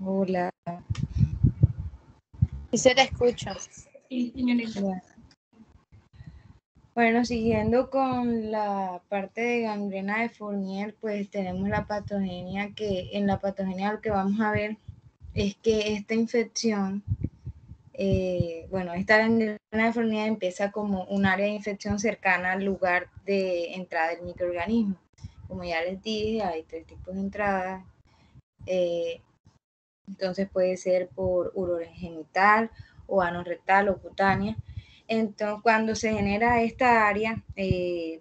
Hola. Y se te escucha. Bueno, Bueno, siguiendo con la parte de gangrena de Fournier, pues tenemos la patogenia que en la patogenia lo que vamos a ver es que esta infección, esta gangrena de Fournier empieza como un área de infección cercana al lugar de entrada del microorganismo. Como ya les dije, hay 3 tipos de entrada. Entonces puede ser por urogenital o anorrectal o cutánea. Entonces, cuando se genera esta área,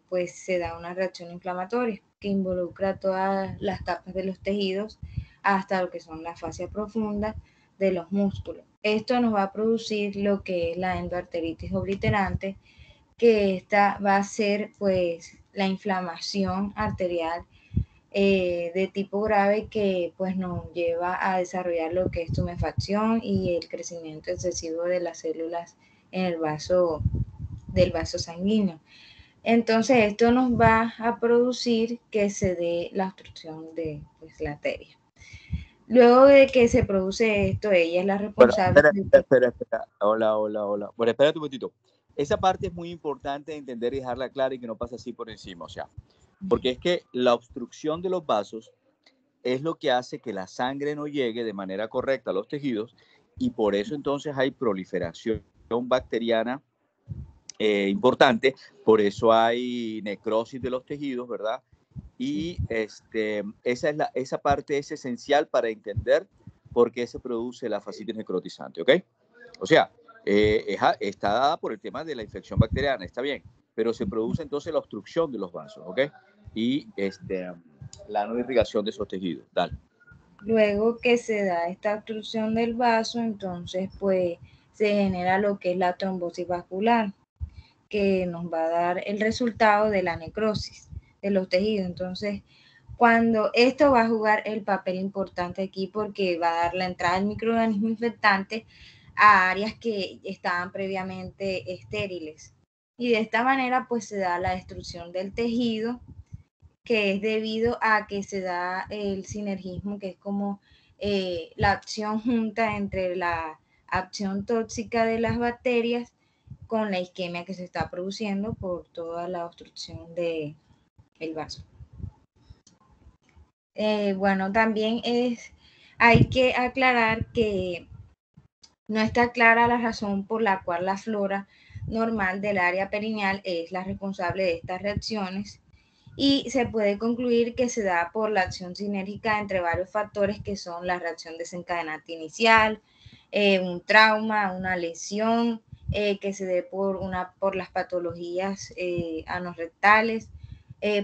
pues se da una reacción inflamatoria que involucra todas las capas de los tejidos hasta lo que son las fascias profundas de los músculos. Esto nos va a producir lo que es la endoarteritis obliterante, que esta va a ser pues la inflamación arterial de tipo grave que pues nos lleva a desarrollar lo que es tumefacción y el crecimiento excesivo de las células en el vaso del vaso sanguíneo. Entonces esto nos va a producir que se dé la obstrucción de pues, la arteria. Luego de que se produce esto, ella es la Bueno, responsable. espera. Hola. Bueno, espérate un momentito. Esa parte es muy importante de entender y dejarla clara y que no pase así por encima. O sea, porque es que la obstrucción de los vasos es lo que hace que la sangre no llegue de manera correcta a los tejidos y por eso entonces hay proliferación bacteriana importante, por eso hay necrosis de los tejidos, ¿verdad? Y esa parte es esencial para entender por qué se produce la fascitis necrotizante, ¿ok? O sea, está dada por el tema de la infección bacteriana, está bien, pero se produce entonces la obstrucción de los vasos, ¿ok? Y la no irrigación de esos tejidos. Dale. Luego que se da esta obstrucción del vaso, entonces pues se genera lo que es la trombosis vascular, que nos va a dar el resultado de la necrosis de los tejidos. Entonces, cuando esto va a jugar el papel importante aquí porque va a dar la entrada del microorganismo infectante a áreas que estaban previamente estériles. Y de esta manera pues se da la destrucción del tejido, que es debido a que se da el sinergismo, que es como la acción junta entre la acción tóxica de las bacterias con la isquemia que se está produciendo por toda la obstrucción del vaso. También hay que aclarar que no está clara la razón por la cual la flora normal del área perineal es la responsable de estas reacciones y se puede concluir que se da por la acción sinérgica entre varios factores que son la reacción desencadenante inicial, un trauma, una lesión, que se dé por las patologías anorrectales,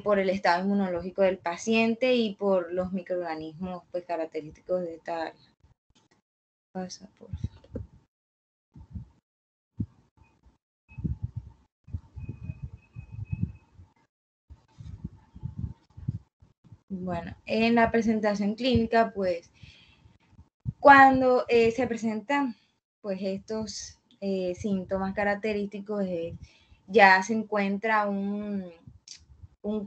por el estado inmunológico del paciente y por los microorganismos pues, característicos de esta área. Pasa, por favor. Bueno, en la presentación clínica, pues, cuando se presentan pues estos síntomas característicos, ya se encuentra un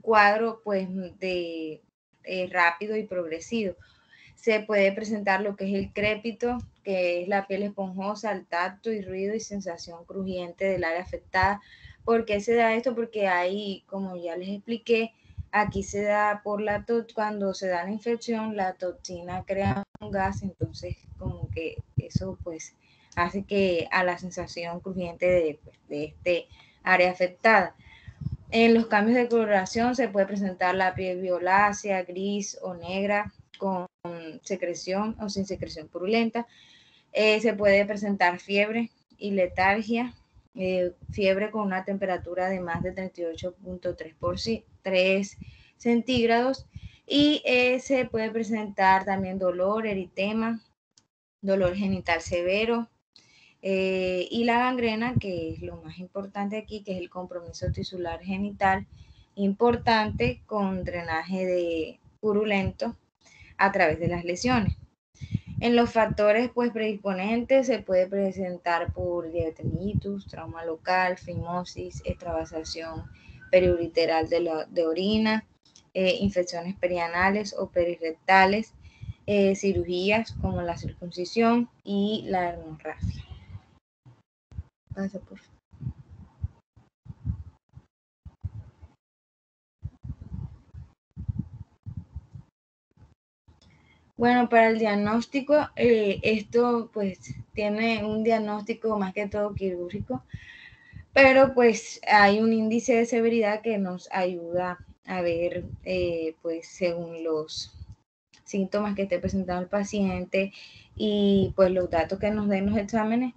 cuadro pues de rápido y progresivo. Se puede presentar lo que es el crépito, que es la piel esponjosa, el tacto y ruido y sensación crujiente del área afectada. ¿Por qué se da esto? Porque ahí, como ya les expliqué, aquí se da por cuando se da la infección, la toxina crea un gas, entonces como que eso pues hace que a la sensación crujiente de este área afectada. En los cambios de coloración se puede presentar la piel violácea, gris o negra con secreción o sin secreción purulenta. Se puede presentar fiebre y letargia, fiebre con una temperatura de más de 38.3 centígrados y se puede presentar también dolor, eritema, dolor genital severo, y la gangrena, que es lo más importante aquí, que es el compromiso tisular genital importante con drenaje purulento a través de las lesiones. En los factores pues, predisponentes se puede presentar por diabetes mellitus, trauma local, fimosis, extravasación periuriteral de orina, infecciones perianales o perirectales, cirugías como la circuncisión y la hemorragia. Pasa, por favor. Bueno, para el diagnóstico, esto pues tiene un diagnóstico más que todo quirúrgico, pero pues hay un índice de severidad que nos ayuda a ver pues según los síntomas que esté presentando el paciente y pues los datos que nos den los exámenes,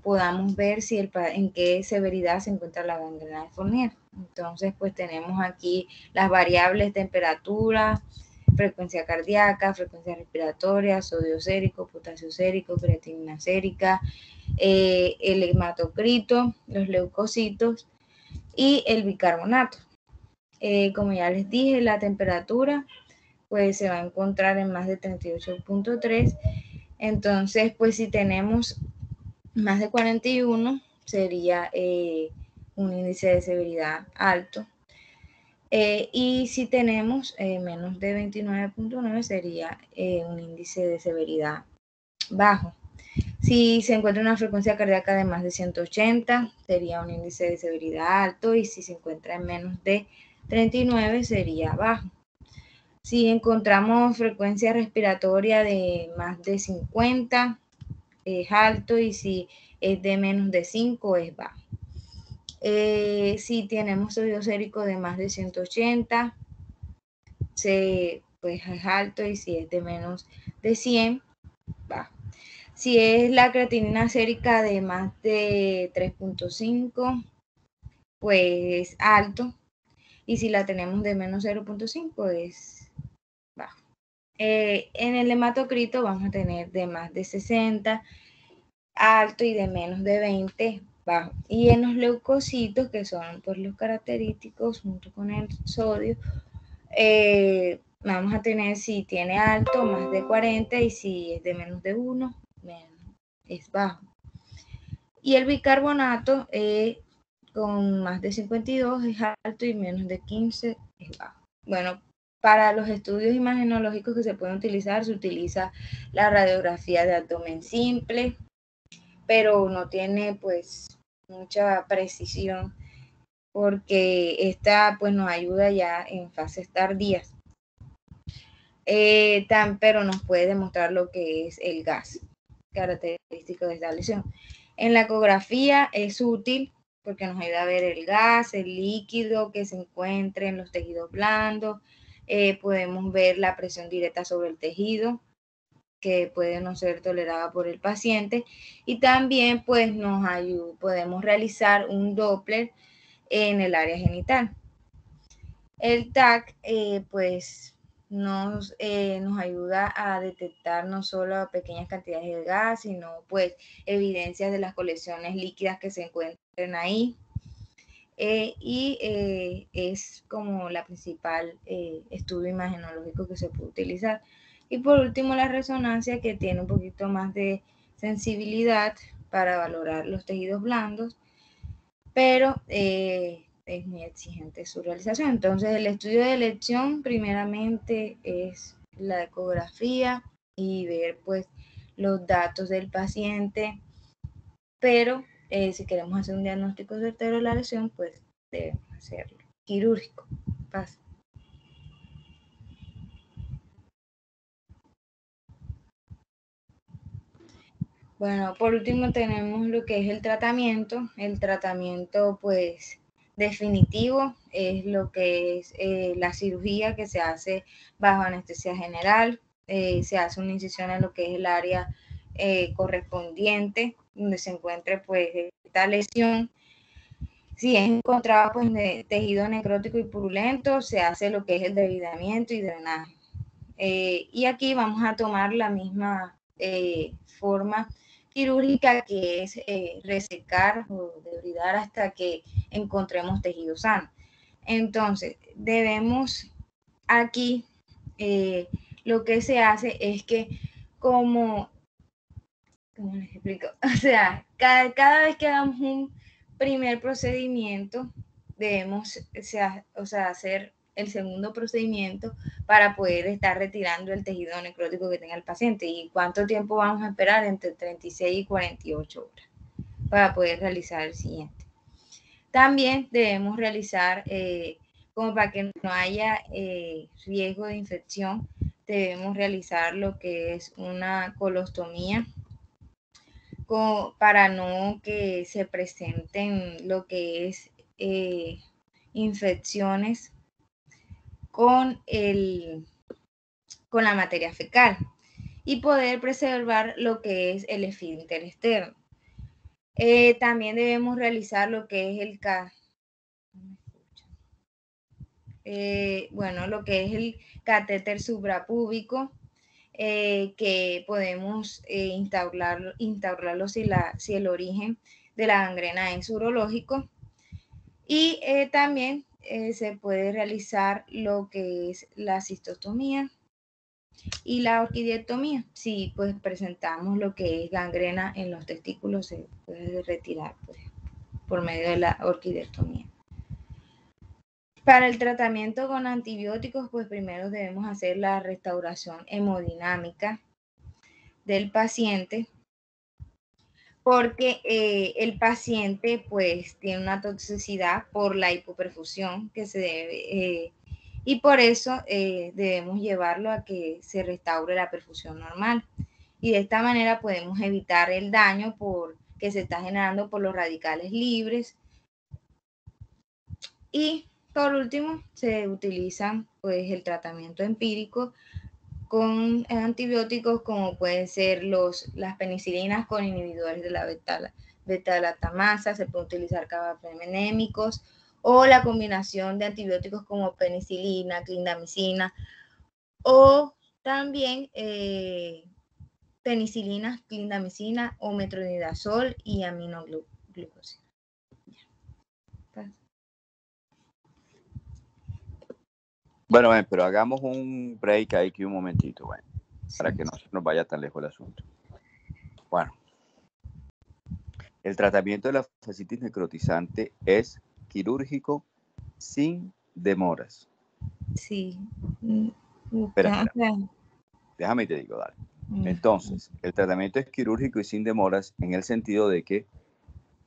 podamos ver si en qué severidad se encuentra la gangrena de Fournier. Entonces pues tenemos aquí las variables temperatura, frecuencia cardíaca, frecuencia respiratoria, sodio sérico, potasio sérico, creatinina sérica, el hematocrito, los leucocitos y el bicarbonato. Como ya les dije, la temperatura pues se va a encontrar en más de 38.3. Entonces, pues si tenemos más de 41, sería un índice de severidad alto. Y si tenemos menos de 29.9, sería un índice de severidad bajo. Si se encuentra una frecuencia cardíaca de más de 180, sería un índice de severidad alto, y si se encuentra en menos de 39, sería bajo. Si encontramos frecuencia respiratoria de más de 50, es alto, y si es de menos de 5, es bajo. Si tenemos sodio sérico de más de 180, pues es alto, y si es de menos de 100, bajo. Si es la creatinina sérica de más de 3.5, pues alto, y si la tenemos de menos 0.5, es bajo. En el hematocrito vamos a tener de más de 60, alto, y de menos de 20, bajo. Y en los leucocitos, que son pues los característicos junto con el sodio, vamos a tener, si tiene alto, más de 40, y si es de menos de 1, es bajo. Y el bicarbonato con más de 52 es alto, y menos de 15 es bajo. Bueno, para los estudios imagenológicos que se pueden utilizar, se utiliza la radiografía de abdomen simple, pero no tiene pues mucha precisión, porque esta pues nos ayuda ya en fases tardías, pero nos puede demostrar lo que es el gas característico de esta lesión. En la ecografía es útil porque nos ayuda a ver el gas, el líquido que se encuentre en los tejidos blandos. Podemos ver la presión directa sobre el tejido, que puede no ser tolerada por el paciente, y también pues podemos realizar un Doppler en el área genital. El TAC pues nos ayuda a detectar no solo pequeñas cantidades de gas, sino pues evidencias de las colecciones líquidas que se encuentran ahí. Es como la principal estudio imagenológico que se puede utilizar. Y por último, la resonancia, que tiene un poquito más de sensibilidad para valorar los tejidos blandos, pero es muy exigente su realización. Entonces, el estudio de elección primeramente es la ecografía y ver pues los datos del paciente, pero si queremos hacer un diagnóstico certero de la lesión, pues debemos hacerlo quirúrgico. Pasa. Bueno, por último tenemos lo que es el tratamiento. El tratamiento pues definitivo es lo que es la cirugía, que se hace bajo anestesia general. Se hace una incisión en lo que es el área correspondiente donde se encuentre pues esta lesión. Si es encontrado pues de tejido necrótico y purulento, se hace lo que es el debridamiento y drenaje. Y aquí vamos a tomar la misma forma quirúrgica, que es resecar o debridar hasta que encontremos tejido sano. Entonces, debemos aquí, lo que se hace es que ¿cómo les explico? O sea, cada vez que hagamos un primer procedimiento, debemos hacer el segundo procedimiento para poder estar retirando el tejido necrótico que tenga el paciente. ¿Y cuánto tiempo vamos a esperar? Entre 36 y 48 horas para poder realizar el siguiente. También debemos realizar, como para que no haya riesgo de infección, debemos realizar lo que es una colostomía para no que se presenten lo que es infecciones con la materia fecal y poder preservar lo que es el esfínter externo. También debemos realizar lo que es lo que es el catéter suprapúbico, que podemos instaurarlo si el origen de la gangrena es urológico. Y también se puede realizar lo que es la cistostomía y la orquidiectomía. Si pues presentamos lo que es gangrena en los testículos, se puede retirar pues, por medio de la orquidiectomía. Para el tratamiento con antibióticos, pues primero debemos hacer la restauración hemodinámica del paciente, porque el paciente pues tiene una toxicidad por la hipoperfusión que se debe, y por eso debemos llevarlo a que se restaure la perfusión normal. Y de esta manera podemos evitar el daño que se está generando por los radicales libres. Y por último, se utiliza pues el tratamiento empírico con antibióticos como pueden ser las penicilinas con inhibidores de la beta-lactamasa, se puede utilizar carbapenémicos o la combinación de antibióticos como penicilina, clindamicina o también penicilina, clindamicina o metronidazol y aminoglucosina. Bueno, pero hagamos un break ahí un momentito, bueno, para que no se nos vaya tan lejos el asunto. Bueno, el tratamiento de la fascitis necrotizante es quirúrgico sin demoras. Sí. Espera. Déjame y te digo, dale. Entonces, el tratamiento es quirúrgico y sin demoras en el sentido de que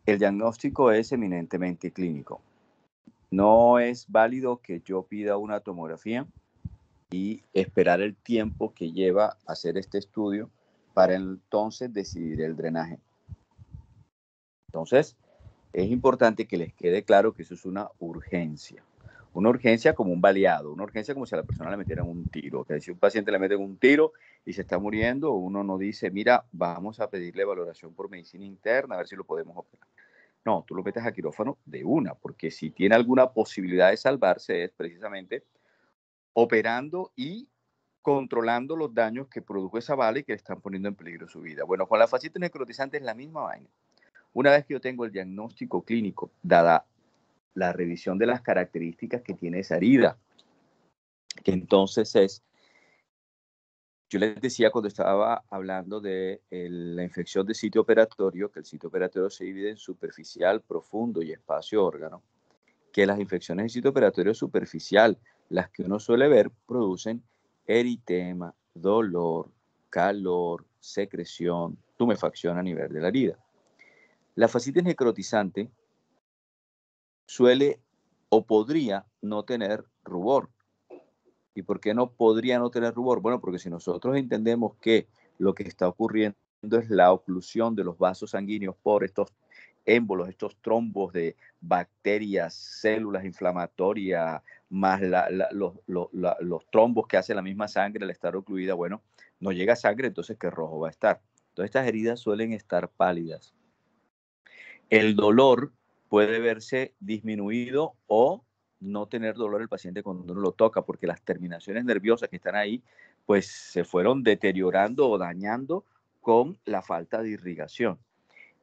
el diagnóstico es eminentemente clínico. No es válido que yo pida una tomografía y esperar el tiempo que lleva hacer este estudio para entonces decidir el drenaje. Entonces, es importante que les quede claro que eso es una urgencia. Una urgencia como un baleado, una urgencia como si a la persona le metieran un tiro. Que si un paciente le meten un tiro y se está muriendo, uno no dice, mira, vamos a pedirle valoración por medicina interna, a ver si lo podemos operar. No, tú lo metes a quirófano de una, porque si tiene alguna posibilidad de salvarse es precisamente operando y controlando los daños que produjo esa bala y que le están poniendo en peligro su vida. Bueno, con la fascitis necrotizante es la misma vaina. Una vez que yo tengo el diagnóstico clínico, dada la revisión de las características que tiene esa herida, que entonces yo les decía cuando estaba hablando de la infección de sitio operatorio, que el sitio operatorio se divide en superficial, profundo y espacio órgano, que las infecciones de sitio operatorio superficial, las que uno suele ver, producen eritema, dolor, calor, secreción, tumefacción a nivel de la herida. La fascitis necrotizante suele o podría no tener rubor. ¿Y por qué no podría no tener rubor? Bueno, porque si nosotros entendemos que lo que está ocurriendo es la oclusión de los vasos sanguíneos por estos émbolos, estos trombos de bacterias, células inflamatorias, más los trombos que hace la misma sangre al estar ocluida, bueno, no llega sangre, entonces ¿qué rojo va a estar? Entonces estas heridas suelen estar pálidas. El dolor puede verse disminuido o no tener dolor el paciente cuando uno lo toca, porque las terminaciones nerviosas que están ahí, pues se fueron deteriorando o dañando con la falta de irrigación.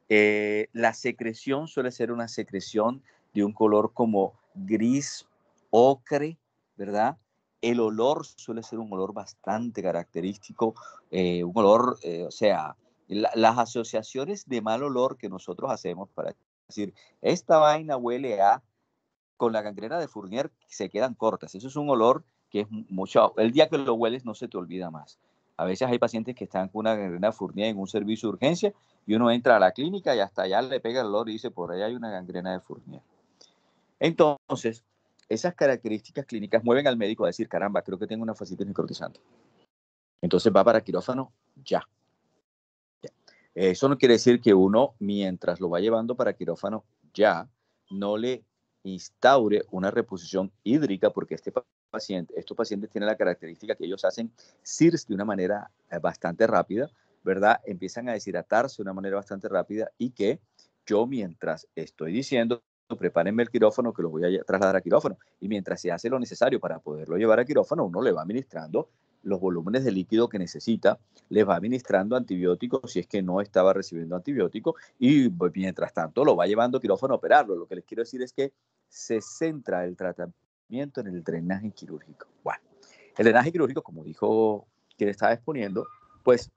La secreción suele ser una secreción de un color como gris, ocre, ¿verdad? El olor suele ser un olor bastante característico, un olor, o sea, las asociaciones de mal olor que nosotros hacemos para decir, esta vaina huele a con la gangrena de Fournier se quedan cortas. Eso es un olor que es mucho, el día que lo hueles no se te olvida más. A veces hay pacientes que están con una gangrena de Fournier en un servicio de urgencia y uno entra a la clínica y hasta allá le pega el olor y dice, por ahí hay una gangrena de Fournier. Entonces, esas características clínicas mueven al médico a decir, caramba, creo que tengo una fascitis necrotizante. Entonces va para quirófano ya. Eso no quiere decir que uno, mientras lo va llevando para quirófano ya, no le instaure una reposición hídrica, porque estos pacientes tienen la característica que ellos hacen CIRS de una manera bastante rápida, ¿verdad? Empiezan a deshidratarse de una manera bastante rápida y que yo, mientras estoy diciendo, prepárenme el quirófano, que lo voy a trasladar a quirófano, y mientras se hace lo necesario para poderlo llevar a quirófano, uno le va administrando los volúmenes de líquido que necesita, les va administrando antibióticos si es que no estaba recibiendo antibióticos y mientras tanto lo va llevando a quirófano a operarlo. Lo que les quiero decir es que se centra el tratamiento en el drenaje quirúrgico. Bueno, el drenaje quirúrgico, como dijo quien estaba exponiendo, pues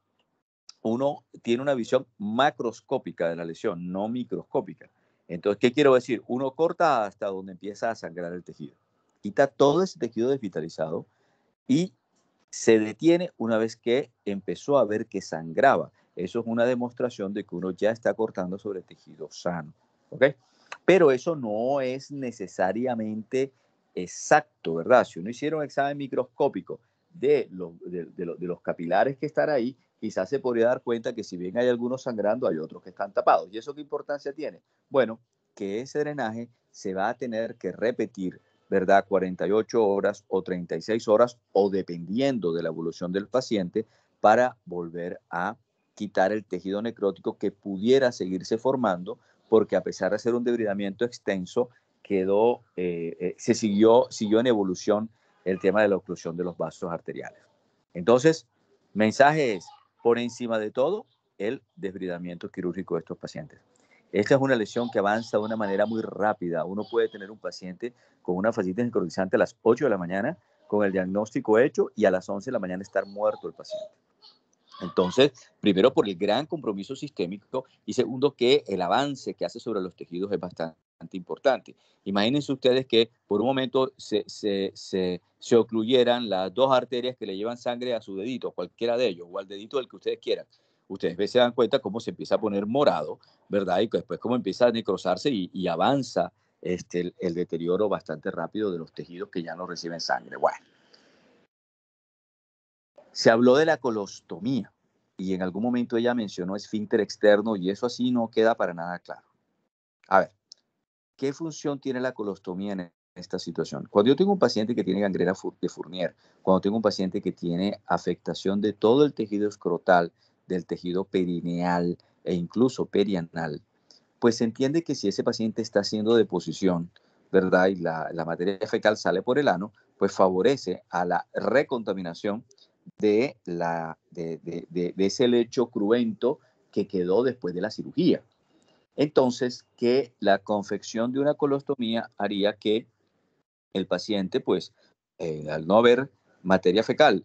uno tiene una visión macroscópica de la lesión, no microscópica. Entonces, ¿qué quiero decir? Uno corta hasta donde empieza a sangrar el tejido. Quita todo ese tejido desvitalizado y se detiene una vez que empezó a ver que sangraba. Eso es una demostración de que uno ya está cortando sobre tejido sano. ¿Ok? Pero eso no es necesariamente exacto, ¿verdad? Si uno hiciera un examen microscópico de los capilares que están ahí, quizás se podría dar cuenta que si bien hay algunos sangrando, hay otros que están tapados. ¿Y eso qué importancia tiene? Bueno, que ese drenaje se va a tener que repetir, ¿verdad? 48 horas o 36 horas o dependiendo de la evolución del paciente para volver a quitar el tejido necrótico que pudiera seguirse formando porque a pesar de ser un debridamiento extenso, siguió en evolución el tema de la oclusión de los vasos arteriales. Entonces, mensaje es, por encima de todo, el desbridamiento quirúrgico de estos pacientes. Esta es una lesión que avanza de una manera muy rápida. Uno puede tener un paciente con una fascitis necrotizante a las 8 de la mañana, con el diagnóstico hecho, y a las 11 de la mañana estar muerto el paciente. Entonces, primero por el gran compromiso sistémico y segundo que el avance que hace sobre los tejidos es bastante importante. Imagínense ustedes que por un momento se ocluyeran las dos arterias que le llevan sangre a su dedito, cualquiera de ellos, o al dedito del que ustedes quieran. Ustedes se dan cuenta cómo se empieza a poner morado, ¿verdad? Y después cómo empieza a necrosarse y avanza el deterioro bastante rápido de los tejidos que ya no reciben sangre. Bueno. Se habló de la colostomía y en algún momento ella mencionó esfínter externo y eso así no queda para nada claro. A ver, ¿qué función tiene la colostomía en esta situación? Cuando yo tengo un paciente que tiene gangrena de Fournier, cuando tengo un paciente que tiene afectación de todo el tejido escrotal, del tejido perineal e incluso perianal, pues se entiende que si ese paciente está haciendo deposición, ¿verdad? Y la materia fecal sale por el ano, pues favorece a la recontaminación de ese lecho cruento que quedó después de la cirugía. Entonces, que la confección de una colostomía haría que el paciente, pues, al no haber materia fecal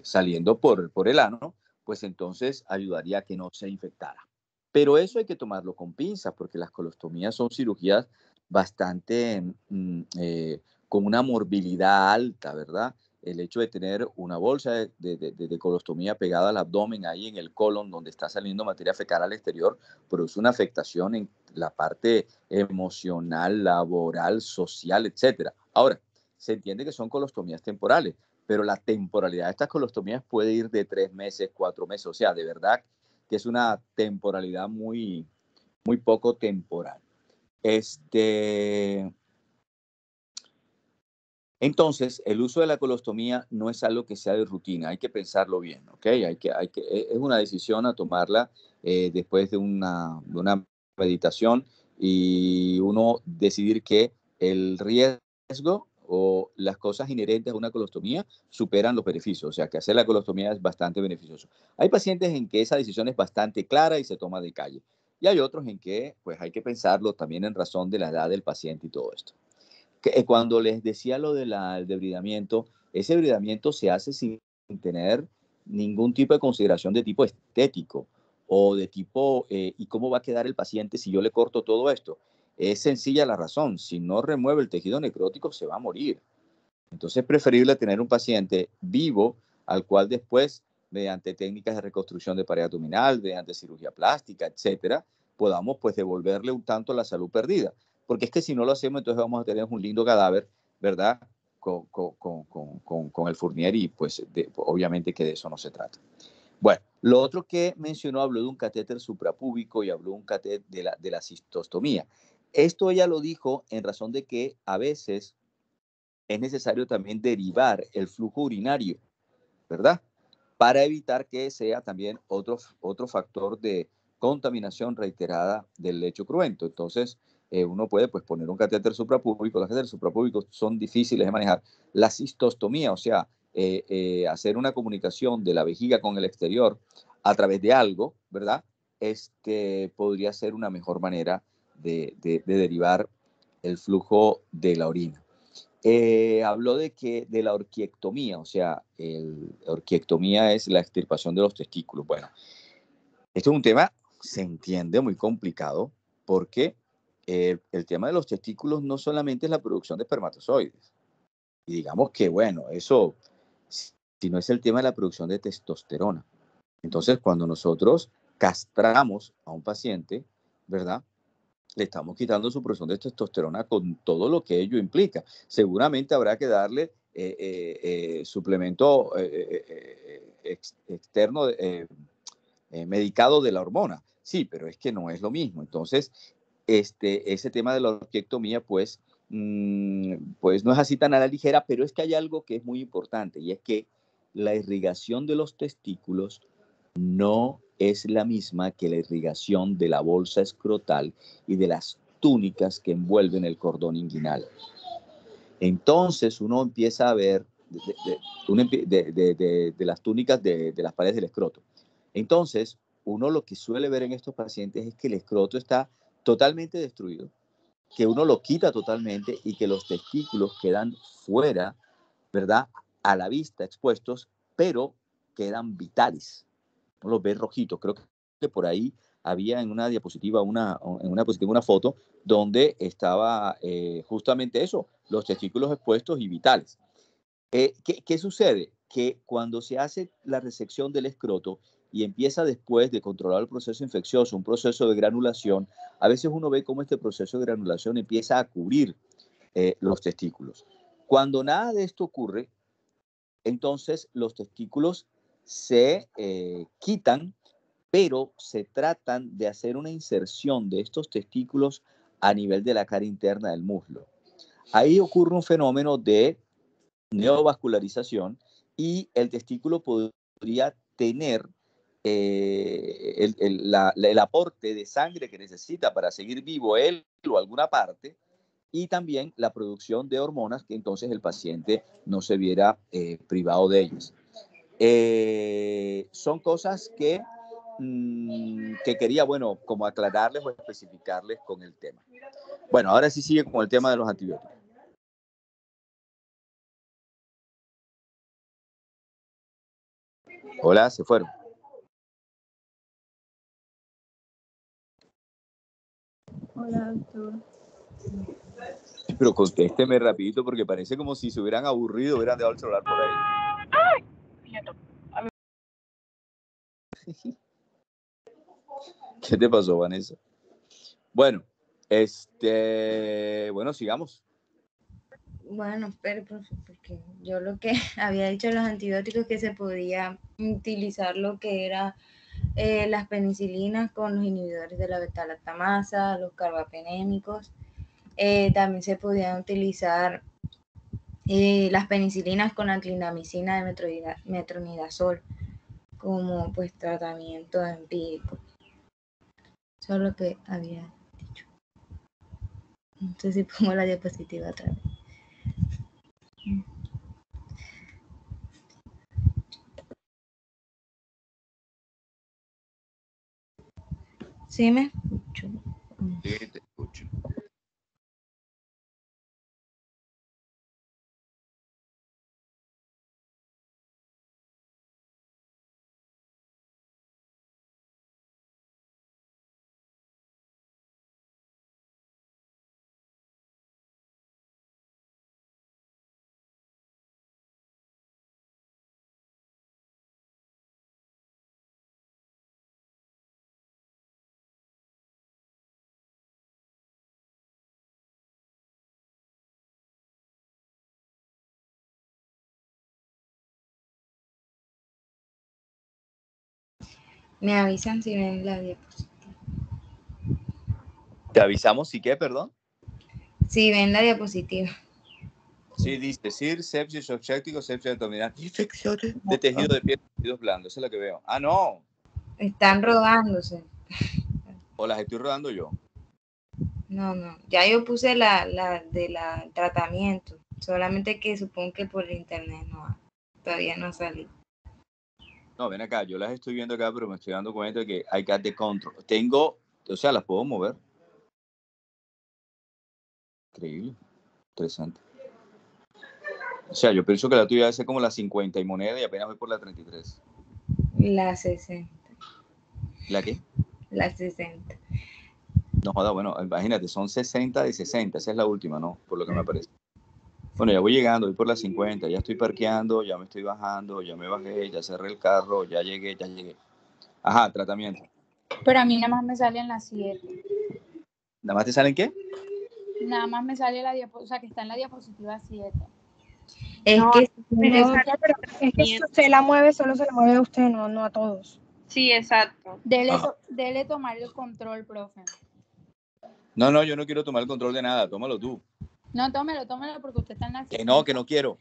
saliendo por el ano, pues entonces ayudaría a que no se infectara. Pero eso hay que tomarlo con pinzas, porque las colostomías son cirugías bastante con una morbilidad alta, ¿verdad? El hecho de tener una bolsa de colostomía pegada al abdomen, ahí en el colon, donde está saliendo materia fecal al exterior, produce una afectación en la parte emocional, laboral, social, etc. Ahora, se entiende que son colostomías temporales, pero la temporalidad de estas colostomías puede ir de 3 meses, 4 meses, o sea, de verdad que es una temporalidad muy, muy poco temporal. Entonces, el uso de la colostomía no es algo que sea de rutina, hay que pensarlo bien, ¿ok? Es una decisión a tomarla después de una meditación y uno decidir que el riesgo o las cosas inherentes a una colostomía superan los beneficios, o sea, que hacer la colostomía es bastante beneficioso. Hay pacientes en que esa decisión es bastante clara y se toma de calle, y hay otros en que pues hay que pensarlo también en razón de la edad del paciente y todo esto. Cuando les decía lo del debridamiento, ese debridamiento se hace sin tener ningún tipo de consideración de tipo estético o de tipo, ¿y cómo va a quedar el paciente si yo le corto todo esto? es sencilla la razón. Si no remueve el tejido necrótico, se va a morir. Entonces es preferible tener un paciente vivo al cual después, mediante técnicas de reconstrucción de pared abdominal, mediante cirugía plástica, etcétera, podamos pues devolverle un tanto la salud perdida. Porque es que si no lo hacemos, entonces vamos a tener un lindo cadáver, ¿verdad? Con el Fournier y pues obviamente que de eso no se trata. Bueno, lo otro que mencionó, habló de un catéter suprapúbico y habló de un catéter de la cistostomía. Esto ella lo dijo en razón de que a veces es necesario también derivar el flujo urinario, ¿verdad? Para evitar que sea también otro factor de contaminación reiterada del lecho cruento. Entonces, uno puede pues, poner un catéter suprapúbico. Los catéteres suprapúbicos son difíciles de manejar. La cistostomía, o sea, hacer una comunicación de la vejiga con el exterior a través de algo, ¿verdad? Podría ser una mejor manera de derivar el flujo de la orina. Habló de la orquiectomía, o sea, la orquiectomía es la extirpación de los testículos. Bueno, esto es un tema, se entiende, muy complicado, porque el tema de los testículos no solamente es la producción de espermatozoides. Y digamos que, bueno, eso, si no es el tema de la producción de testosterona. Entonces, cuando nosotros castramos a un paciente, ¿verdad? Le estamos quitando su producción de testosterona con todo lo que ello implica. Seguramente habrá que darle suplemento externo, medicado de la hormona. Sí, pero es que no es lo mismo. Entonces, ese tema de la orquiectomía, pues no es así tan a la ligera, pero es que hay algo que es muy importante y es que la irrigación de los testículos no es la misma que la irrigación de la bolsa escrotal y de las túnicas que envuelven el cordón inguinal. Entonces uno empieza a ver de las túnicas de las paredes del escroto. Entonces, uno lo que suele ver en estos pacientes es que el escroto está totalmente destruido, que uno lo quita totalmente y que los testículos quedan fuera, ¿verdad? A la vista, expuestos, pero quedan vitales. Uno los ve rojitos. Creo que por ahí había en una diapositiva, una foto donde estaba justamente eso, los testículos expuestos y vitales. ¿Qué sucede? Que cuando se hace la resección del escroto y empieza después de controlar el proceso infeccioso, un proceso de granulación, a veces uno ve cómo este proceso de granulación empieza a cubrir los testículos. Cuando nada de esto ocurre, entonces los testículos se quitan, pero se tratan de hacer una inserción de estos testículos a nivel de la cara interna del muslo. Ahí ocurre un fenómeno de neovascularización y el testículo podría tener el aporte de sangre que necesita para seguir vivo él o alguna parte, y también la producción de hormonas que entonces el paciente no se viera privado de ellas. Son cosas que quería, bueno, como aclararles o especificarles con el tema. Bueno, ahora sí sigue con el tema de los antibióticos. Hola, se fueron. Hola, doctor. Pero contésteme rapidito porque parece como si se hubieran aburrido, hubieran dejado el celular por ahí. ¿Qué te pasó, Vanessa? Bueno, bueno, sigamos. Bueno, pero porque yo lo que había dicho los antibióticos que se podía utilizar lo que era las penicilinas con los inhibidores de la beta-lactamasa, los carbapenémicos. También se podían utilizar las penicilinas con la clindamicina de metronidazol como pues tratamiento empírico. Eso es lo que había dicho. No sé si pongo la diapositiva otra vez. ¿Sí me escucho? Sí, te escucho. Me avisan si ven la diapositiva. Te avisamos si qué, perdón. Si ven la diapositiva. Sí, dice CIR, sepsis obstétrico, sepsis abdominal, infecciones de tejido de piel, tejidos blandos. Eso es lo que veo. Ah, no. Están rodándose. O las estoy rodando yo. No, no. Ya yo puse la de la tratamiento. Solamente que supongo que por internet no. Todavía no ha salido. No, ven acá. Yo las estoy viendo acá, pero me estoy dando cuenta de que I got the control. Tengo, o sea, las puedo mover. Increíble. Interesante. O sea, yo pienso que la tuya debe ser como la 50 y moneda y apenas voy por la 33. La 60. ¿La qué? La 60. No joda, bueno, imagínate, son 60 de 60. Esa es la última, ¿no? Por lo que me parece. Bueno, ya voy llegando, voy por las 50, ya estoy parqueando, ya me estoy bajando, ya me bajé, ya cerré el carro, ya llegué, ya llegué. Ajá, tratamiento. Pero a mí nada más me salen las 7. ¿Nada más te salen qué? Nada más me sale la diapositiva, o sea, que está en la diapositiva 7. Es No, que pero es que si usted la mueve, solo se la mueve a usted, no a todos. Sí, exacto. Dele tomar el control, profe. No, yo no quiero tomar el control de nada, tómalo tú. No, tómelo porque usted está en la 60. Que no quiero.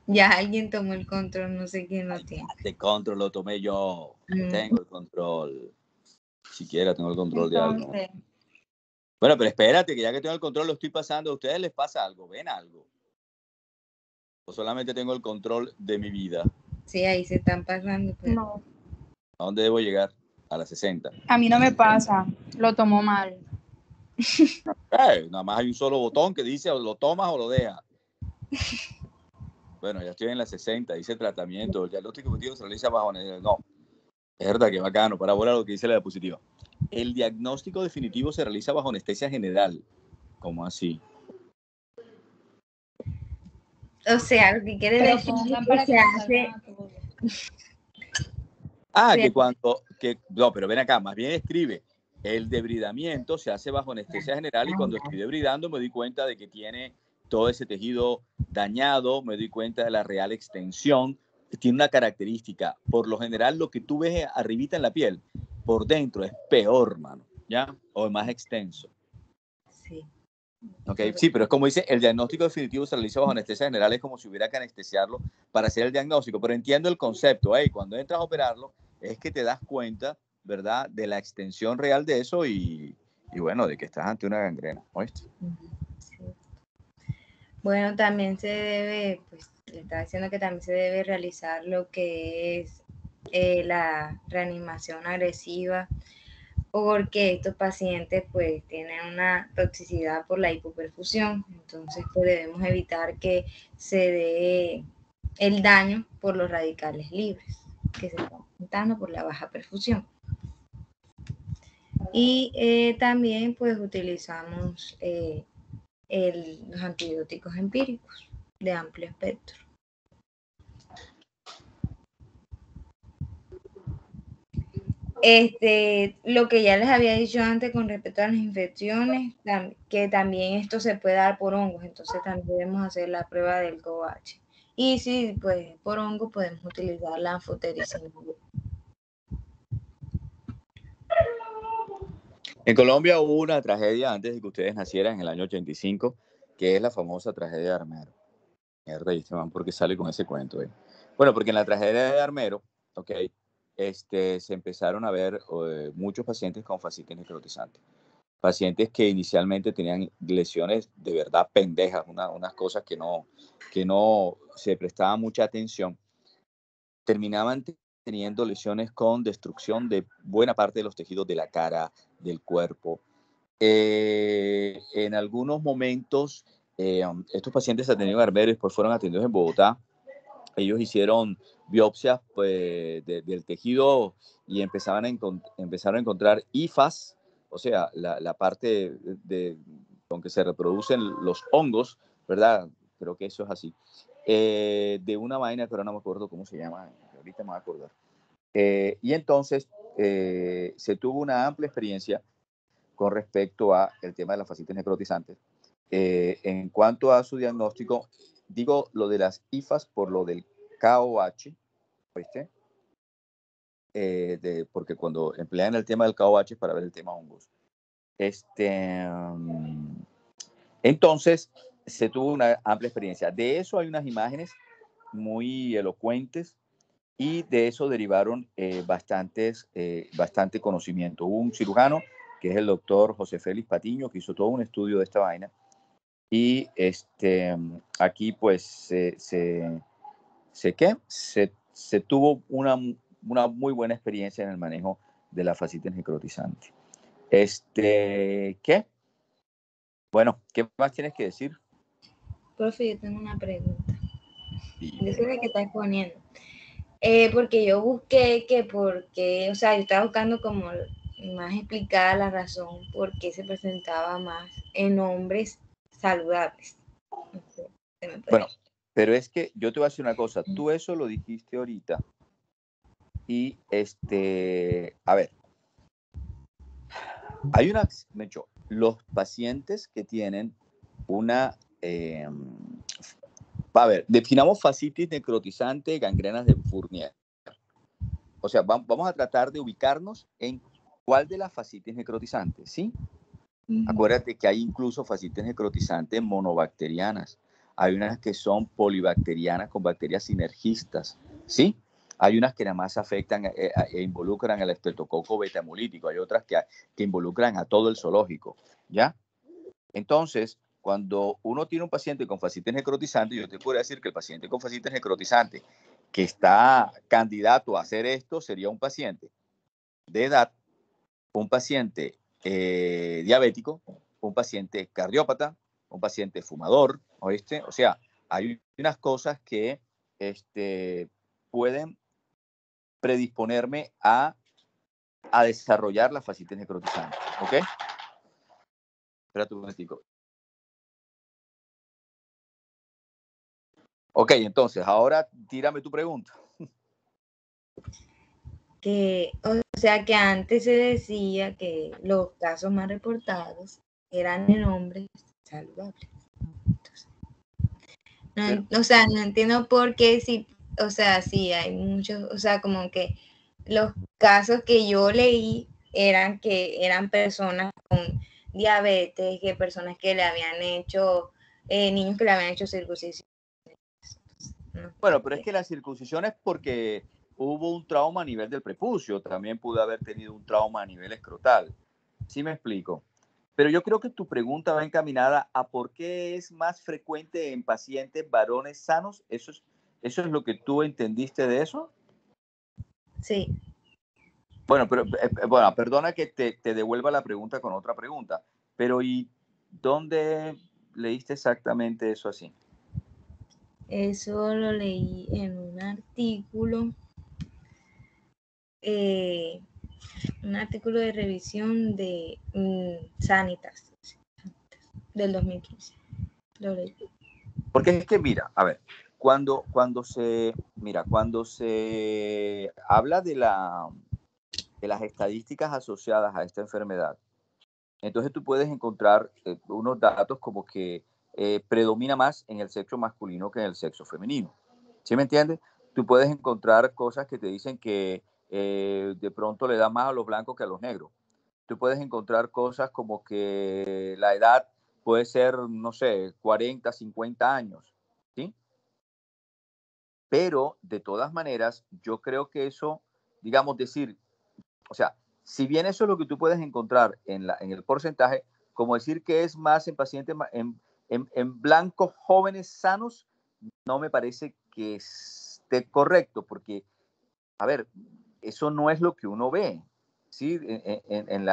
ya alguien tomó el control, no sé quién lo tiene. De control lo tomé yo. Tengo el control. Siquiera tengo el control de algo. Bueno, pero espérate, que ya que tengo el control lo estoy pasando. ¿A ustedes les pasa algo? ¿Ven algo? ¿O solamente tengo el control de mi vida? Sí, ahí se están pasando. Pero... No. ¿A dónde debo llegar? A las 60. A mí no me pasa, lo tomó mal. Nada más hay un solo botón que dice o lo tomas o lo dejas. Bueno, ya estoy en las 60, dice tratamiento. El diagnóstico positivo se realiza bajo... No, es verdad que bacano. Para ahora lo que dice la diapositiva. El diagnóstico definitivo se realiza bajo anestesia general. ¿Cómo así? O sea, lo que quiere Pero decir pongan es para que que se nos hace... salgan a todos. Ah, Sí. que cuando... No, pero ven acá, más bien escribe. El debridamiento se hace bajo anestesia general y cuando estoy debridando me doy cuenta de que tiene todo ese tejido dañado, me doy cuenta de la real extensión. Tiene una característica. Por lo general, lo que tú ves arribita en la piel, por dentro es peor, mano, ¿ya? O es más extenso. Sí. Okay. Sí, pero es como dice, el diagnóstico definitivo se realiza bajo anestesia general, es como si hubiera que anestesiarlo para hacer el diagnóstico, pero entiendo el concepto, cuando entras a operarlo es que te das cuenta, ¿verdad?, de la extensión real de eso y bueno, de que estás ante una gangrena, ¿oíste? Sí. Bueno, también se debe, pues le estaba diciendo que también se debe realizar lo que es la reanimación agresiva, porque estos pacientes pues tienen una toxicidad por la hipoperfusión, entonces pues debemos evitar que se dé el daño por los radicales libres que se están presentando por la baja perfusión. Y también pues utilizamos los antibióticos empíricos de amplio espectro. Lo que ya les había dicho antes con respecto a las infecciones, que también esto se puede dar por hongos, entonces también debemos hacer la prueba del COH. Y si pues por hongo podemos utilizar la anfotericina. En Colombia hubo una tragedia antes de que ustedes nacieran en el año 85, que es la famosa tragedia de Armero. Mierda, y este man, ¿por qué sale con ese cuento? Bueno, porque en la tragedia de Armero, se empezaron a ver muchos pacientes con fascitis necrotizante. Pacientes que inicialmente tenían lesiones de verdad pendejas, unas cosas que no se prestaba mucha atención, terminaban teniendo lesiones con destrucción de buena parte de los tejidos de la cara, del cuerpo. En algunos momentos, estos pacientes atendieron en Armero y después fueron atendidos en Bogotá. Ellos hicieron biopsias pues, del tejido y empezaron a encontrar hifas, o sea, la parte con que se reproducen los hongos, ¿verdad? Creo que eso es así. De una vaina que ahora no me acuerdo cómo se llama, ahorita me voy a acordar. Y entonces se tuvo una amplia experiencia con respecto a el tema de las fascitis necrotizantes. En cuanto a su diagnóstico, digo lo de las hifas por lo del KOH, ¿viste? porque cuando emplean el tema del KOH es para ver el tema hongos. Entonces, se tuvo una amplia experiencia. De eso hay unas imágenes muy elocuentes y de eso derivaron bastante conocimiento. Hubo un cirujano, que es el doctor José Félix Patiño, que hizo todo un estudio de esta vaina. Y aquí pues se tuvo una muy buena experiencia en el manejo de la fascitis necrotizante. ¿Qué? Bueno, ¿qué más tienes que decir? Profe, yo tengo una pregunta. Sí, Yo sé de qué estás poniendo. Porque yo busqué o sea, yo estaba buscando como más explicada la razón por qué se presentaba más en hombres saludables. No sé, ¿se me puede? Bueno, pero es que yo te voy a decir una cosa. Tú eso lo dijiste ahorita. Y a ver, hay los pacientes que tienen una, a ver, definamos fascitis necrotizante, gangrenas de Fournier. O sea, vamos a tratar de ubicarnos en cuál de las fascitis necrotizantes, ¿sí? Acuérdate que hay incluso fascitis necrotizantes monobacterianas. Hay unas que son polibacterianas con bacterias sinergistas, ¿sí? Hay unas que nada más afectan e involucran al estreptococo beta-hemolítico. Hay otras que involucran a todo el zoológico, ¿ya? Entonces, cuando uno tiene un paciente con fascitis necrotizante, yo te puedo decir que el paciente con fascitis necrotizante que está candidato a hacer esto sería un paciente de edad, un paciente diabético, un paciente cardiópata, un paciente fumador, ¿oíste? O sea, hay unas cosas que pueden predisponerme a desarrollar la fascitis necrotizante, ¿ok? Espérate un momentico. Ok, entonces, ahora tírame tu pregunta. O sea, que antes se decía que los casos más reportados eran en hombres saludables. Entonces, o sea, no entiendo por qué sí, o sea, sí hay muchos, o sea, como que los casos que yo leí eran que eran personas con diabetes, que personas que le habían hecho, niños que le habían hecho circuncisión. No, bueno, pero es que la circuncisión es porque hubo un trauma a nivel del prepucio, también pudo haber tenido un trauma a nivel escrotal. ¿Sí me explico? Pero yo creo que tu pregunta va encaminada a por qué es más frecuente en pacientes varones sanos. ¿Eso es lo que tú entendiste de eso? sí. Bueno, pero bueno, perdona que te devuelva la pregunta con otra pregunta, pero ¿y dónde leíste exactamente eso así? Eso lo leí en un artículo de revisión de Sanitas del 2015. Lo leí. Porque es que, mira, a ver, cuando se habla de las estadísticas asociadas a esta enfermedad, entonces tú puedes encontrar unos datos como que predomina más en el sexo masculino que en el sexo femenino. ¿Sí me entiendes? Tú puedes encontrar cosas que te dicen que de pronto le da más a los blancos que a los negros. Tú puedes encontrar cosas como que la edad puede ser, no sé, 40, 50 años, ¿sí? Pero de todas maneras, yo creo que eso, digamos, decir, o sea, si bien eso es lo que tú puedes encontrar en el porcentaje, como decir que es más en pacientes, en blancos jóvenes sanos, no me parece que esté correcto, porque, a ver, eso no es lo que uno ve, ¿sí? En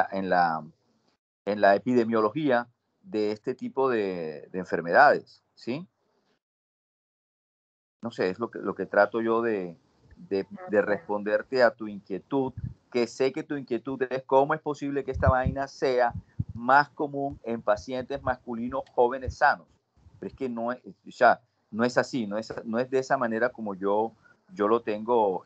la epidemiología de este tipo de enfermedades, ¿sí? No sé, es lo que trato yo de responderte a tu inquietud, que sé que tu inquietud es cómo es posible que esta vaina sea más común en pacientes masculinos jóvenes sanos. Pero es que no es, ya, no es así, no es de esa manera como yo lo tengo,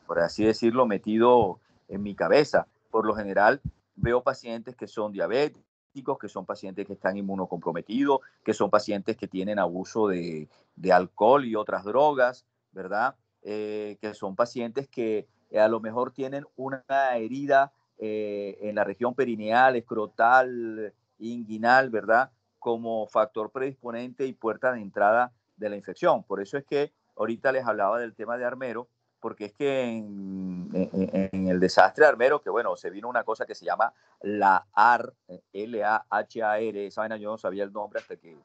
por así decirlo, metido en mi cabeza. Por lo general, veo pacientes que son diabéticos, que son pacientes que están inmunocomprometidos, que son pacientes que tienen abuso de alcohol y otras drogas, ¿verdad? que son pacientes que a lo mejor tienen una herida en la región perineal, escrotal, inguinal, ¿verdad? Como factor predisponente y puerta de entrada de la infección. Por eso es que ahorita les hablaba del tema de Armero, porque es que en el desastre de Armero, que bueno, se vino una cosa que se llama la AR, L-A-H-A-R, esa vaina yo no sabía el nombre hasta que,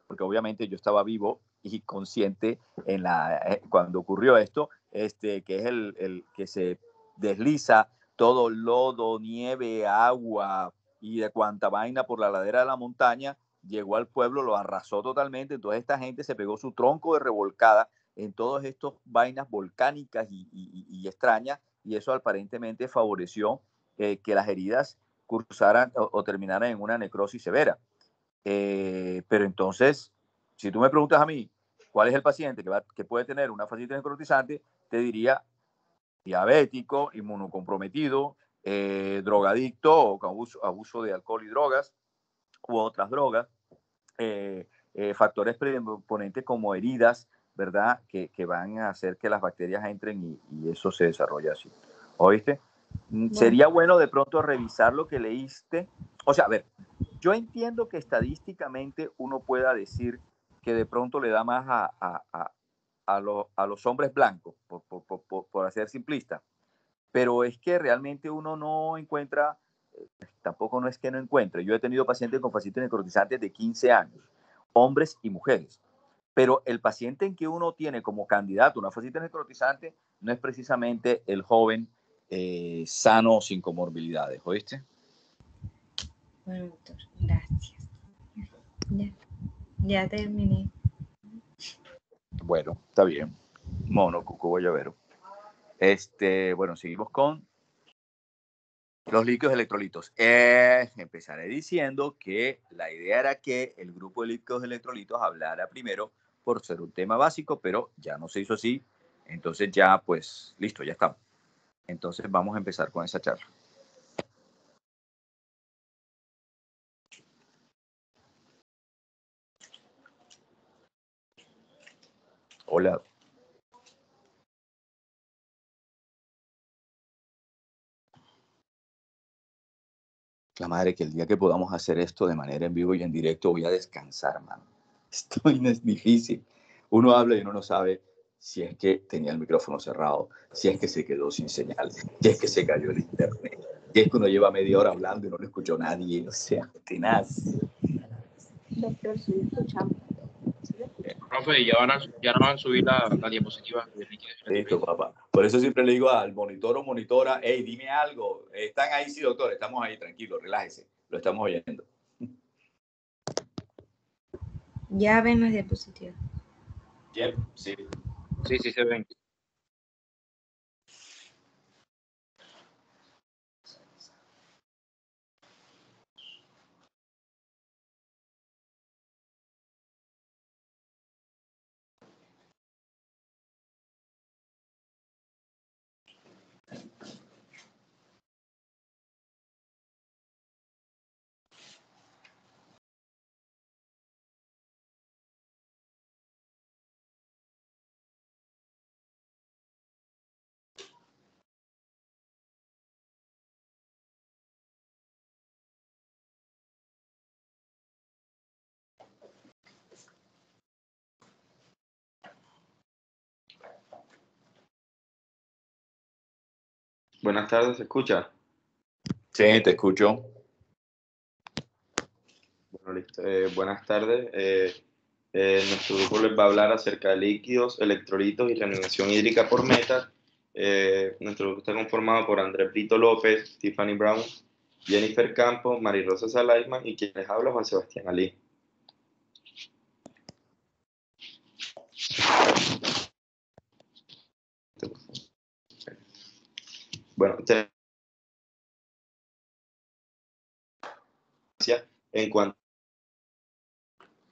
porque obviamente yo estaba vivo y consciente cuando ocurrió esto, que es el que se desliza todo lodo, nieve, agua y de cuanta vaina por la ladera de la montaña, llegó al pueblo, lo arrasó totalmente, entonces esta gente se pegó su tronco de revolcada en todas estas vainas volcánicas y extrañas, y eso aparentemente favoreció que las heridas cursaran o terminaran en una necrosis severa. Pero entonces, si tú me preguntas a mí, ¿cuál es el paciente que puede tener una fascitis necrotizante? Te diría diabético, inmunocomprometido, drogadicto o abuso de alcohol y drogas u otras drogas, factores predisponentes como heridas, ¿verdad? Que van a hacer que las bacterias entren y eso se desarrolla así. ¿Oíste? Bueno. Sería bueno de pronto revisar lo que leíste. O sea, a ver, yo entiendo que estadísticamente uno pueda decir que de pronto le da más a los hombres blancos, por hacer simplista, pero es que realmente uno no encuentra, tampoco no es que no encuentre. Yo he tenido pacientes con fascitis necrotizantes de 15 años, hombres y mujeres, pero el paciente en que uno tiene como candidato una fascitis necrotizante no es precisamente el joven sano sin comorbilidades, ¿oíste? Bueno, doctor, gracias. Ya terminé. Bueno, está bien. Mono, cuco, guayabero. Bueno, seguimos con los líquidos electrolitos. Empezaré diciendo que la idea era que el grupo de líquidos electrolitos hablara primero por ser un tema básico, pero ya no se hizo así. Entonces ya, pues, listo, ya estamos. Entonces vamos a empezar con esa charla. Hola. La madre, que el día que podamos hacer esto de manera en vivo y en directo voy a descansar, mano. Esto no es difícil. Uno habla y uno no sabe si es que tenía el micrófono cerrado, si es que se quedó sin señal, si es que se cayó el internet, si es que uno lleva media hora hablando y no lo escuchó nadie. O sea, tenaz. Doctor, sí, escuchamos. Profe, ya no van a subir la diapositiva de líquidos. Listo, papá. Por eso siempre le digo al monitor o monitora, hey, dime algo. ¿Están ahí? Sí, doctor, estamos ahí, tranquilo, relájese. Lo estamos oyendo. Ya ven las diapositivas. Yep, sí. Sí, sí se ven. Buenas tardes, ¿se escucha? Sí, te escucho. Bueno, listo. Buenas tardes. Nuestro grupo les va a hablar acerca de líquidos, electrolitos y reanimación hídrica por metas. Nuestro grupo está conformado por Andrés Brito López, Tiffany Brown, Jennifer Campos, Marirosa Salaisman y quien les habla, Juan Sebastián Ali. Bueno, en cuanto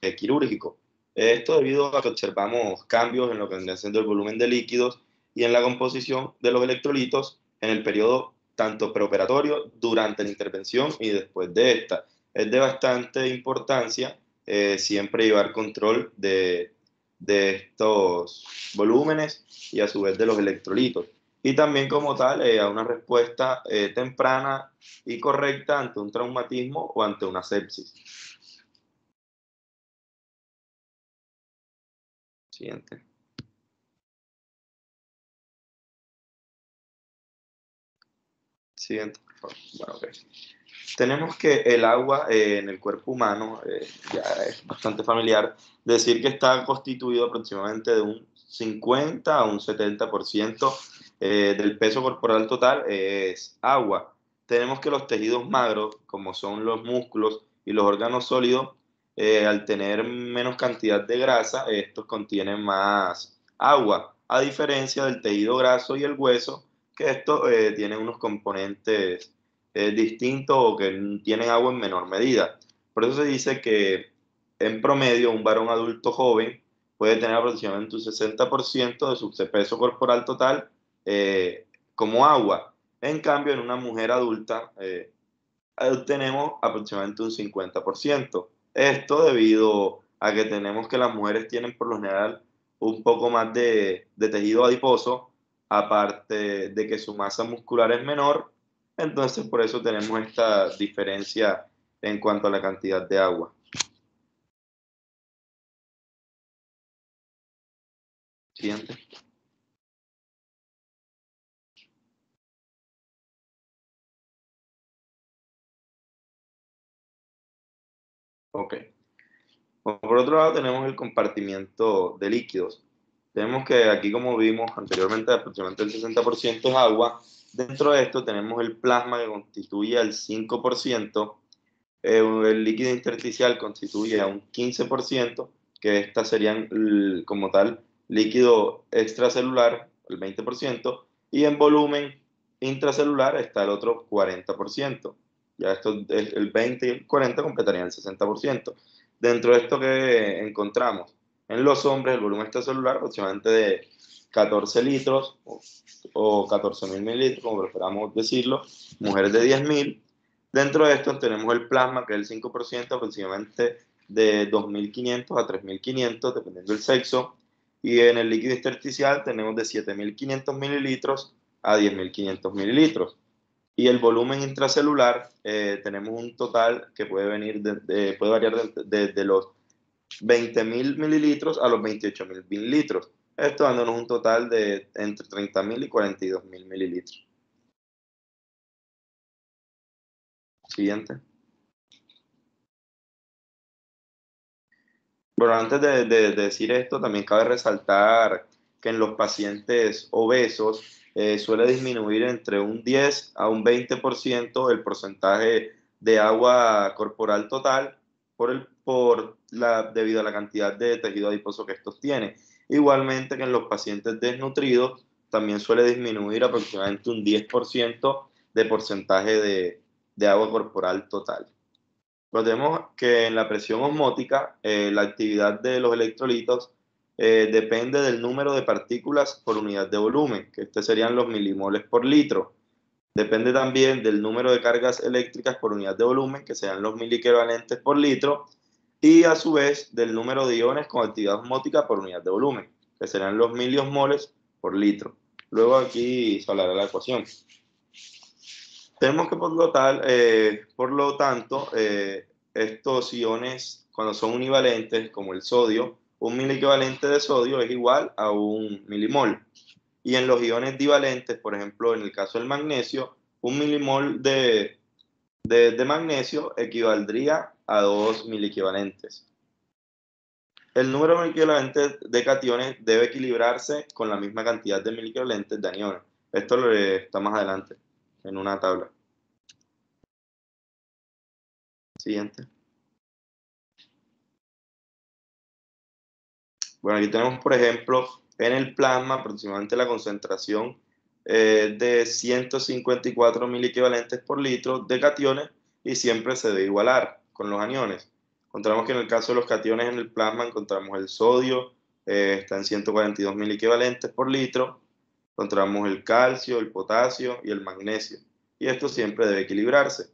a quirúrgico. Esto debido a que observamos cambios en lo que viene siendo el volumen de líquidos y en la composición de los electrolitos en el periodo tanto preoperatorio, durante la intervención y después de esta. Es de bastante importancia siempre llevar control de de estos volúmenes y a su vez de los electrolitos. Y también como tal a una respuesta temprana y correcta ante un traumatismo o ante una sepsis. Siguiente. Siguiente, por favor. Bueno, okay. Tenemos que el agua en el cuerpo humano, ya es bastante familiar, decir que está constituido aproximadamente de un 50 a un 70% del peso corporal total es agua. Tenemos que los tejidos magros, como son los músculos y los órganos sólidos, al tener menos cantidad de grasa, estos contienen más agua, a diferencia del tejido graso y el hueso, que estos tienen unos componentes distintos o que tienen agua en menor medida. Por eso se dice que en promedio un varón adulto joven puede tener aproximadamente un 60% de su peso corporal total como agua. En cambio, en una mujer adulta tenemos aproximadamente un 50%. Esto debido a que tenemos que las mujeres tienen por lo general un poco más de tejido adiposo, aparte de que su masa muscular es menor, entonces por eso tenemos esta diferencia en cuanto a la cantidad de agua. Siguiente. Ok. Por otro lado tenemos el compartimiento de líquidos. Tenemos que aquí, como vimos anteriormente, aproximadamente el 60% es agua. Dentro de esto tenemos el plasma, que constituye el 5%. El líquido intersticial constituye a un 15%, que estas serían como tal líquido extracelular, el 20%, y en volumen intracelular está el otro 40%. Ya esto, el 20 y el 40 completarían el 60%. Dentro de esto que encontramos, en los hombres el volumen extracelular aproximadamente de 14 litros o 14.000 mililitros, como preferamos decirlo, mujeres de 10.000. Dentro de esto tenemos el plasma, que es el 5%, aproximadamente de 2.500 a 3.500, dependiendo del sexo. Y en el líquido intersticial tenemos de 7.500 mililitros a 10.500 mililitros. Y el volumen intracelular tenemos un total que puede puede variar desde los 20.000 mililitros a los 28.000 mililitros. Esto dándonos un total de entre 30.000 y 42.000 mililitros. Siguiente. Bueno, antes de decir esto, también cabe resaltar que en los pacientes obesos suele disminuir entre un 10 a un 20% el porcentaje de agua corporal total debido a la cantidad de tejido adiposo que estos tienen. Igualmente que en los pacientes desnutridos también suele disminuir aproximadamente un 10% de porcentaje de agua corporal total. Recordemos que en la presión osmótica la actividad de los electrolitos depende del número de partículas por unidad de volumen, que serían los milimoles por litro. Depende también del número de cargas eléctricas por unidad de volumen, que sean los miliequivalentes por litro, y a su vez del número de iones con actividad osmótica por unidad de volumen, que serán los miliosmoles por litro. Luego aquí se hablará la ecuación. Tenemos que por lo tanto, estos iones, cuando son univalentes, como el sodio, un miliequivalente de sodio es igual a un milimol. Y en los iones divalentes, por ejemplo, en el caso del magnesio, un milimol de magnesio equivaldría a 2 miliequivalentes. El número de miliequivalentes de cationes debe equilibrarse con la misma cantidad de miliequivalentes de aniones. Esto está más adelante en una tabla. Siguiente. Bueno, aquí tenemos, por ejemplo, en el plasma aproximadamente la concentración de 154 miliequivalentes por litro de cationes y siempre se debe igualar con los aniones. Encontramos que en el caso de los cationes en el plasma encontramos el sodio, está en 142 miliequivalentes por litro. Encontramos el calcio, el potasio y el magnesio. Y esto siempre debe equilibrarse.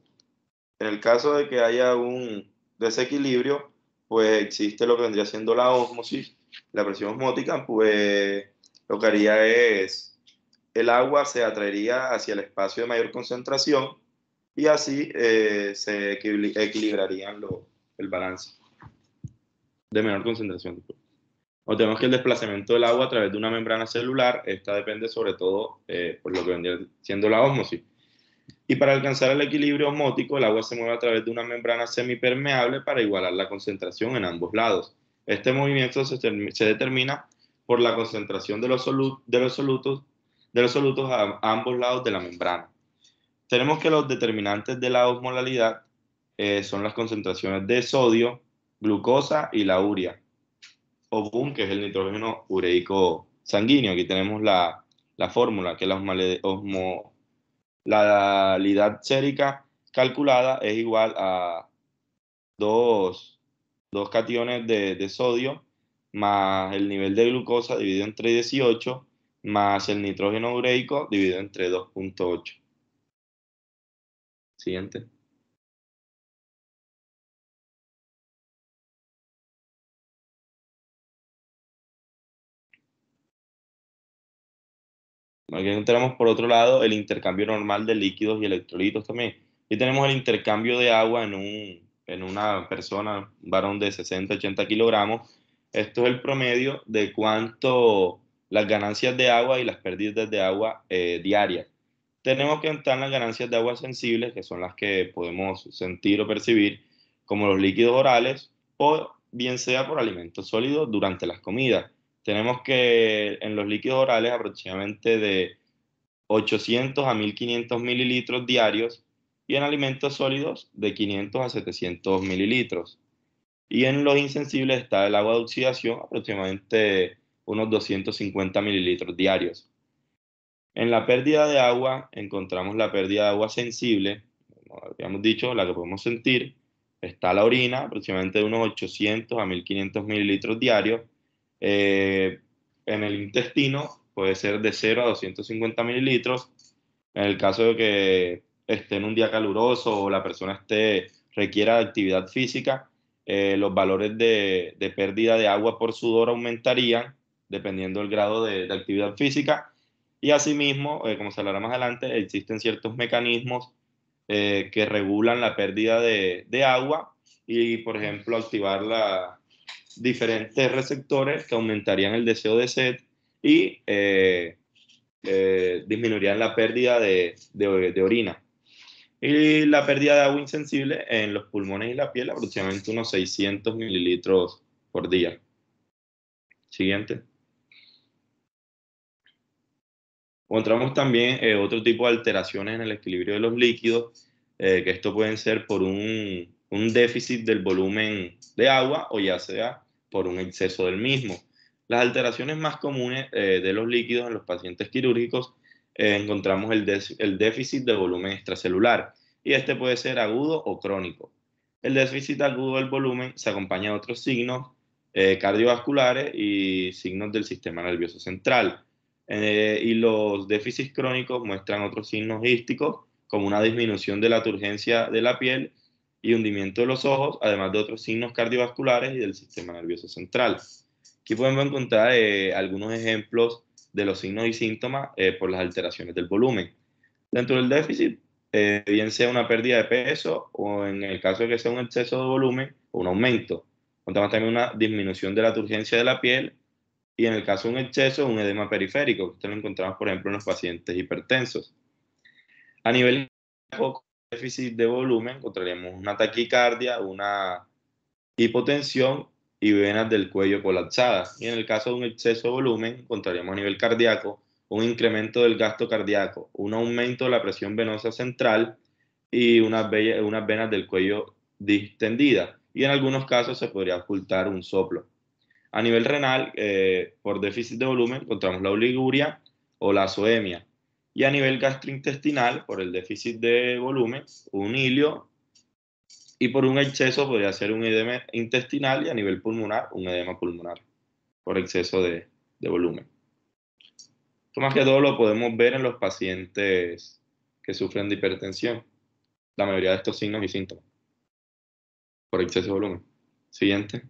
En el caso de que haya un desequilibrio, pues existe lo que vendría siendo la ósmosis, la presión osmótica, pues lo que haría es, el agua se atraería hacia el espacio de mayor concentración y así se equilibrarían el balance de menor concentración. O tenemos que el desplazamiento del agua a través de una membrana celular, esta depende sobre todo por lo que vendría siendo la ósmosis. Y para alcanzar el equilibrio osmótico, el agua se mueve a través de una membrana semipermeable para igualar la concentración en ambos lados. Este movimiento se determina por la concentración de los solutos a ambos lados de la membrana. Tenemos que los determinantes de la osmolalidad son las concentraciones de sodio, glucosa y la urea, o BUN, que es el nitrógeno ureico sanguíneo. Aquí tenemos la fórmula, que la osmolalidad sérica calculada es igual a dos cationes de sodio más el nivel de glucosa dividido entre 18 más el nitrógeno ureico dividido entre 2.8. Siguiente. Aquí encontramos por otro lado el intercambio normal de líquidos y electrolitos también. Y tenemos el intercambio de agua en una persona, un varón de 60-80 kilogramos. Esto es el promedio de cuánto las ganancias de agua y las pérdidas de agua diarias. Tenemos que entrar las ganancias de agua sensibles, que son las que podemos sentir o percibir, como los líquidos orales, o bien sea por alimentos sólidos durante las comidas. Tenemos que en los líquidos orales aproximadamente de 800 a 1500 mililitros diarios y en alimentos sólidos de 500 a 700 mililitros. Y en los insensibles está el agua de oxidación, aproximadamente unos 250 mililitros diarios. En la pérdida de agua encontramos la pérdida de agua sensible, como habíamos dicho, la que podemos sentir. Está la orina, aproximadamente de unos 800 a 1500 mililitros diarios. En el intestino puede ser de 0 a 250 mililitros. En el caso de que esté en un día caluroso o la persona requiera de actividad física, los valores de pérdida de agua por sudor aumentarían dependiendo del grado de actividad física. Y asimismo, como se hablará más adelante, existen ciertos mecanismos que regulan la pérdida de agua y, por ejemplo, activar diferentes receptores que aumentarían el deseo de sed y disminuirían la pérdida de orina. Y la pérdida de agua insensible en los pulmones y la piel, aproximadamente unos 600 mililitros por día. Siguiente. Encontramos también otro tipo de alteraciones en el equilibrio de los líquidos, que esto pueden ser por un déficit del volumen de agua o ya sea por un exceso del mismo. Las alteraciones más comunes de los líquidos en los pacientes quirúrgicos encontramos el déficit de volumen extracelular y este puede ser agudo o crónico. El déficit agudo del volumen se acompaña de otros signos cardiovasculares y signos del sistema nervioso central. Y los déficits crónicos muestran otros signos hísticos, como una disminución de la turgencia de la piel y hundimiento de los ojos, además de otros signos cardiovasculares y del sistema nervioso central. Aquí podemos encontrar algunos ejemplos de los signos y síntomas por las alteraciones del volumen. Dentro del déficit, bien sea una pérdida de peso o en el caso de que sea un exceso de volumen, un aumento. Encontramos también una disminución de la turgencia de la piel y en el caso de un exceso, un edema periférico, que esto lo encontramos, por ejemplo, en los pacientes hipertensos. A nivel de déficit de volumen, encontraríamos una taquicardia, una hipotensión y venas del cuello colapsadas. Y en el caso de un exceso de volumen, encontraríamos a nivel cardíaco un incremento del gasto cardíaco, un aumento de la presión venosa central y unas venas del cuello distendidas. Y en algunos casos se podría ocultar un soplo. A nivel renal, por déficit de volumen, encontramos la oliguria o la azoemia. Y a nivel gastrointestinal, por el déficit de volumen, un hilio. Y por un exceso podría ser un edema intestinal y a nivel pulmonar, un edema pulmonar por exceso de volumen. Esto más que todo lo podemos ver en los pacientes que sufren de hipertensión. La mayoría de estos signos y síntomas por exceso de volumen. Siguiente.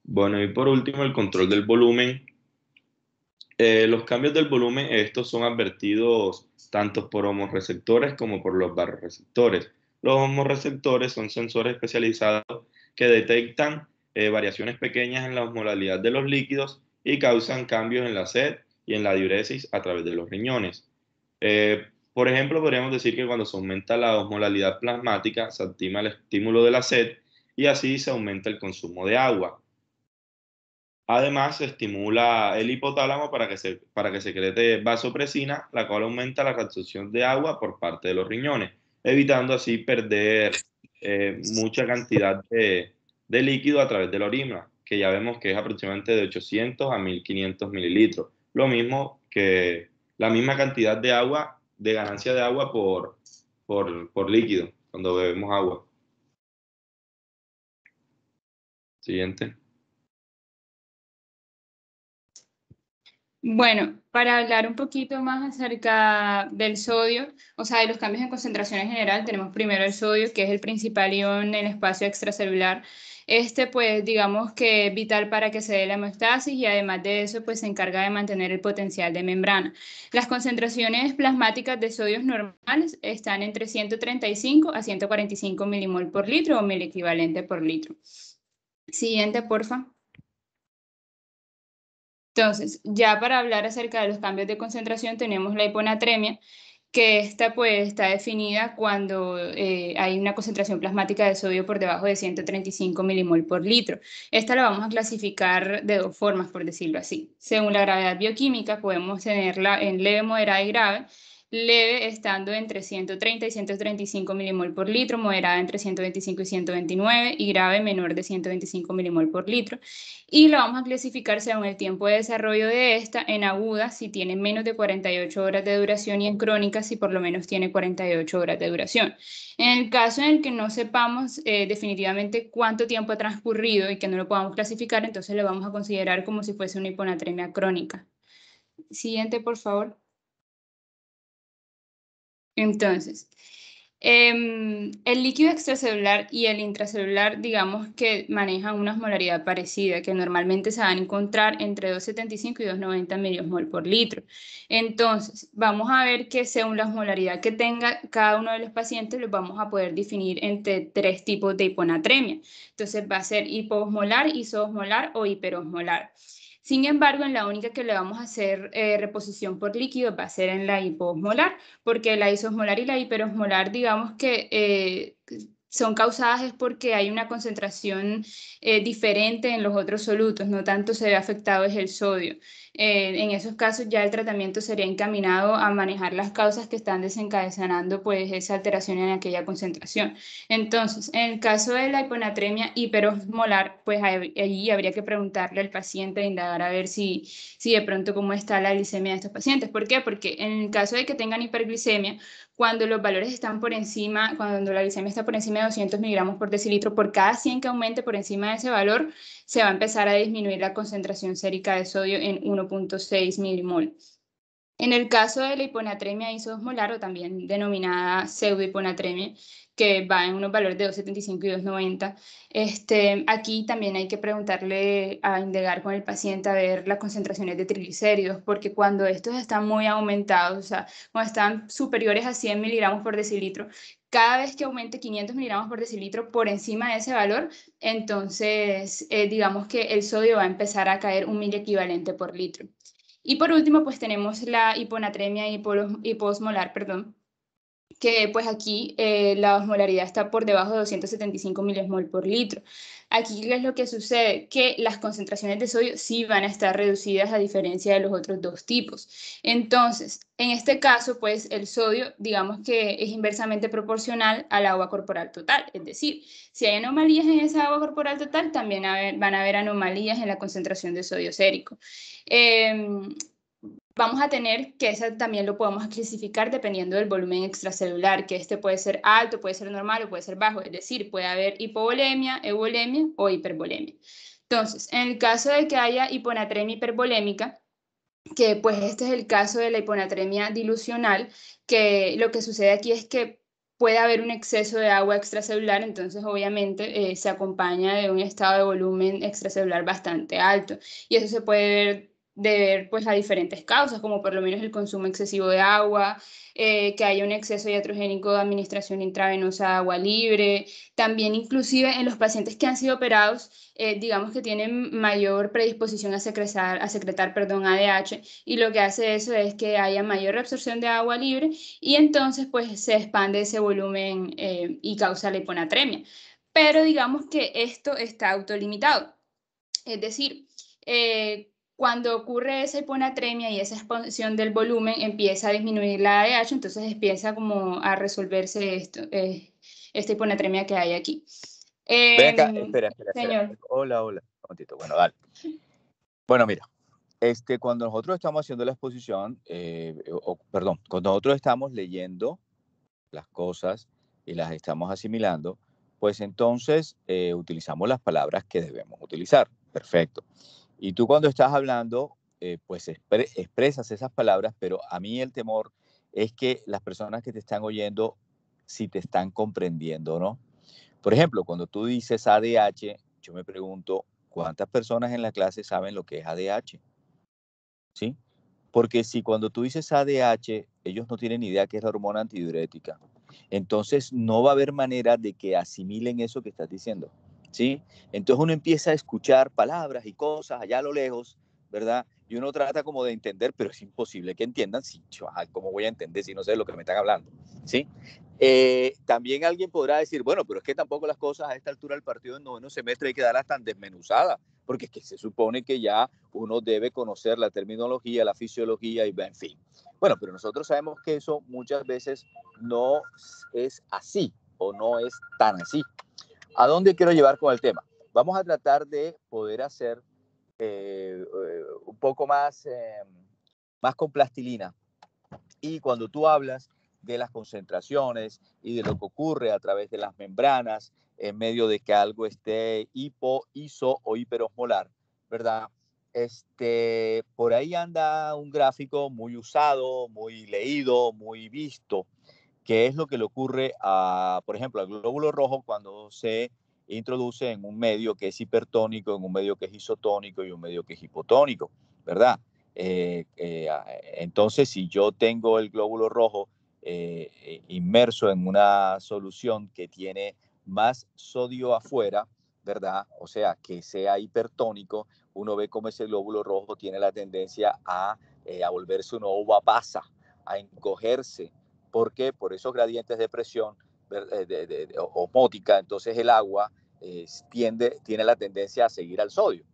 Bueno, y por último, el control del volumen. Los cambios del volumen, estos son advertidos tanto por homorreceptores como por los barroreceptores. Los homorreceptores son sensores especializados que detectan variaciones pequeñas en la osmolalidad de los líquidos y causan cambios en la sed y en la diuresis a través de los riñones. Por ejemplo, podríamos decir que cuando se aumenta la osmolalidad plasmática, se activa el estímulo de la sed y así se aumenta el consumo de agua. Además, se estimula el hipotálamo para que secrete vasopresina, la cual aumenta la reabsorción de agua por parte de los riñones, evitando así perder mucha cantidad de líquido a través de la orina, que ya vemos que es aproximadamente de 800 a 1500 mililitros. Lo mismo que la misma cantidad de agua, de ganancia de agua por líquido, cuando bebemos agua. Siguiente. Bueno, para hablar un poquito más acerca del sodio, o sea, de los cambios en concentración en general, tenemos primero el sodio, que es el principal ion en el espacio extracelular. Pues, digamos que es vital para que se dé la homeostasis y además de eso, pues se encarga de mantener el potencial de membrana. Las concentraciones plasmáticas de sodios normales están entre 135 a 145 milimol por litro o mil equivalente por litro. Siguiente, porfa. Entonces, ya para hablar acerca de los cambios de concentración tenemos la hiponatremia, que esta pues está definida cuando hay una concentración plasmática de sodio por debajo de 135 milimol por litro. Esta la vamos a clasificar de dos formas, por decirlo así. Según la gravedad bioquímica, podemos tenerla en leve, moderada y grave. Leve estando entre 130 y 135 milimol por litro, moderada entre 125 y 129 y grave menor de 125 milimol por litro. Y lo vamos a clasificar según el tiempo de desarrollo de esta, en aguda si tiene menos de 48 horas de duración y en crónica si por lo menos tiene 48 horas de duración. En el caso en el que no sepamos definitivamente cuánto tiempo ha transcurrido y que no lo podamos clasificar, entonces lo vamos a considerar como si fuese una hiponatremia crónica. Siguiente, por favor. Entonces, el líquido extracelular y el intracelular, digamos que manejan una osmolaridad parecida, que normalmente se van a encontrar entre 275 y 290 millimol por litro. Entonces, vamos a ver que según la osmolaridad que tenga cada uno de los pacientes, los vamos a poder definir entre tres tipos de hiponatremia. Entonces, va a ser hipoosmolar, isoosmolar o hiperosmolar. Sin embargo, en la única que le vamos a hacer reposición por líquido va a ser en la hipoosmolar, porque la isosmolar y la hiperosmolar, digamos que son causadas es porque hay una concentración diferente en los otros solutos, no tanto se ve afectado es el sodio. En esos casos ya el tratamiento sería encaminado a manejar las causas que están desencadenando pues esa alteración en aquella concentración. Entonces, en el caso de la hiponatremia hiperosmolar, pues allí habría que preguntarle al paciente, indagar a ver si de pronto cómo está la glicemia de estos pacientes. ¿Por qué? Porque en el caso de que tengan hiperglicemia, cuando los valores están por encima, cuando la glicemia está por encima de 200 miligramos por decilitro, por cada 100 que aumente por encima de ese valor, se va a empezar a disminuir la concentración sérica de sodio en 1.6 milimol. En el caso de la hiponatremia isoosmolar, o también denominada pseudohiponatremia, que va en unos valores de 275 y 290, aquí también hay que preguntarle a indagar con el paciente a ver las concentraciones de triglicéridos, porque cuando estos están muy aumentados, o sea, cuando están superiores a 100 miligramos por decilitro, cada vez que aumente 500 miligramos por decilitro por encima de ese valor, entonces digamos que el sodio va a empezar a caer un miliequivalente por litro. Y por último, pues tenemos la hiponatremia hipoosmolar, perdón, que pues aquí la osmolaridad está por debajo de 275 milimol por litro. Aquí ¿qué es lo que sucede? Que las concentraciones de sodio sí van a estar reducidas a diferencia de los otros dos tipos. Entonces, en este caso, pues el sodio, digamos que es inversamente proporcional al agua corporal total. Es decir, si hay anomalías en esa agua corporal total, también van a haber anomalías en la concentración de sodio sérico. Vamos a tener que ese también lo podemos clasificar dependiendo del volumen extracelular, que puede ser alto, puede ser normal o puede ser bajo, es decir, puede haber hipovolemia, euvolemia o hipervolemia. Entonces, en el caso de que haya hiponatremia hipervolémica, que pues este es el caso de la hiponatremia dilucional, que lo que sucede aquí es que puede haber un exceso de agua extracelular, entonces obviamente se acompaña de un estado de volumen extracelular bastante alto. Y eso se puede deber pues, a diferentes causas, como por lo menos el consumo excesivo de agua, que haya un exceso iatrogénico de administración intravenosa de agua libre. También inclusive en los pacientes que han sido operados, digamos que tienen mayor predisposición a secretar, ADH, y lo que hace eso es que haya mayor reabsorción de agua libre y entonces pues se expande ese volumen y causa la hiponatremia. Pero digamos que esto está autolimitado. Es decir, cuando ocurre esa hiponatremia y esa expansión del volumen, empieza a disminuir la ADH, entonces empieza como a resolverse esta hiponatremia que hay aquí. Ven acá, espera. Señor. Hola, un momentito. Bueno, dale. Bueno, mira, cuando nosotros estamos haciendo la exposición, cuando nosotros estamos leyendo las cosas y las estamos asimilando, pues entonces utilizamos las palabras que debemos utilizar. Perfecto. Y tú cuando estás hablando, pues expresas esas palabras, pero a mí el temor es que las personas que te están oyendo, si te están comprendiendo o no. Por ejemplo, cuando tú dices ADH, yo me pregunto, ¿cuántas personas en la clase saben lo que es ADH? ¿Sí? Porque si cuando tú dices ADH, ellos no tienen idea qué es la hormona antidiurética, entonces no va a haber manera de que asimilen eso que estás diciendo, ¿sí? Entonces uno empieza a escuchar palabras y cosas allá a lo lejos, ¿verdad? Y uno trata como de entender, pero es imposible que entiendan. Si, ¿cómo voy a entender si no sé lo que me están hablando? ¿Sí? También alguien podrá decir, bueno, pero es que tampoco las cosas a esta altura del partido en noveno semestre hay que darlas tan desmenuzadas, porque es que se supone que ya uno debe conocer la terminología, la fisiología y en fin. Bueno, pero nosotros sabemos que eso muchas veces no es así o no es tan así. ¿A dónde quiero llevar con el tema? Vamos a tratar de poder hacer un poco más con plastilina. Y cuando tú hablas de las concentraciones y de lo que ocurre a través de las membranas en medio de que algo esté hipo, iso o hiperosmolar, ¿verdad? Por ahí anda un gráfico muy usado, muy leído, muy visto, que es lo que le ocurre por ejemplo, al glóbulo rojo cuando se introduce en un medio que es hipertónico, en un medio que es isotónico y un medio que es hipotónico, ¿verdad? Entonces, si yo tengo el glóbulo rojo inmerso en una solución que tiene más sodio afuera, ¿verdad? O sea, que sea hipertónico, uno ve cómo ese glóbulo rojo tiene la tendencia a volverse una uva pasa, a encogerse. ¿Por qué? Por esos gradientes de presión osmótica, entonces el agua tiene la tendencia a seguir al sodio.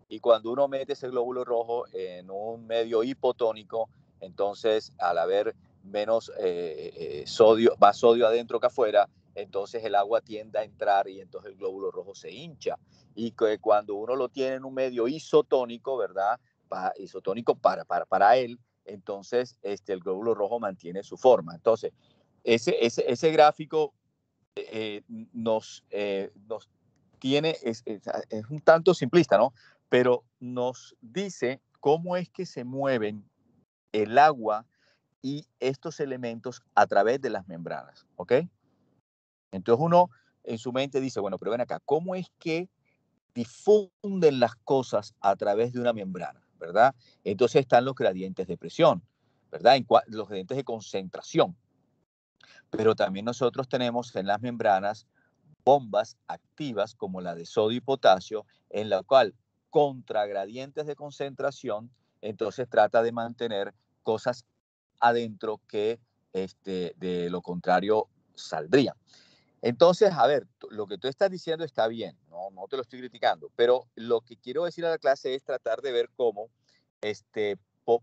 Y cuando uno mete ese glóbulo rojo en un medio hipotónico, entonces al haber menos sodio, más sodio adentro que afuera, entonces el agua tiende a entrar y entonces el glóbulo rojo se hincha. Y que cuando uno lo tiene en un medio isotónico, ¿verdad? Isotónico para él, entonces el glóbulo rojo mantiene su forma. Entonces, ese gráfico nos tiene, es un tanto simplista, ¿no? Pero nos dice cómo es que se mueven el agua y estos elementos a través de las membranas, ¿ok? Entonces uno en su mente dice, bueno, pero ven acá, ¿cómo es que difunden las cosas a través de una membrana, ¿verdad? Entonces están los gradientes de presión, ¿verdad? Los gradientes de concentración. Pero también nosotros tenemos en las membranas bombas activas como la de sodio y potasio, en la cual contra gradientes de concentración, entonces trata de mantener cosas adentro que de lo contrario saldrían. Entonces, a ver, lo que tú estás diciendo está bien, no te lo estoy criticando, pero lo que quiero decir a la clase es tratar de ver cómo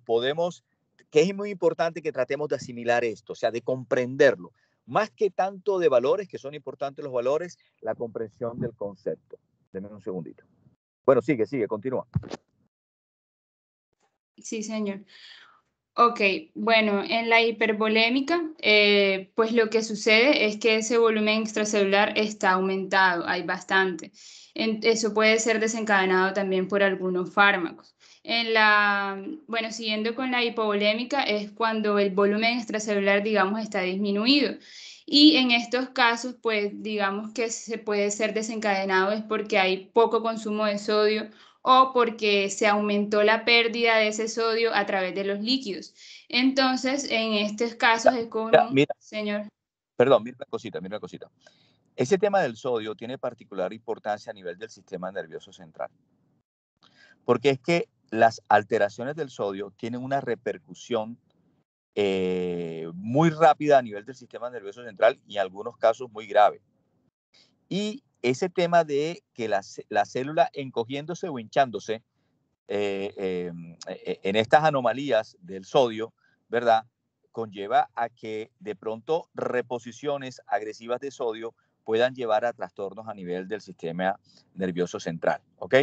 podemos, que es muy importante que tratemos de asimilar esto, o sea, de comprenderlo. Más que tanto de valores, que son importantes los valores, la comprensión del concepto. Denme un segundito. Bueno, sigue, continúa. Sí, señor. Ok, bueno, en la hipervolémica, pues lo que sucede es que ese volumen extracelular está aumentado, hay bastante. Eso puede ser desencadenado también por algunos fármacos. Bueno, siguiendo con la hipovolémica, es cuando el volumen extracelular, digamos, está disminuido. Y en estos casos, pues digamos que se puede ser desencadenado es porque hay poco consumo de sodio o porque se aumentó la pérdida de ese sodio a través de los líquidos. Entonces, en estos casos es común, Mira, señor. perdón, mira una cosita. Ese tema del sodio tiene particular importancia a nivel del sistema nervioso central, porque es que las alteraciones del sodio tienen una repercusión muy rápida a nivel del sistema nervioso central y en algunos casos muy grave. Y ese tema de que la célula encogiéndose o hinchándose en estas anomalías del sodio, ¿verdad? Conlleva a que de pronto reposiciones agresivas de sodio puedan llevar a trastornos a nivel del sistema nervioso central, ¿ok?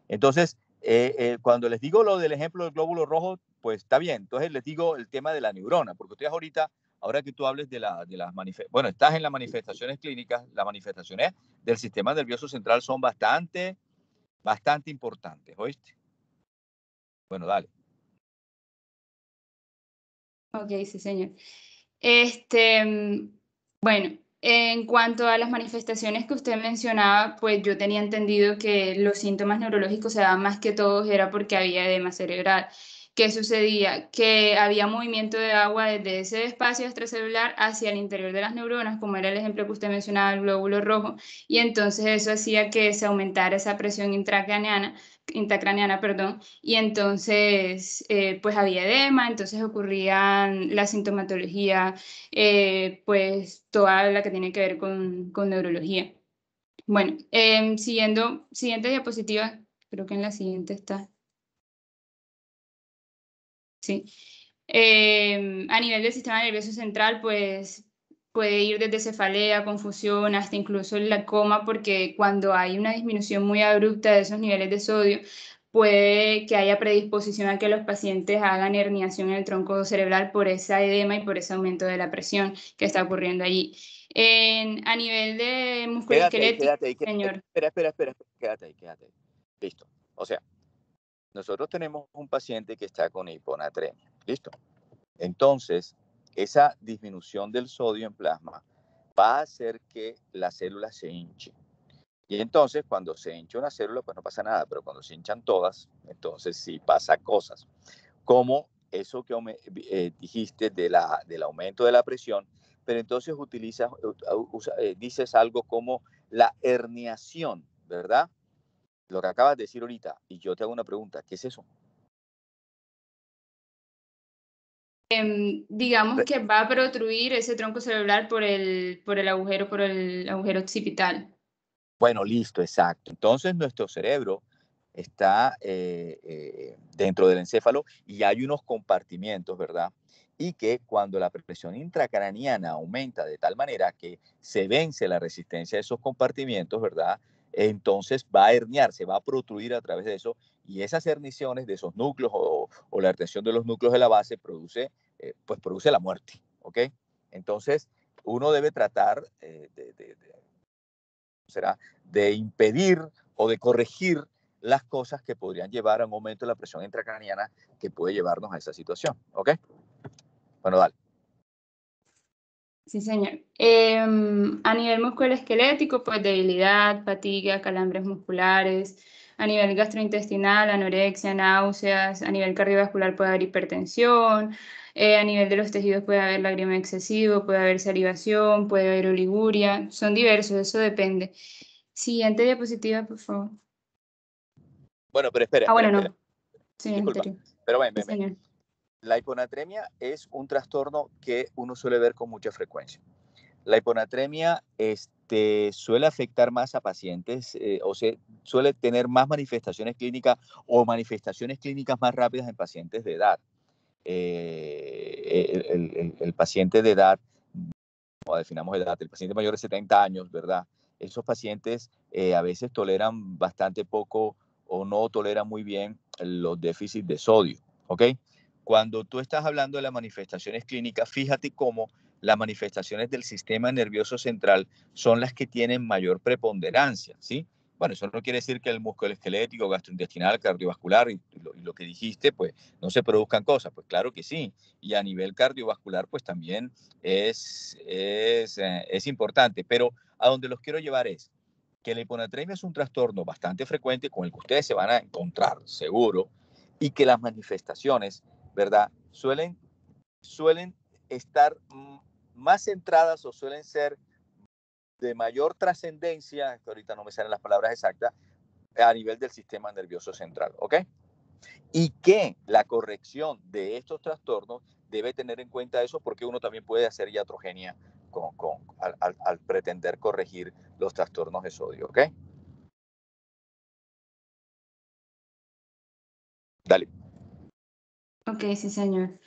Entonces, cuando les digo lo del ejemplo del glóbulo rojo, pues está bien. Entonces les digo el tema de la neurona, porque ustedes ahora que tú hables de las manifestaciones, bueno, estás en las manifestaciones clínicas, las manifestaciones del sistema nervioso central son bastante importantes, ¿oíste? Bueno, dale. Ok, sí, señor. Bueno, en cuanto a las manifestaciones que usted mencionaba, pues yo tenía entendido que los síntomas neurológicos se daban más que todos era porque había edema cerebral. ¿Qué sucedía? Que había movimiento de agua desde ese espacio extracelular hacia el interior de las neuronas, como era el ejemplo que usted mencionaba, el glóbulo rojo, y entonces eso hacía que se aumentara esa presión intracraneana, perdón, y entonces pues había edema, entonces ocurrían la sintomatología, pues toda la que tiene que ver con neurología. Bueno, siguiente diapositiva, creo que en la siguiente está. Sí. A nivel del sistema nervioso central, pues puede ir desde cefalea, confusión, hasta incluso la coma, porque cuando hay una disminución muy abrupta de esos niveles de sodio, puede que haya predisposición a que los pacientes hagan herniación en el tronco cerebral por esa edema y por ese aumento de la presión que está ocurriendo allí. A nivel de musculoesquelético, señor. Espera, quédate ahí. Listo. O sea, nosotros tenemos un paciente que está con hiponatremia. Listo. Entonces, esa disminución del sodio en plasma va a hacer que la célula se hinche. Y entonces, cuando se hincha una célula, pues no pasa nada, pero cuando se hinchan todas, entonces sí pasa cosas. Como eso que dijiste del aumento de la presión, pero entonces dices algo como la herniación, ¿verdad? Lo que acabas de decir ahorita, y yo te hago una pregunta, ¿qué es eso? Digamos que va a protruir ese tronco cerebral por el agujero occipital. Bueno, listo, exacto. Entonces nuestro cerebro está dentro del encéfalo y hay unos compartimientos, ¿verdad? Y que cuando la presión intracraniana aumenta de tal manera que se vence la resistencia de esos compartimientos, ¿verdad? Entonces va a herniar, se va a protruir a través de eso y esas herniaciones de esos núcleos o la herniación de los núcleos de la base produce la muerte, ¿ok? Entonces uno debe tratar de impedir o de corregir las cosas que podrían llevar a un aumento de la presión intracraniana que puede llevarnos a esa situación, ¿ok? Bueno, dale. Sí, señor. A nivel musculoesquelético, pues debilidad, fatiga, calambres musculares. A nivel gastrointestinal, anorexia, náuseas. A nivel cardiovascular puede haber hipertensión. A nivel de los tejidos puede haber lagriema excesivo, puede haber salivación, puede haber oliguria. Son diversos, eso depende. Siguiente diapositiva, por favor. Bueno, pero espera. No. Sí, Disculpa, anterior. pero ven. Sí, señor. La hiponatremia es un trastorno que uno suele ver con mucha frecuencia. La hiponatremia suele afectar más a pacientes, suele tener más manifestaciones clínicas o manifestaciones clínicas más rápidas en pacientes de edad. El paciente de edad, como definamos edad, el paciente mayor de 70 años, ¿verdad? Esos pacientes a veces toleran bastante poco o no toleran muy bien los déficits de sodio, ¿ok? Cuando tú estás hablando de las manifestaciones clínicas, fíjate cómo las manifestaciones del sistema nervioso central son las que tienen mayor preponderancia, ¿sí? Bueno, eso no quiere decir que el músculo esquelético, gastrointestinal, cardiovascular y lo que dijiste, pues no se produzcan cosas. Pues claro que sí. Y a nivel cardiovascular, pues también es importante. Pero a donde los quiero llevar es que la hiponatremia es un trastorno bastante frecuente con el que ustedes se van a encontrar, seguro, y que las manifestaciones, ¿verdad? Suelen estar más centradas o suelen ser de mayor trascendencia, que ahorita no me salen las palabras exactas, a nivel del sistema nervioso central, ¿ok? Y que la corrección de estos trastornos debe tener en cuenta eso, porque uno también puede hacer iatrogenia al pretender corregir los trastornos de sodio, ¿ok? Dale. Ok, sí, señor.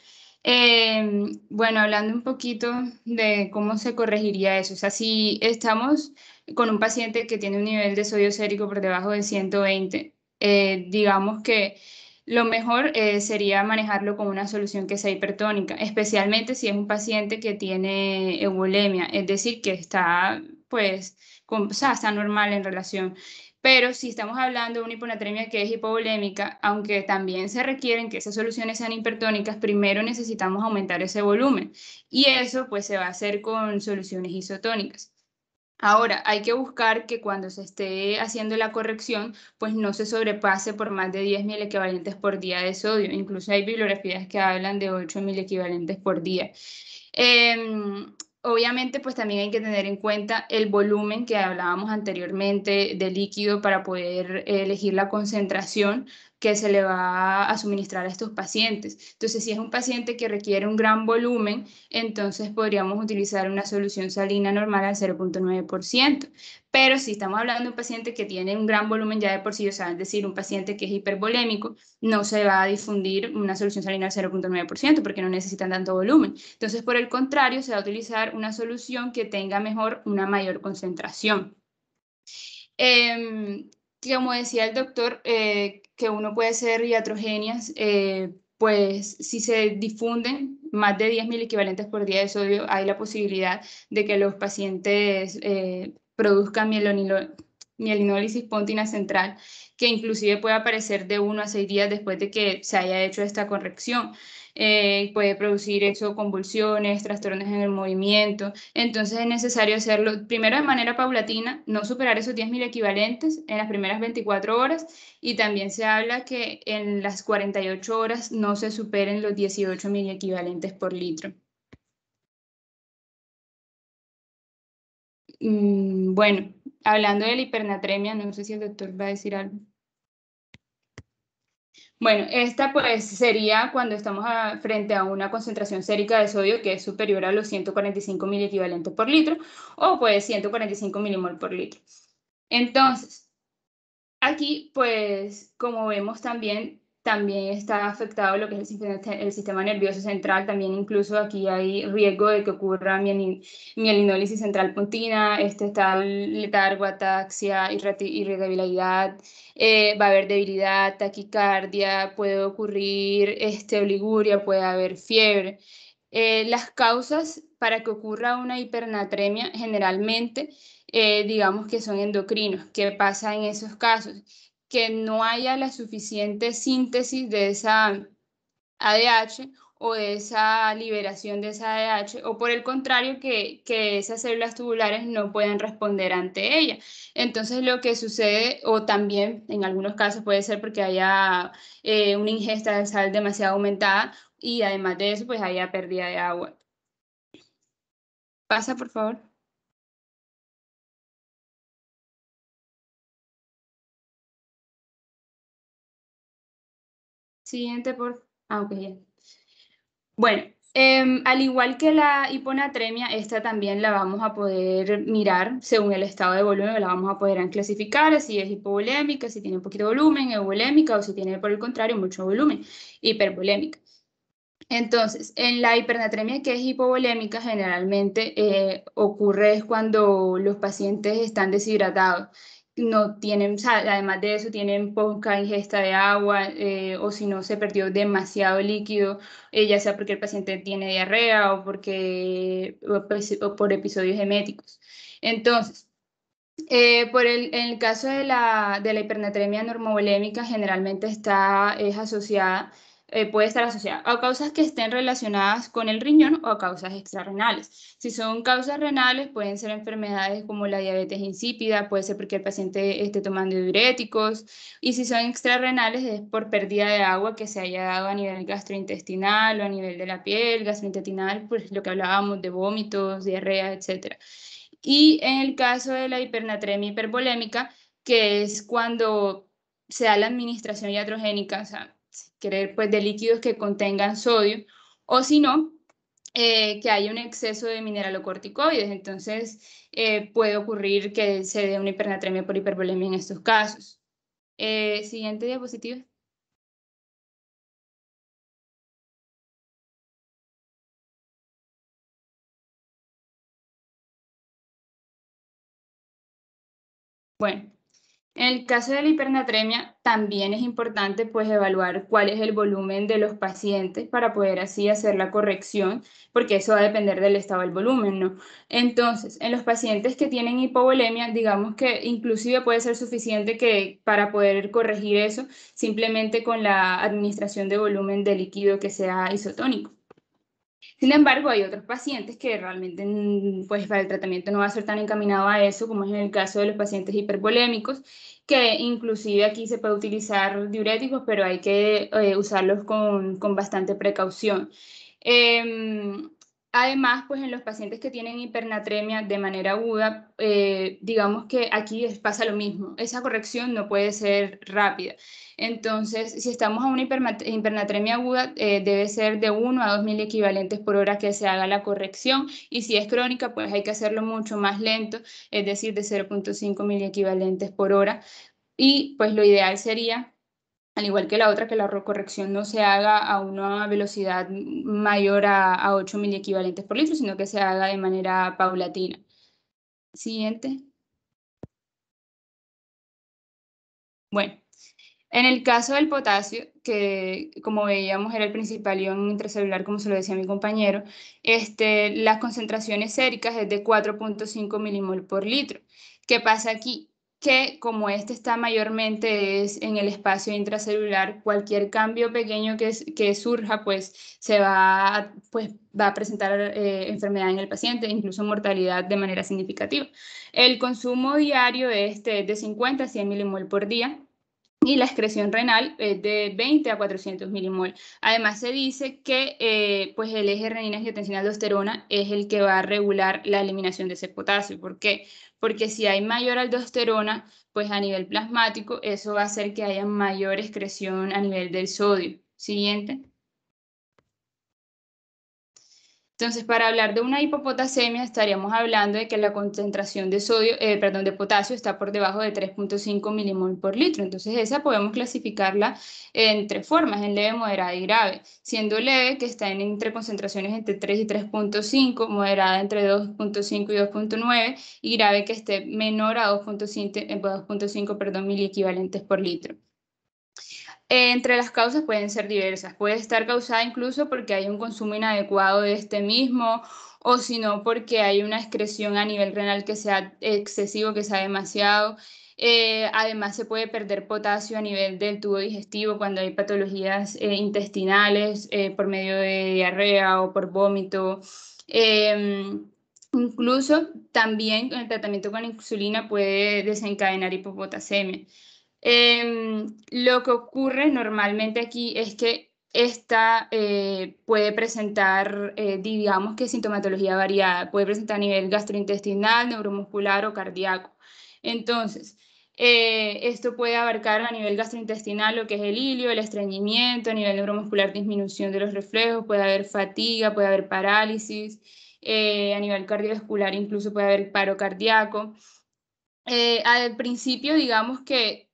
Bueno, hablando un poquito de cómo se corregiría eso. O sea, si estamos con un paciente que tiene un nivel de sodio sérico por debajo de 120, digamos que lo mejor sería manejarlo con una solución que sea hipertónica, especialmente si es un paciente que tiene eubulimia, es decir, que está, pues, o sea, está normal en relación. Pero si estamos hablando de una hiponatremia que es hipovolémica, aunque también se requieren que esas soluciones sean hipertónicas, primero necesitamos aumentar ese volumen. Y eso pues se va a hacer con soluciones isotónicas. Ahora, hay que buscar que cuando se esté haciendo la corrección, pues no se sobrepase por más de 10.000 equivalentes por día de sodio. Incluso hay bibliografías que hablan de 8.000 equivalentes por día. Obviamente, pues también hay que tener en cuenta el volumen que hablábamos anteriormente de líquido para poder elegir la concentración que se le va a suministrar a estos pacientes. Entonces, si es un paciente que requiere un gran volumen, entonces podríamos utilizar una solución salina normal al 0.9%. Pero si estamos hablando de un paciente que tiene un gran volumen ya de por sí, o sea, es decir, un paciente que es hipervolémico, no se va a difundir una solución salina al 0.9% porque no necesitan tanto volumen. Entonces, por el contrario, se va a utilizar una solución que tenga una mayor concentración. Como decía el doctor, que uno puede ser iatrogenias, pues si se difunden más de 10.000 equivalentes por día de sodio, hay la posibilidad de que los pacientes produzcan mielinólisis póntina central, que inclusive puede aparecer de 1 a 6 días después de que se haya hecho esta corrección. Puede producir eso, convulsiones, trastornos en el movimiento. Entonces es necesario hacerlo primero de manera paulatina, no superar esos 10.000 equivalentes en las primeras 24 horas, y también se habla que en las 48 horas no se superen los 18.000 equivalentes por litro. Bueno, hablando de la hipernatremia, no sé si el doctor va a decir algo. Bueno, esta pues sería cuando estamos frente a una concentración sérica de sodio que es superior a los 145.000 equivalentes por litro, o pues 145 milimol por litro. Entonces, aquí pues como vemos también está afectado lo que es el sistema nervioso central. También incluso aquí hay riesgo de que ocurra mielinólisis central póntina, estado letargo, ataxia, irritabilidad, va a haber debilidad, taquicardia, puede ocurrir oliguria, puede haber fiebre. Las causas para que ocurra una hipernatremia generalmente, digamos que son endocrinos. ¿Qué pasa en esos casos? Que no haya la suficiente síntesis de esa ADH o de esa liberación de esa ADH, o por el contrario, que esas células tubulares no pueden responder ante ella. Entonces lo que sucede, o también en algunos casos puede ser porque haya una ingesta de sal demasiado aumentada, y además de eso pues haya pérdida de agua. Pasa, por favor. Siguiente, por... Ah, ok, ya. Bueno, al igual que la hiponatremia, esta también la vamos a poder mirar según el estado de volumen. La vamos a poder clasificar si es hipovolémica, si tiene un poquito de volumen, euvolémica, o si tiene por el contrario mucho volumen, hipervolémica. Entonces, en la hipernatremia que es hipovolémica, generalmente ocurre cuando los pacientes están deshidratados. No tienen, o sea, además de eso, tienen poca ingesta de agua, o si no, se perdió demasiado líquido, ya sea porque el paciente tiene diarrea o por episodios eméticos. Entonces, En el caso de la hipernatremia normovolémica, generalmente puede estar asociada a causas que estén relacionadas con el riñón o a causas extrarrenales. Si son causas renales, pueden ser enfermedades como la diabetes insípida, puede ser porque el paciente esté tomando diuréticos, y si son extrarrenales es por pérdida de agua que se haya dado a nivel gastrointestinal o a nivel de la piel, gastrointestinal, pues lo que hablábamos de vómitos, diarrea, etc. Y en el caso de la hipernatremia hipervolémica, que es cuando se da la administración iatrogénica, o sea, querer pues de líquidos que contengan sodio, o si no, que haya un exceso de mineralocorticoides. Entonces, puede ocurrir que se dé una hipernatremia por hipervolemia en estos casos. Siguiente diapositiva. Bueno, en el caso de la hipernatremia, también es importante pues evaluar cuál es el volumen de los pacientes para poder así hacer la corrección, porque eso va a depender del estado del volumen, ¿no? Entonces, en los pacientes que tienen hipovolemia, digamos que inclusive puede ser suficiente que para poder corregir eso, simplemente con la administración de volumen de líquido que sea isotónico. Sin embargo, hay otros pacientes que realmente, pues, para el tratamiento no va a ser tan encaminado a eso, como es en el caso de los pacientes hipervolémicos, que inclusive aquí se puede utilizar diuréticos, pero hay que usarlos con bastante precaución. Además, pues en los pacientes que tienen hipernatremia de manera aguda, digamos que aquí pasa lo mismo. Esa corrección no puede ser rápida. Entonces, si estamos a una hipernatremia aguda, debe ser de 1 a 2 miliequivalentes por hora que se haga la corrección. Y si es crónica, pues hay que hacerlo mucho más lento, es decir, de 0.5 miliequivalentes por hora. Y pues lo ideal sería, al igual que la otra, que la corrección no se haga a una velocidad mayor a 8 miliequivalentes por litro, sino que se haga de manera paulatina. Siguiente. Bueno, en el caso del potasio, que como veíamos era el principal ion intracelular, como se lo decía mi compañero, las concentraciones séricas es de 4.5 milimol por litro. ¿Qué pasa aquí? Que como está mayormente es en el espacio intracelular, cualquier cambio pequeño que surja, pues va a presentar enfermedad en el paciente, incluso mortalidad de manera significativa. El consumo diario es de 50 a 100 milimol por día, y la excreción renal es de 20 a 400 milimol. Además, se dice que pues el eje renina-angiotensina-aldosterona es el que va a regular la eliminación de ese potasio. ¿Por qué? Porque si hay mayor aldosterona, pues a nivel plasmático, eso va a hacer que haya mayor excreción a nivel del sodio. Siguiente. Entonces, para hablar de una hipopotasemia, estaríamos hablando de que la concentración de potasio está por debajo de 3.5 milimol por litro. Entonces, esa podemos clasificarla en tres formas, en leve, moderada y grave. Siendo leve, que está entre concentraciones entre 3 y 3.5, moderada entre 2.5 y 2.9, y grave, que esté menor a 2.5 miliequivalentes por litro. Entre las causas pueden ser diversas. Puede estar causada incluso porque hay un consumo inadecuado de este mismo, o si no porque hay una excreción a nivel renal que sea excesivo, que sea demasiado. Además, se puede perder potasio a nivel del tubo digestivo cuando hay patologías intestinales por medio de diarrea o por vómito. Incluso también el tratamiento con insulina puede desencadenar hipopotasemia. Lo que ocurre normalmente aquí es que esta puede presentar, digamos que sintomatología variada, puede presentar a nivel gastrointestinal, neuromuscular o cardíaco. Entonces, esto puede abarcar a nivel gastrointestinal lo que es el ilio, el estreñimiento, a nivel neuromuscular disminución de los reflejos, puede haber fatiga, puede haber parálisis, a nivel cardiovascular incluso puede haber paro cardíaco. Al principio, digamos que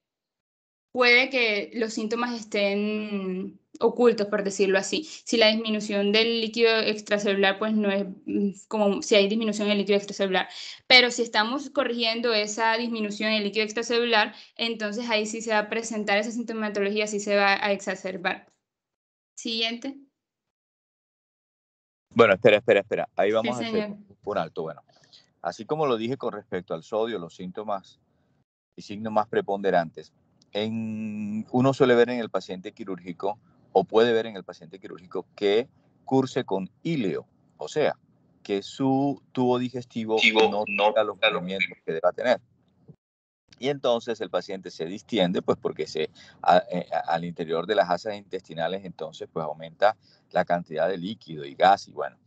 puede que los síntomas estén ocultos, por decirlo así. Si la disminución del líquido extracelular, pues no es como si hay disminución en el líquido extracelular. Pero si estamos corrigiendo esa disminución en el líquido extracelular, entonces ahí sí se va a presentar esa sintomatología, sí se va a exacerbar. Siguiente. Bueno, espera. Ahí vamos Sí, a hacer señor. un alto. Bueno, así como lo dije con respecto al sodio, los síntomas y signos más preponderantes, uno suele ver en el paciente quirúrgico o puede ver en el paciente quirúrgico que curse con íleo, o sea, que su tubo digestivo no tenga los movimientos que deba tener. Y entonces el paciente se distiende, pues porque al interior de las asas intestinales entonces pues aumenta la cantidad de líquido y gas y bueno.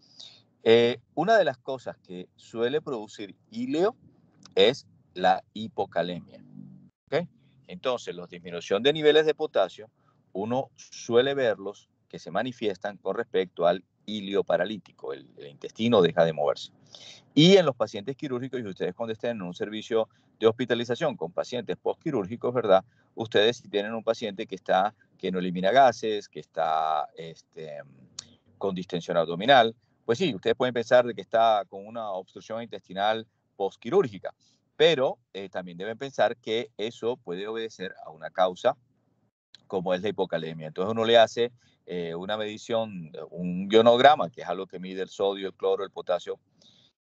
Una de las cosas que suele producir íleo es la hipocalemia. ¿Okay? Entonces, la disminución de niveles de potasio, uno suele verlos que se manifiestan con respecto al íleo paralítico, el intestino deja de moverse. Y en los pacientes quirúrgicos, y ustedes cuando estén en un servicio de hospitalización con pacientes postquirúrgicos, ¿verdad? Ustedes si tienen un paciente que no elimina gases, que está con distensión abdominal, pues sí, ustedes pueden pensar de que está con una obstrucción intestinal postquirúrgica, pero también deben pensar que eso puede obedecer a una causa como es la hipocalemia. Entonces uno le hace una medición, un ionograma, que es algo que mide el sodio, el cloro, el potasio.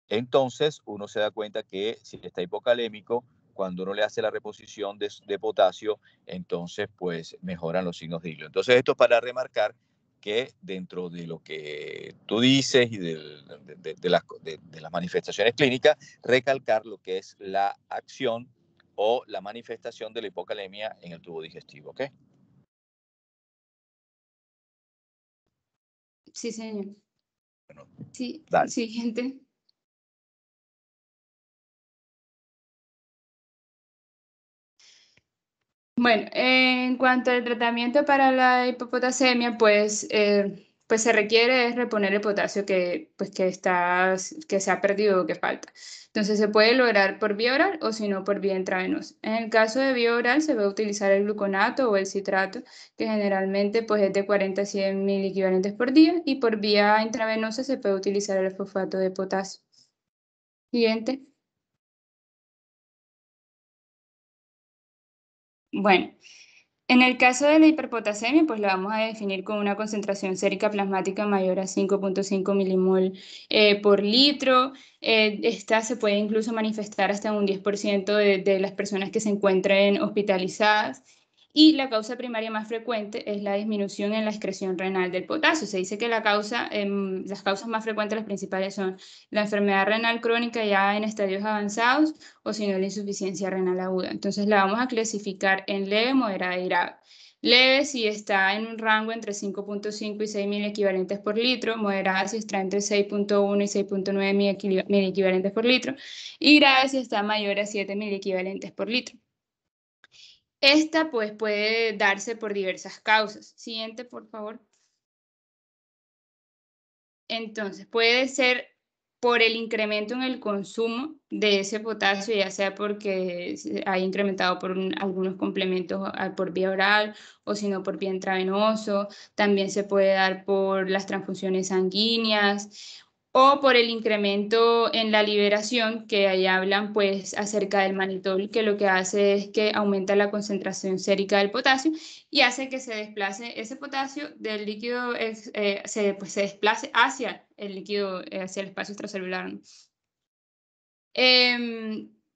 Entonces uno se da cuenta que si está hipocalémico, cuando uno le hace la reposición de potasio, entonces pues mejoran los signos de íleo. Entonces esto es para remarcar que dentro de lo que tú dices y de las manifestaciones clínicas, recalcar lo que es la acción o la manifestación de la hipocalemia en el tubo digestivo, ¿ok? Sí, señor. Bueno, Sí, dale. siguiente. Bueno, en cuanto al tratamiento para la hipopotasemia, pues se requiere es reponer el potasio que se ha perdido o que falta. Entonces se puede lograr por vía oral o si no por vía intravenosa. En el caso de vía oral se va a utilizar el gluconato o el citrato, que generalmente pues es de 40 a 100 mil equivalentes por día, y por vía intravenosa se puede utilizar el fosfato de potasio. Siguiente. Bueno. En el caso de la hiperpotasemia, pues la vamos a definir con una concentración sérica plasmática mayor a 5.5 milimol por litro. Esta se puede incluso manifestar hasta un 10% de las personas que se encuentren hospitalizadas. Y la causa primaria más frecuente es la disminución en la excreción renal del potasio. Se dice que las causas más frecuentes, las principales, son la enfermedad renal crónica ya en estadios avanzados o si no la insuficiencia renal aguda. Entonces la vamos a clasificar en leve, moderada y grave. Leve si está en un rango entre 5.5 y 6.000 equivalentes por litro, moderada si está entre 6.1 y 6.9 mil equivalentes por litro, y grave si está mayor a 7.000 equivalentes por litro. Esta pues puede darse por diversas causas. Siguiente, por favor. Entonces, puede ser por el incremento en el consumo de ese potasio, ya sea porque ha incrementado por algunos complementos por vía oral o si no por vía intravenoso. También se puede dar por las transfusiones sanguíneas o por el incremento en la liberación, que ahí hablan pues acerca del mannitol, que lo que hace es que aumenta la concentración sérica del potasio y hace que se desplace ese potasio del líquido, se desplace hacia el líquido, hacia el espacio extracelular, ¿no?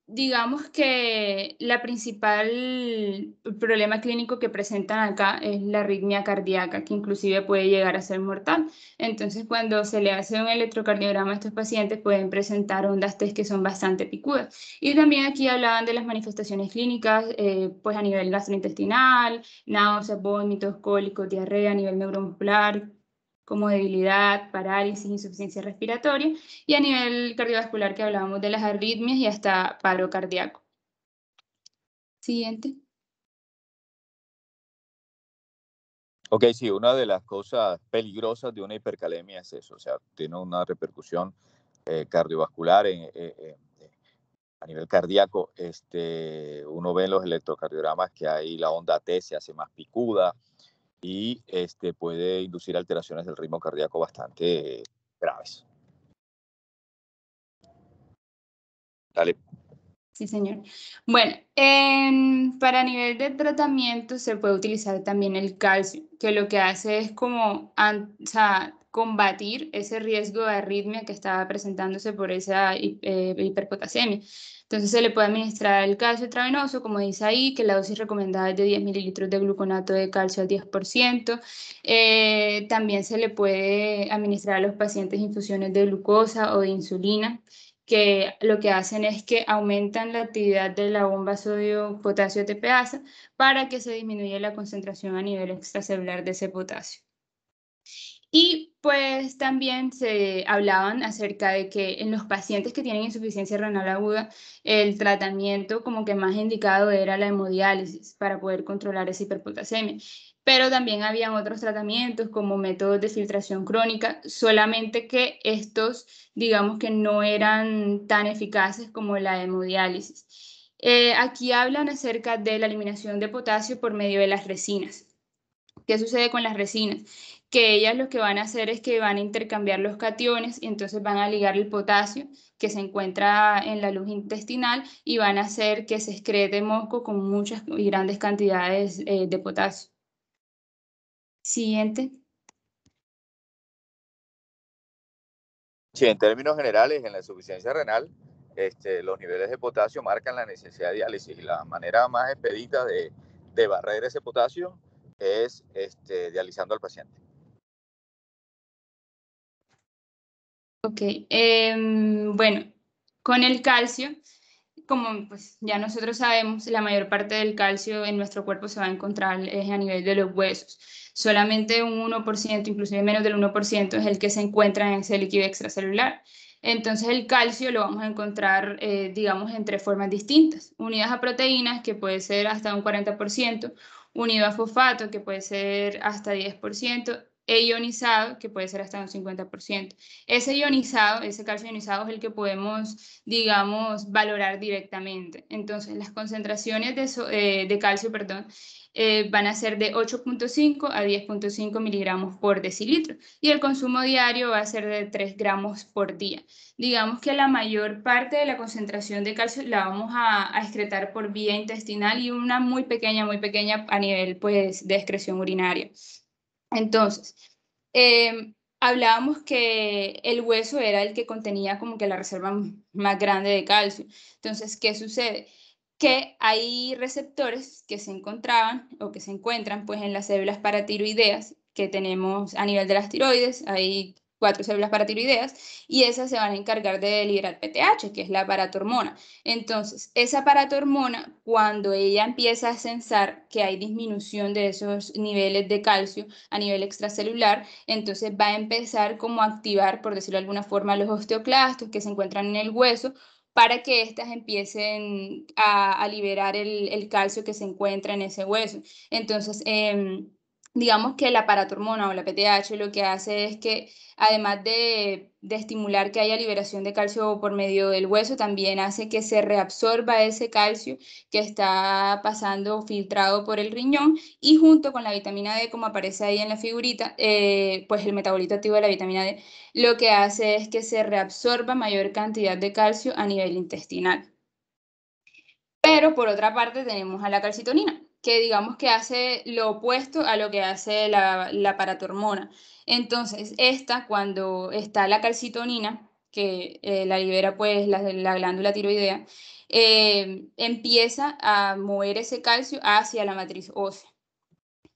Digamos que la principal problema clínico que presentan acá es la arritmia cardíaca, que inclusive puede llegar a ser mortal. Entonces, cuando se le hace un electrocardiograma a estos pacientes, pueden presentar ondas T que son bastante picudas. Y también aquí hablaban de las manifestaciones clínicas, pues a nivel gastrointestinal, náuseas, vómitos, cólicos, diarrea, a nivel neuromuscular, como debilidad, parálisis, insuficiencia respiratoria, y a nivel cardiovascular que hablábamos de las arritmias y hasta paro cardíaco. Siguiente. Ok, sí, una de las cosas peligrosas de una hipercalemia es eso, o sea, tiene una repercusión cardiovascular a nivel cardíaco. Uno ve en los electrocardiogramas que ahí la onda T se hace más picuda y puede inducir alteraciones del ritmo cardíaco bastante graves. Dale. Sí, señor. Bueno, para nivel de tratamiento se puede utilizar también el calcio, que lo que hace es como o sea, combatir ese riesgo de arritmia que estaba presentándose por esa hiperpotasemia. Entonces se le puede administrar el calcio intravenoso, como dice ahí, que la dosis recomendada es de 10 mililitros de gluconato de calcio al 10%. También se le puede administrar a los pacientes infusiones de glucosa o de insulina, que lo que hacen es que aumentan la actividad de la bomba sodio-potasio TPasa para que se disminuya la concentración a nivel extracelular de ese potasio. Y pues también se hablaban acerca de que en los pacientes que tienen insuficiencia renal aguda, el tratamiento como que más indicado era la hemodiálisis para poder controlar esa hiperpotasemia. Pero también habían otros tratamientos como métodos de filtración crónica, solamente que estos, digamos que no eran tan eficaces como la hemodiálisis. Aquí hablan acerca de la eliminación de potasio por medio de las resinas. ¿Qué sucede con las resinas? Que ellas lo que van a hacer es que van a intercambiar los cationes y entonces van a ligar el potasio que se encuentra en la luz intestinal y van a hacer que se excrete moco con muchas y grandes cantidades de potasio. Siguiente. Sí, en términos generales, en la insuficiencia renal, los niveles de potasio marcan la necesidad de diálisis y la manera más expedita de barrer ese potasio es dializando al paciente. Ok, bueno, con el calcio, como pues ya nosotros sabemos, la mayor parte del calcio en nuestro cuerpo se va a encontrar a nivel de los huesos. Solamente un 1%, inclusive menos del 1%, es el que se encuentra en ese líquido extracelular. Entonces el calcio lo vamos a encontrar, digamos, en tres formas distintas. Unidas a proteínas, que puede ser hasta un 40%, unido a fosfato, que puede ser hasta 10%, e ionizado, que puede ser hasta un 50%. Ese ionizado, ese calcio ionizado es el que podemos, digamos, valorar directamente. Entonces, las concentraciones de calcio, perdón, van a ser de 8.5 a 10.5 miligramos por decilitro y el consumo diario va a ser de 3 gramos por día. Digamos que la mayor parte de la concentración de calcio la vamos a excretar por vía intestinal y una muy pequeña a nivel pues, de excreción urinaria. Entonces, hablábamos que el hueso era el que contenía como que la reserva más grande de calcio. Entonces, ¿qué sucede? Que hay receptores que se encontraban o que se encuentran pues en las células paratiroideas que tenemos a nivel de las tiroides. Hay 4 células paratiroideas y esas se van a encargar de liberar PTH, que es la paratormona. Entonces, esa paratormona, cuando ella empieza a sensar que hay disminución de esos niveles de calcio a nivel extracelular, entonces va a empezar como a activar, por decirlo de alguna forma, los osteoclastos que se encuentran en el hueso para que éstas empiecen a liberar el calcio que se encuentra en ese hueso. Entonces, digamos que la paratormona o la PTH lo que hace es que además de estimular que haya liberación de calcio por medio del hueso, también hace que se reabsorba ese calcio que está pasando filtrado por el riñón y junto con la vitamina D, como aparece ahí en la figurita, pues el metabolito activo de la vitamina D, lo que hace es que se reabsorba mayor cantidad de calcio a nivel intestinal. Pero por otra parte tenemos a la calcitonina, que digamos que hace lo opuesto a lo que hace la paratormona. Entonces, cuando está la calcitonina, que la libera pues la glándula tiroidea, empieza a mover ese calcio hacia la matriz ósea,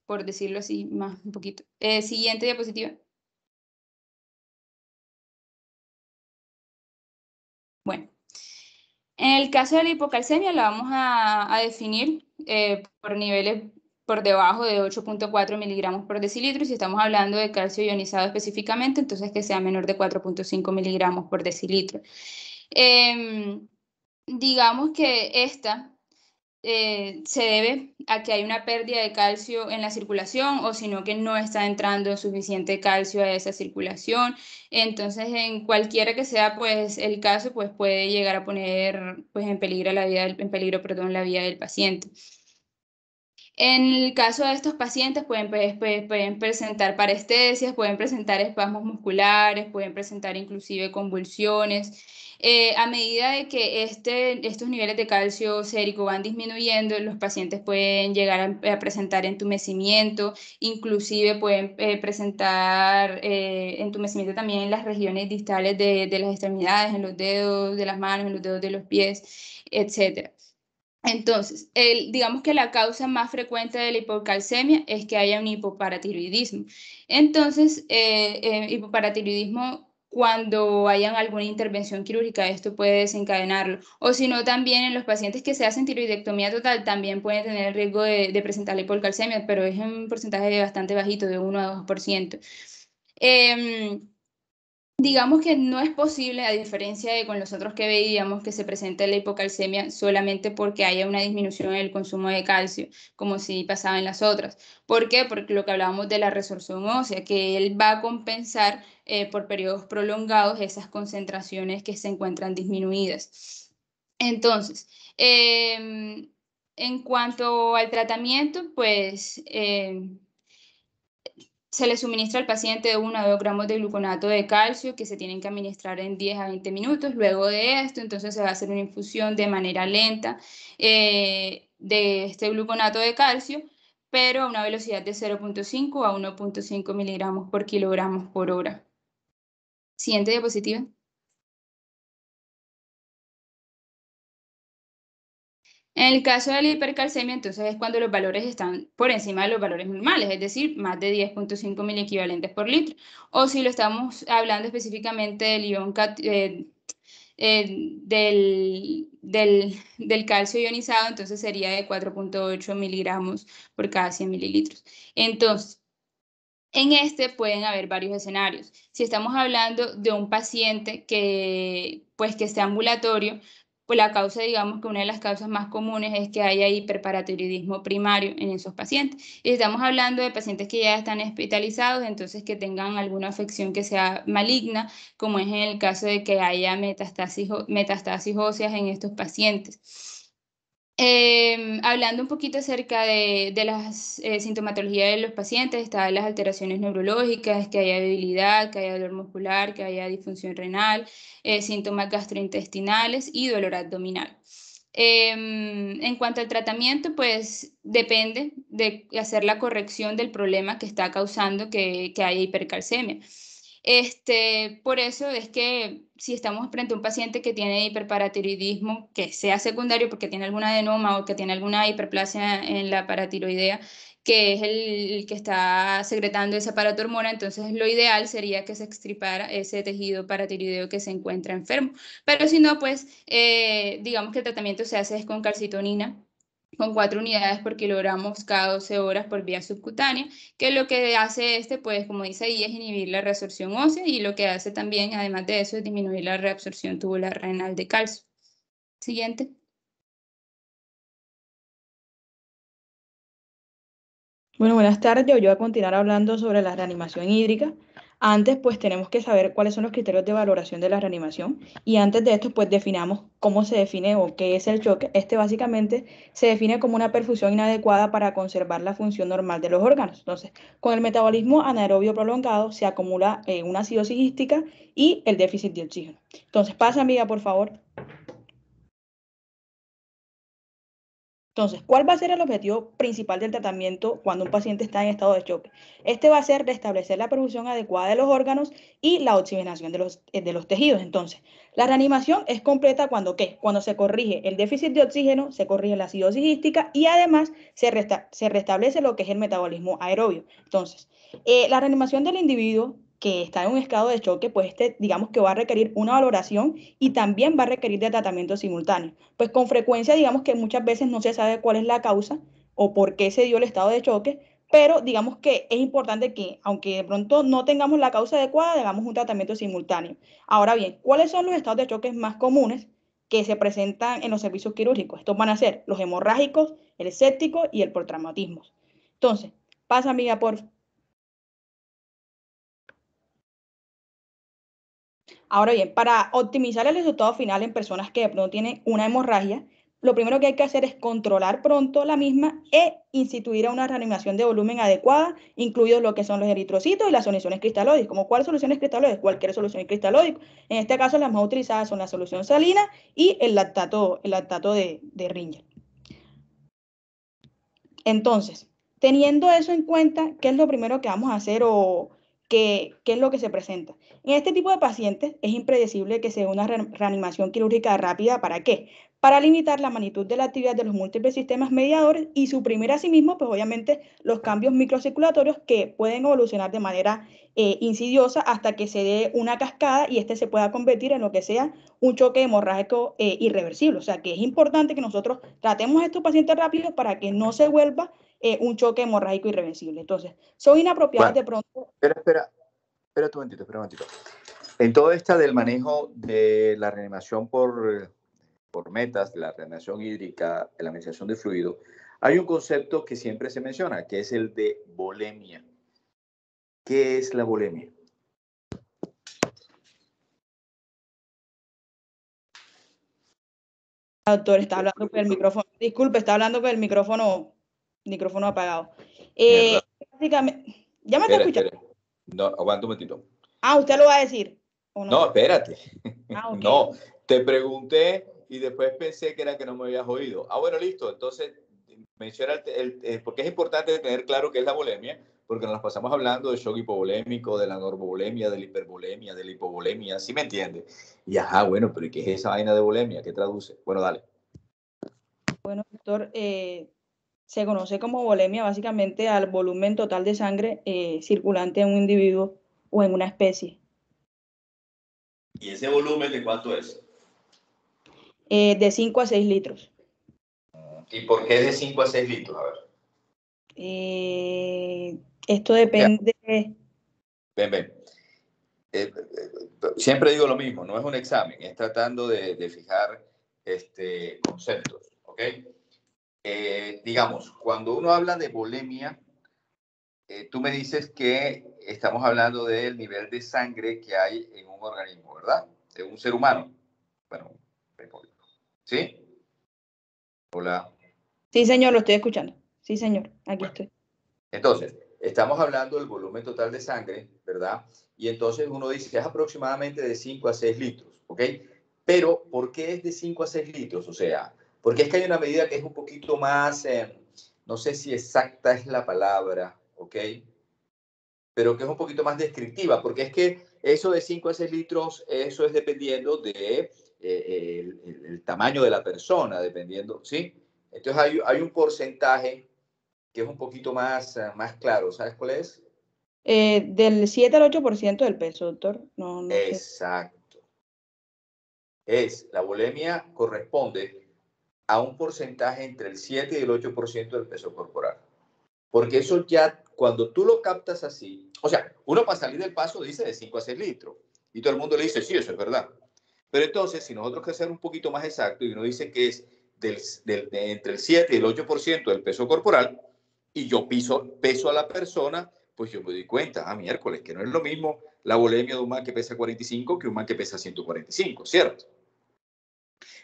por decirlo así más un poquito. Siguiente diapositiva. Bueno. En el caso de la hipocalcemia la vamos a definir por niveles por debajo de 8.4 miligramos por decilitro y si estamos hablando de calcio ionizado específicamente, entonces que sea menor de 4.5 miligramos por decilitro. Digamos que esta se debe a que hay una pérdida de calcio en la circulación o sino que no está entrando suficiente calcio a esa circulación. Entonces, en cualquiera que sea pues, el caso, pues puede llegar a poner pues, en peligro, la vida del paciente. En el caso de estos pacientes pueden presentar parestesias, pueden presentar espasmos musculares, pueden presentar inclusive convulsiones. A medida de que estos niveles de calcio sérico van disminuyendo, los pacientes pueden llegar a presentar entumecimiento, inclusive pueden presentar entumecimiento también en las regiones distales de las extremidades, en los dedos de las manos, en los dedos de los pies, etc. Entonces, digamos que la causa más frecuente de la hipocalcemia es que haya un hipoparatiroidismo. Entonces, hipoparatiroidismo, cuando hayan alguna intervención quirúrgica, esto puede desencadenarlo. O si no, también en los pacientes que se hacen tiroidectomía total, también pueden tener el riesgo de presentar la hipocalcemia, pero es un porcentaje bastante bajito, de 1 a 2%. Digamos que no es posible, a diferencia de con los otros que veíamos, que se presenta la hipocalcemia solamente porque haya una disminución en el consumo de calcio, como si pasaba en las otras. ¿Por qué? Porque lo que hablábamos de la resorción ósea, que él va a compensar por periodos prolongados esas concentraciones que se encuentran disminuidas. Entonces, en cuanto al tratamiento, pues se le suministra al paciente de 1 a 2 gramos de gluconato de calcio que se tienen que administrar en 10 a 20 minutos. Luego de esto, entonces se va a hacer una infusión de manera lenta de este gluconato de calcio, pero a una velocidad de 0.5 a 1.5 miligramos por kilogramos por hora. Siguiente diapositiva. En el caso de la hipercalcemia, entonces es cuando los valores están por encima de los valores normales, es decir, más de 10.5 miliequivalentes por litro. O si lo estamos hablando específicamente del ion del calcio ionizado, entonces sería de 4.8 miligramos por cada 100 mililitros. Entonces, en este pueden haber varios escenarios. Si estamos hablando de un paciente que esté ambulatorio, pues la causa, digamos que una de las causas más comunes es que haya hiperparatiroidismo primario en esos pacientes. Y si estamos hablando de pacientes que ya están hospitalizados, entonces que tengan alguna afección que sea maligna, como es en el caso de que haya metastasis óseas en estos pacientes. Hablando un poquito acerca de las sintomatologías de los pacientes, están las alteraciones neurológicas, que haya debilidad, que haya dolor muscular, que haya disfunción renal, síntomas gastrointestinales y dolor abdominal. En cuanto al tratamiento, pues depende de hacer la corrección del problema que está causando que haya hipercalcemia. Por eso es que si estamos frente a un paciente que tiene hiperparatiroidismo, que sea secundario porque tiene alguna adenoma o que tiene alguna hiperplasia en la paratiroidea, que es el que está secretando esa paratormona, entonces lo ideal sería que se extirpara ese tejido paratiroideo que se encuentra enfermo. Pero si no, pues digamos que el tratamiento se hace con calcitonina, con 4 unidades por kilogramos cada 12 horas por vía subcutánea, que lo que hace pues como dice ahí, es inhibir la reabsorción ósea y lo que hace también, además de eso, es disminuir la reabsorción tubular renal de calcio. Siguiente. Bueno, buenas tardes. Yo voy a continuar hablando sobre la reanimación hídrica. Antes, pues, tenemos que saber cuáles son los criterios de valoración de la reanimación. Y antes de esto, pues, definamos cómo se define o qué es el choque. Básicamente se define como una perfusión inadecuada para conservar la función normal de los órganos. Entonces, con el metabolismo anaerobio prolongado se acumula una acidosis hística y el déficit de oxígeno. Entonces, pasa, amiga, por favor. Entonces, ¿cuál va a ser el objetivo principal del tratamiento cuando un paciente está en estado de choque? Va a ser restablecer la perfusión adecuada de los órganos y la oxigenación de los tejidos. Entonces, la reanimación es completa cuando, ¿qué? Cuando se corrige el déficit de oxígeno, se corrige la acidosis hística y además se restablece lo que es el metabolismo aerobio. Entonces, la reanimación del individuo que está en un estado de choque, pues digamos que va a requerir una valoración y también va a requerir de tratamiento simultáneo. Pues con frecuencia, digamos que muchas veces no se sabe cuál es la causa o por qué se dio el estado de choque, pero digamos que es importante que, aunque de pronto no tengamos la causa adecuada, hagamos un tratamiento simultáneo. Ahora bien, ¿cuáles son los estados de choque más comunes que se presentan en los servicios quirúrgicos? Estos van a ser los hemorrágicos, el séptico y el por traumatismos. Entonces, pasa, amiga, por favor. Ahora bien, para optimizar el resultado final en personas que de pronto tienen una hemorragia, lo primero que hay que hacer es controlar pronto la misma e instituir a una reanimación de volumen adecuada, incluidos lo que son los eritrocitos y las soluciones cristalóidicas. ¿Como cuáles soluciones cristalóidicas? Cualquier solución cristalóica. En este caso, las más utilizadas son la solución salina y el lactato de Ringer. Entonces, teniendo eso en cuenta, ¿qué es lo primero que vamos a hacer o qué es lo que se presenta? En este tipo de pacientes es impredecible que sea una reanimación quirúrgica rápida. ¿Para qué? Para limitar la magnitud de la actividad de los múltiples sistemas mediadores y suprimir asimismo, pues obviamente, los cambios microcirculatorios que pueden evolucionar de manera insidiosa hasta que se dé una cascada y este se pueda convertir en lo que sea un choque hemorrágico irreversible. O sea, que es importante que nosotros tratemos a estos pacientes rápidos para que no se vuelva un choque hemorrágico irreversible. Entonces, son inapropiadas de pronto. Espera un momentito. En todo esta del manejo de la reanimación por metas, de la reanimación hídrica, de la administración de fluido, hay un concepto que siempre se menciona, que es el de volemia. ¿Qué es la volemia? Doctor, está hablando con el micrófono. Disculpe, está hablando con el micrófono apagado. Básicamente, ¿ya me está escuchando? Espera. No, aguanta un momentito. ¿Usted lo va a decir? ¿O no? No, espérate. Okay. No, te pregunté y después pensé que era que no me habías oído. Bueno, listo. Entonces, menciona porque es importante tener claro qué es la volemia, porque nos pasamos hablando de shock hipovolémico, de la normovolemia, de la hipervolemia, de la hipovolemia, ¿sí me entiendes? Y bueno, pero ¿qué es esa vaina de volemia? ¿Qué traduce? Bueno, dale. Bueno, doctor, se conoce como volemia básicamente al volumen total de sangre circulante en un individuo o en una especie. ¿Y ese volumen de cuánto es? De 5 a 6 litros. ¿Y por qué de 5 a 6 litros? A ver. Esto depende. Ven. Siempre digo lo mismo, no es un examen, es tratando de fijar conceptos, ¿ok? Digamos, cuando uno habla de volemia, tú me dices que estamos hablando del nivel de sangre que hay en un organismo, ¿verdad? De un ser humano. Bueno, ¿sí? Hola. Sí, señor, lo estoy escuchando. Sí, señor, aquí estoy. Entonces, estamos hablando del volumen total de sangre, ¿verdad? Y entonces uno dice que es aproximadamente de 5 a 6 litros, ¿ok? Pero, ¿por qué es de 5 a 6 litros? O sea, porque es que hay una medida que es un poquito más, no sé si exacta es la palabra, ¿ok? Pero que es un poquito más descriptiva, porque es que eso de 5 a 6 litros, eso es dependiendo de el tamaño de la persona, dependiendo, ¿sí? Entonces hay un porcentaje que es un poquito más claro. ¿Sabes cuál es? Del 7 al 8% del peso, doctor. No sé. Exacto. La volemia corresponde a un porcentaje entre el 7 y el 8% del peso corporal. Porque eso ya, cuando tú lo captas así, o sea, uno para salir del paso dice de 5 a 6 litros. Y todo el mundo le dice, sí, eso es verdad. Pero entonces, si nosotros queremos ser un poquito más exacto y uno dice que es entre el 7 y el 8% del peso corporal, y yo peso a la persona, pues yo me doy cuenta, miércoles, que no es lo mismo la volemia de un man que pesa 45 que un man que pesa 145, ¿cierto?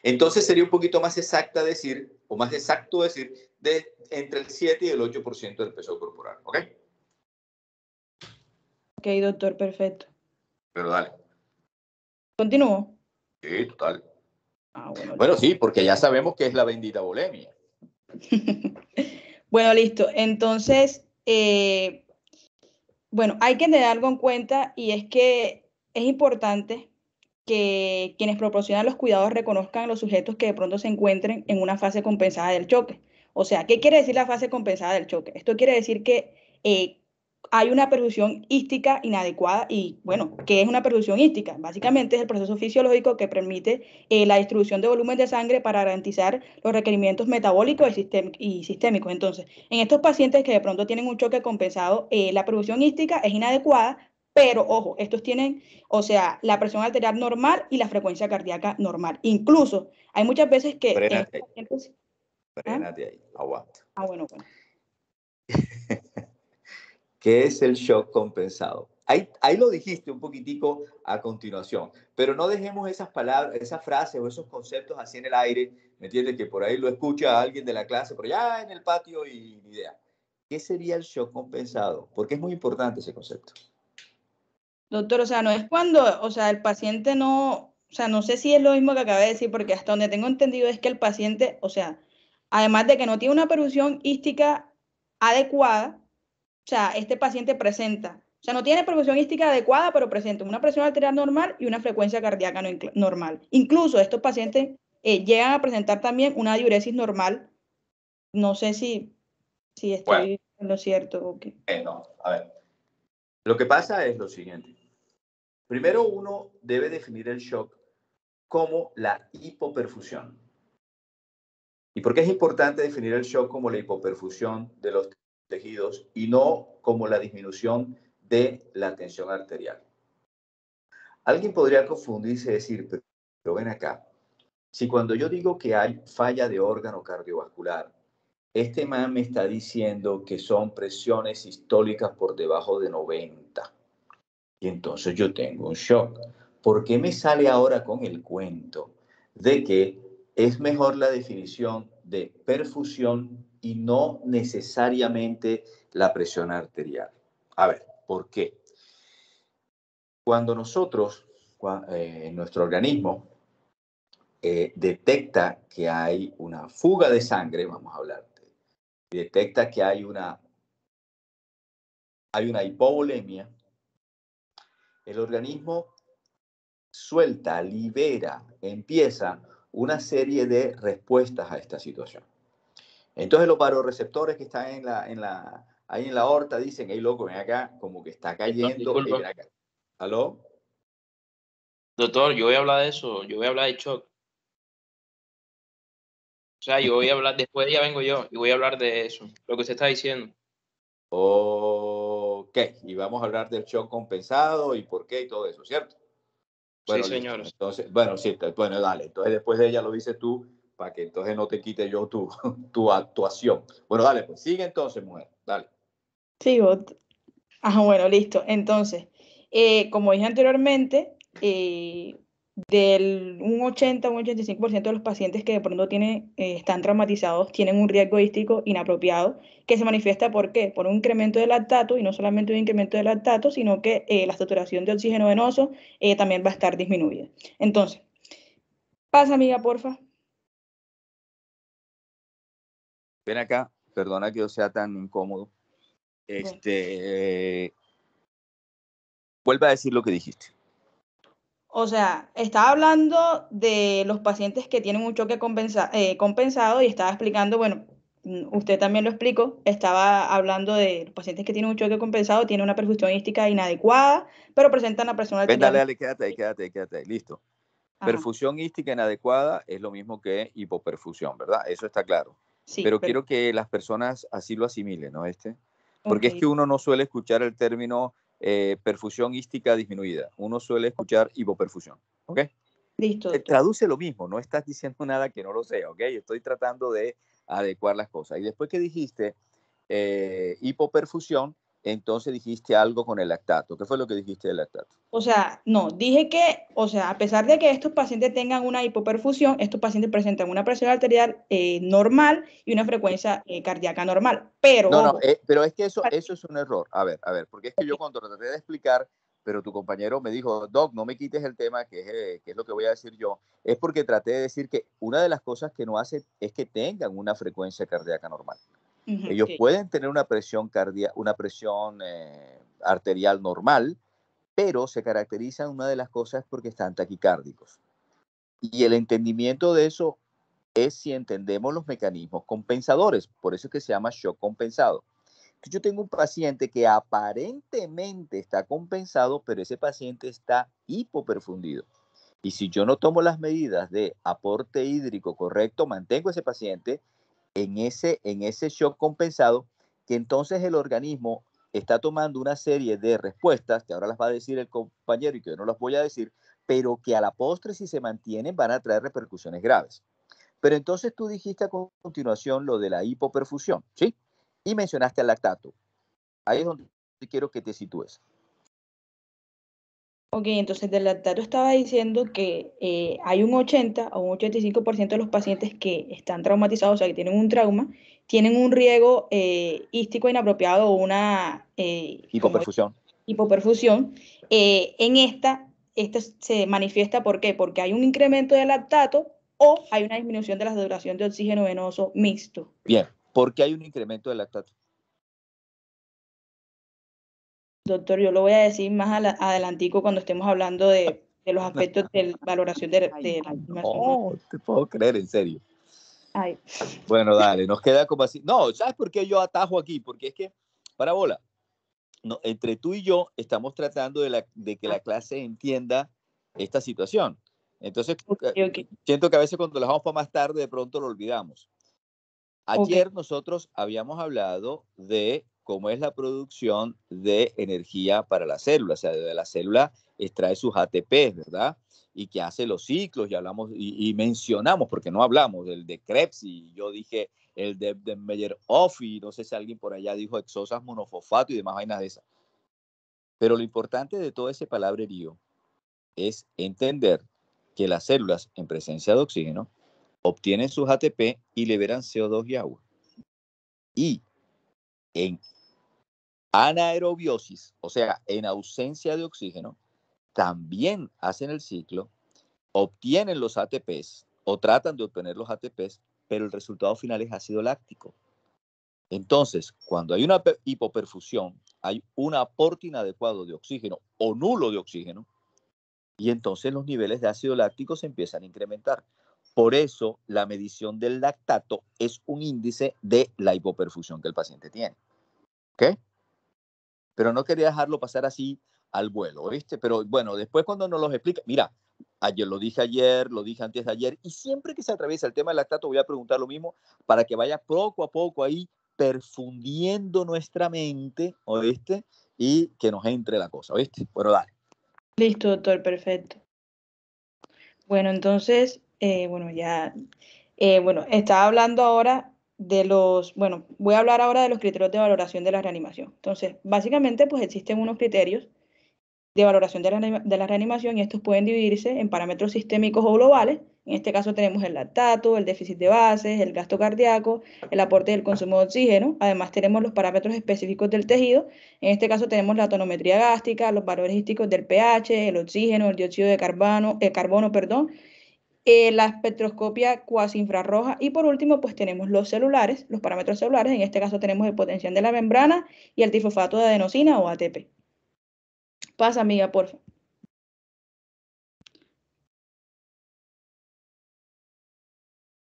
Entonces sería un poquito más exacto decir de entre el 7 y el 8% del peso corporal, ¿ok? Ok, doctor, perfecto. Pero dale. ¿Continúo? Sí, total. Bueno, Sí, porque ya sabemos que es la bendita volemia. Bueno, listo. Entonces, bueno, hay que tener algo en cuenta y es que es importante que quienes proporcionan los cuidados reconozcan a los sujetos que de pronto se encuentren en una fase compensada del choque. O sea, ¿qué quiere decir la fase compensada del choque? Esto quiere decir que hay una perfusión ística inadecuada y, bueno, ¿qué es una perfusión ística? Básicamente es el proceso fisiológico que permite la distribución de volumen de sangre para garantizar los requerimientos metabólicos y sistémicos. Entonces, en estos pacientes que de pronto tienen un choque compensado, la perfusión ística es inadecuada, pero, ojo, estos tienen, o sea, la presión arterial normal y la frecuencia cardíaca normal. Incluso, hay muchas veces que... Frénate ahí, aguanta. Bueno. ¿Qué es el shock compensado? ahí lo dijiste un poquitico a continuación, pero no dejemos esas palabras, esas frases o esos conceptos así en el aire, ¿me entiendes? Que por ahí lo escucha alguien de la clase, pero ya en el patio y ni idea. ¿Qué sería el shock compensado? Porque es muy importante ese concepto. Doctor, o sea, no es cuando, o sea, el paciente no, o sea, no sé si es lo mismo que acabé de decir, porque hasta donde tengo entendido es que el paciente, o sea, además de que no tiene una perfusión ística adecuada, o sea, este paciente presenta, o sea, no tiene perfusión ística adecuada, pero presenta una presión arterial normal y una frecuencia cardíaca normal. Incluso estos pacientes llegan a presentar también una diuresis normal. No sé si Bueno, estoy en lo cierto o qué. no, a ver. Lo que pasa es lo siguiente. Primero uno debe definir el shock como la hipoperfusión. ¿Y por qué es importante definir el shock como la hipoperfusión de los tejidos y no como la disminución de la tensión arterial? Alguien podría confundirse y decir, pero ven acá, si cuando yo digo que hay falla de órgano cardiovascular, este man me está diciendo que son presiones sistólicas por debajo de 90, y entonces yo tengo un shock. ¿Por qué me sale ahora con el cuento de que es mejor la definición de perfusión y no necesariamente la presión arterial? A ver, ¿por qué? Cuando nosotros, nuestro organismo, detecta que hay una fuga de sangre, vamos a hablar, detecta que hay una hipovolemia, el organismo suelta, libera, empieza una serie de respuestas a esta situación. Entonces los baroreceptores que están ahí en la aorta dicen, hey loco, ven acá, como que está cayendo. Hey, ven acá. ¿Aló? Doctor, yo voy a hablar de eso, yo voy a hablar de shock. O sea, yo voy a hablar, después ya vengo yo y voy a hablar de eso, lo que usted está diciendo. Ok, y vamos a hablar del shock compensado y por qué y todo eso, ¿cierto? Bueno, Sí, listo. señor. Entonces, bueno, sí, bueno, dale. Entonces después de ella lo dices tú para que entonces no te quite yo tu actuación. Bueno, dale, pues sigue entonces, mujer, dale. Sí, bueno, listo. Entonces, como dije anteriormente, un 80 o un 85% de los pacientes que de pronto están traumatizados tienen un riesgo hístico inapropiado que se manifiesta ¿por qué? Por un incremento de lactato y no solamente un incremento de lactato, sino que la saturación de oxígeno venoso también va a estar disminuida. Entonces, pasa amiga, porfa. Ven acá, perdona que yo sea tan incómodo. Bueno. Vuelve a decir lo que dijiste. O sea, estaba hablando de los pacientes que tienen un choque compensado y estaba explicando, bueno, usted también lo explicó, estaba hablando de los pacientes que tienen un choque compensado, tienen una perfusión ística inadecuada, pero presentan la presión Ven, arterial. dale, quédate ahí, listo. Ajá. Perfusión ística inadecuada es lo mismo que hipoperfusión, ¿verdad? Eso está claro. Sí, pero quiero que las personas así lo asimilen, ¿no? Porque ok. es que uno no suele escuchar el término perfusión ística disminuida, uno suele escuchar hipoperfusión, ¿ok? Listo, doctor. Traduce lo mismo, no estás diciendo nada que no lo sea, ¿ok? Estoy tratando de adecuar las cosas. Y después que dijiste hipoperfusión, entonces dijiste algo con el lactato. ¿Qué fue lo que dijiste del lactato? O sea, no, dije que, o sea, a pesar de que estos pacientes tengan una hipoperfusión, estos pacientes presentan una presión arterial normal y una frecuencia cardíaca normal. Pero, No, ojo, pero es que eso es un error. A ver, porque es que yo cuando traté de explicar, pero tu compañero me dijo, Doc, no me quites el tema, que es lo que voy a decir yo, es porque traté de decir que una de las cosas que no hace es que tengan una frecuencia cardíaca normal. Ellos sí. pueden tener una presión arterial normal, pero se caracterizan una de las cosas porque están taquicárdicos. Y el entendimiento de eso es si entendemos los mecanismos compensadores, por eso es que se llama shock compensado. Yo tengo un paciente que aparentemente está compensado, pero ese paciente está hipoperfundido. Y si yo no tomo las medidas de aporte hídrico correcto, mantengo a ese paciente en ese shock compensado, que entonces el organismo está tomando una serie de respuestas, que ahora las va a decir el compañero y que yo no las voy a decir, pero que a la postre, si se mantienen, van a traer repercusiones graves. Pero entonces tú dijiste a continuación lo de la hipoperfusión, ¿sí? Y mencionaste el lactato. Ahí es donde quiero que te sitúes. Ok, entonces del lactato estaba diciendo que hay un 80 o un 85% de los pacientes que están traumatizados, o sea, que tienen un trauma, tienen un riego hístico inapropiado o una como Hipoperfusión. hipoperfusión. Esta se manifiesta, ¿por qué? Porque hay un incremento del lactato o hay una disminución de la saturación de oxígeno venoso mixto. Bien, ¿por qué hay un incremento del lactato? Doctor, yo lo voy a decir más adelantico cuando estemos hablando de los aspectos de valoración de la estimación. No, te puedo creer, en serio. Ay. Bueno, dale, nos queda como así. No, ¿sabes por qué yo atajo aquí? Porque es que, parabola, no, entre tú y yo estamos tratando de que la clase entienda esta situación. Entonces, Okay. siento que a veces cuando lo dejamos para más tarde, de pronto lo olvidamos. Ayer nosotros habíamos hablado de cómo es la producción de energía para la célula, o sea, de la célula extrae sus ATP, ¿verdad? Y que hace los ciclos, y hablamos, y mencionamos, porque no hablamos del de Krebs, y yo dije el de Meyer-Hoff, y no sé si alguien por allá dijo exosas monofosfato y demás vainas de esas. Pero lo importante de todo ese palabrerío es entender que las células en presencia de oxígeno obtienen sus ATP y liberan CO2 y agua. Y en anaerobiosis, o sea, en ausencia de oxígeno, también hacen el ciclo, obtienen los ATPs o tratan de obtener los ATPs, pero el resultado final es ácido láctico. Entonces, cuando hay una hipoperfusión, hay un aporte inadecuado de oxígeno o nulo de oxígeno, y entonces los niveles de ácido láctico se empiezan a incrementar. Por eso, la medición del lactato es un índice de la hipoperfusión que el paciente tiene. ¿Ok? Pero no quería dejarlo pasar así al vuelo, ¿viste? Pero bueno, después cuando nos los explica, mira, lo dije ayer, lo dije antes de ayer, y siempre que se atraviesa el tema del lactato voy a preguntar lo mismo para que vaya poco a poco ahí perfundiendo nuestra mente, ¿oíste? Y que nos entre la cosa, ¿oíste? Bueno, dale. Listo, doctor, perfecto. Bueno, entonces, estaba hablando ahora voy a hablar ahora de los criterios de valoración de la reanimación. Entonces, básicamente, pues existen unos criterios de valoración de la reanimación y estos pueden dividirse en parámetros sistémicos o globales. En este caso tenemos el lactato, el déficit de bases, el gasto cardíaco, el aporte del consumo de oxígeno. Además tenemos los parámetros específicos del tejido. En este caso tenemos la tonometría gástrica, los valores hísticos del pH, el oxígeno, el dióxido de carbono, la espectroscopia cuasi infrarroja y por último pues tenemos los celulares, los parámetros celulares. En este caso tenemos el potencial de la membrana y el trifosfato de adenosina o ATP. Pasa, amiga, por favor.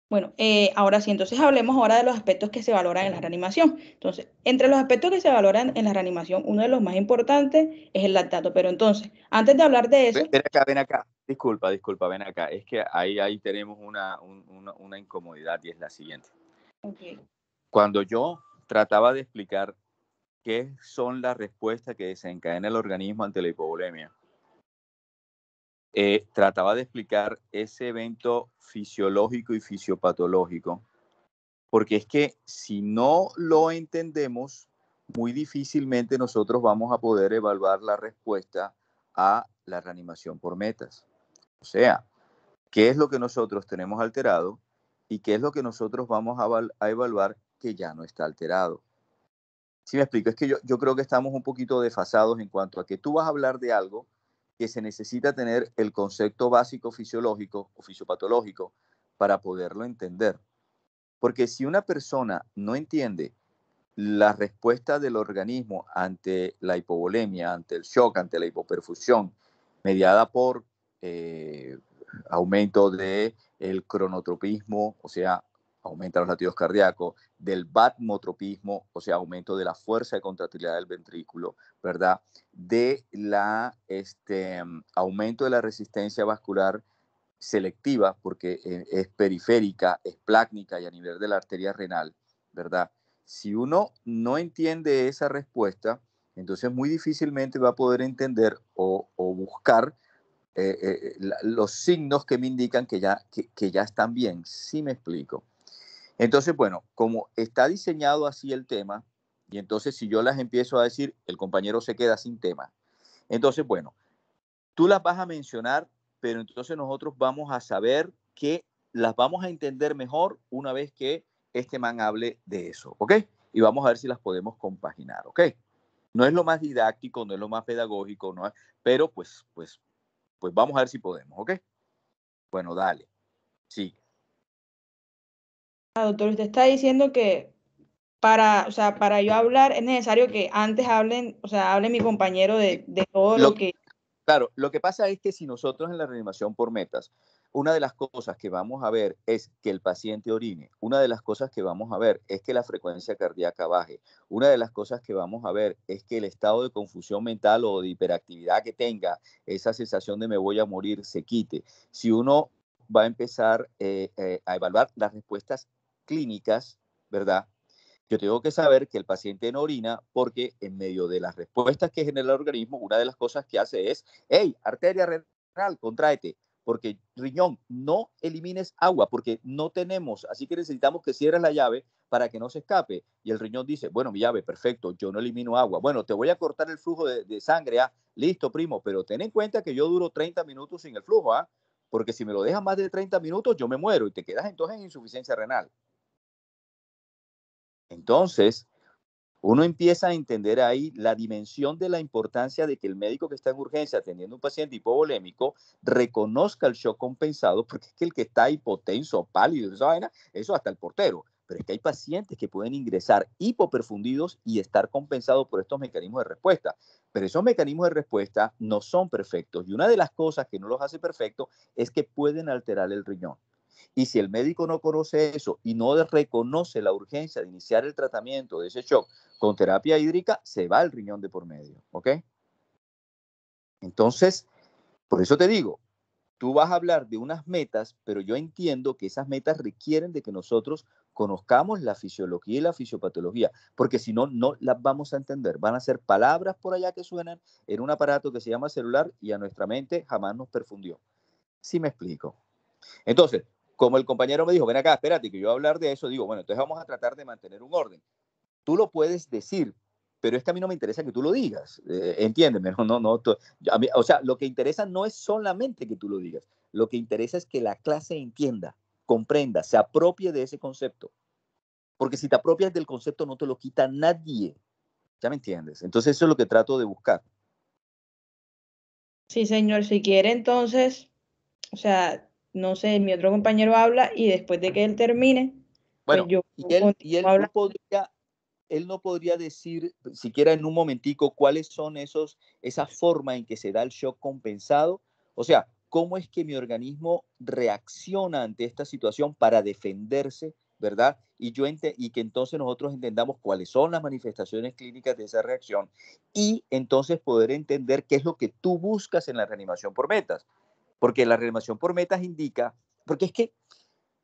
Bueno, ahora sí, entonces hablemos ahora de los aspectos que se valoran en la reanimación. Entonces, entre los aspectos que se valoran en la reanimación, uno de los más importantes es el lactato. Pero entonces, antes de hablar de eso... Ven acá. Disculpa, ven acá. Es que ahí tenemos una incomodidad y es la siguiente. Okay. Cuando yo trataba de explicar qué son las respuestas que desencadena el organismo ante la hipovolemia, trataba de explicar ese evento fisiológico y fisiopatológico, porque es que si no lo entendemos, muy difícilmente nosotros vamos a poder evaluar la respuesta a la reanimación por metas. O sea, ¿qué es lo que nosotros tenemos alterado y qué es lo que nosotros vamos a evaluar que ya no está alterado? ¿Sí me explico? Es que yo creo que estamos un poquito desfasados en cuanto a que tú vas a hablar de algo que se necesita tener el concepto básico fisiológico o fisiopatológico para poderlo entender. Porque si una persona no entiende la respuesta del organismo ante la hipovolemia, ante el shock, ante la hipoperfusión, mediada por aumento del cronotropismo, o sea, aumenta los latidos cardíacos, del batmotropismo, o sea, aumento de la fuerza de contractilidad del ventrículo, ¿verdad? De la aumento de la resistencia vascular selectiva, porque es periférica, es plácnica y a nivel de la arteria renal, ¿verdad? Si uno no entiende esa respuesta, entonces muy difícilmente va a poder entender o buscar los signos que me indican que ya están bien. ¿Sí me explico? Entonces, bueno, como está diseñado así el tema, y entonces si yo las empiezo a decir, el compañero se queda sin tema. Entonces, bueno, tú las vas a mencionar, pero entonces nosotros vamos a saber que las vamos a entender mejor una vez que este man hable de eso, ¿ok? Y vamos a ver si las podemos compaginar, ¿ok? No es lo más didáctico, no es lo más pedagógico, no es, pero pues vamos a ver si podemos, ¿ok? Bueno, dale, sigue. Doctor, usted está diciendo que para yo hablar es necesario que antes hable mi compañero de todo lo que... Claro, lo que pasa es que si nosotros en la reanimación por metas, una de las cosas que vamos a ver es que el paciente orine, una de las cosas que vamos a ver es que la frecuencia cardíaca baje, una de las cosas que vamos a ver es que el estado de confusión mental o de hiperactividad que tenga, esa sensación de me voy a morir, se quite. Si uno va a empezar a evaluar las respuestas clínicas, ¿verdad? Yo tengo que saber que el paciente no orina porque en medio de las respuestas que genera el organismo, una de las cosas que hace es, hey, arteria renal, contráete, porque riñón, no elimines agua porque no tenemos, así que necesitamos que cierres la llave para que no se escape. Y el riñón dice, bueno, mi llave, perfecto, yo no elimino agua. Bueno, te voy a cortar el flujo de sangre, listo, primo, pero ten en cuenta que yo duro 30 minutos sin el flujo, porque si me lo dejas más de 30 minutos, yo me muero y te quedas entonces en insuficiencia renal. Entonces, uno empieza a entender ahí la dimensión de la importancia de que el médico que está en urgencia atendiendo a un paciente hipovolémico reconozca el shock compensado, porque es que el que está hipotenso, pálido, esa vaina, eso hasta el portero. Pero es que hay pacientes que pueden ingresar hipoperfundidos y estar compensados por estos mecanismos de respuesta. Pero esos mecanismos de respuesta no son perfectos. Y una de las cosas que no los hace perfectos es que pueden alterar el riñón. Y si el médico no conoce eso y no reconoce la urgencia de iniciar el tratamiento de ese shock con terapia hídrica, se va el riñón de por medio, ¿ok? Entonces, por eso te digo, tú vas a hablar de unas metas, pero yo entiendo que esas metas requieren de que nosotros conozcamos la fisiología y la fisiopatología, porque si no, no las vamos a entender. Van a ser palabras por allá que suenan en un aparato que se llama celular y a nuestra mente jamás nos perfundió. ¿Sí me explico? Entonces, como el compañero me dijo, ven acá, espérate, que yo voy a hablar de eso, digo, bueno, entonces vamos a tratar de mantener un orden. Tú lo puedes decir, pero es que a mí no me interesa que tú lo digas, entiéndeme, o sea, lo que interesa no es solamente que tú lo digas, lo que interesa es que la clase entienda, comprenda, se apropie de ese concepto, porque si te apropias del concepto no te lo quita nadie, ¿ya me entiendes? Entonces eso es lo que trato de buscar. Sí, señor, si quiere entonces, o sea, no sé, mi otro compañero habla y después de que él termine, Bueno, pues yo y continúo hablando. Él no podría decir, siquiera en un momentico, cuáles son esa forma en que se da el shock compensado. O sea, cómo es que mi organismo reacciona ante esta situación para defenderse, ¿verdad? Y que entonces nosotros entendamos cuáles son las manifestaciones clínicas de esa reacción y entonces poder entender qué es lo que tú buscas en la reanimación por metas. Porque la reanimación por metas indica, porque es que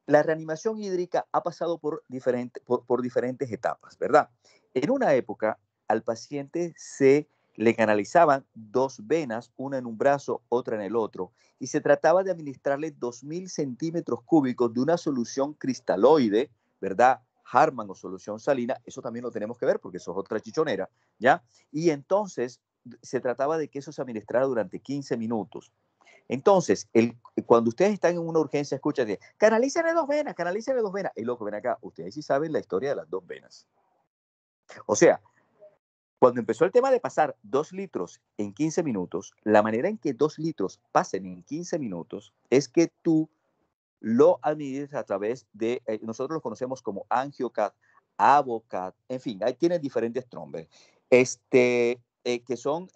la reanimación hídrica ha pasado por diferentes etapas, ¿verdad? En una época, al paciente se le canalizaban 2 venas, una en un brazo, otra en el otro, y se trataba de administrarle 2.000 centímetros cúbicos de una solución cristaloide, ¿verdad? Harman o solución salina, eso también lo tenemos que ver porque eso es otra chichonera, ¿ya? Y entonces se trataba de que eso se administrara durante 15 minutos. Entonces, cuando ustedes están en una urgencia, escuchan, canalícenle 2 venas, canalícenle 2 venas. Y loco, ven acá, ustedes sí saben la historia de las 2 venas. O sea, cuando empezó el tema de pasar 2 litros en 15 minutos, la manera en que 2 litros pasen en 15 minutos es que tú lo administras a través de, nosotros lo conocemos como AngioCat, AvoCat, en fin, ahí tienen diferentes nombres, que son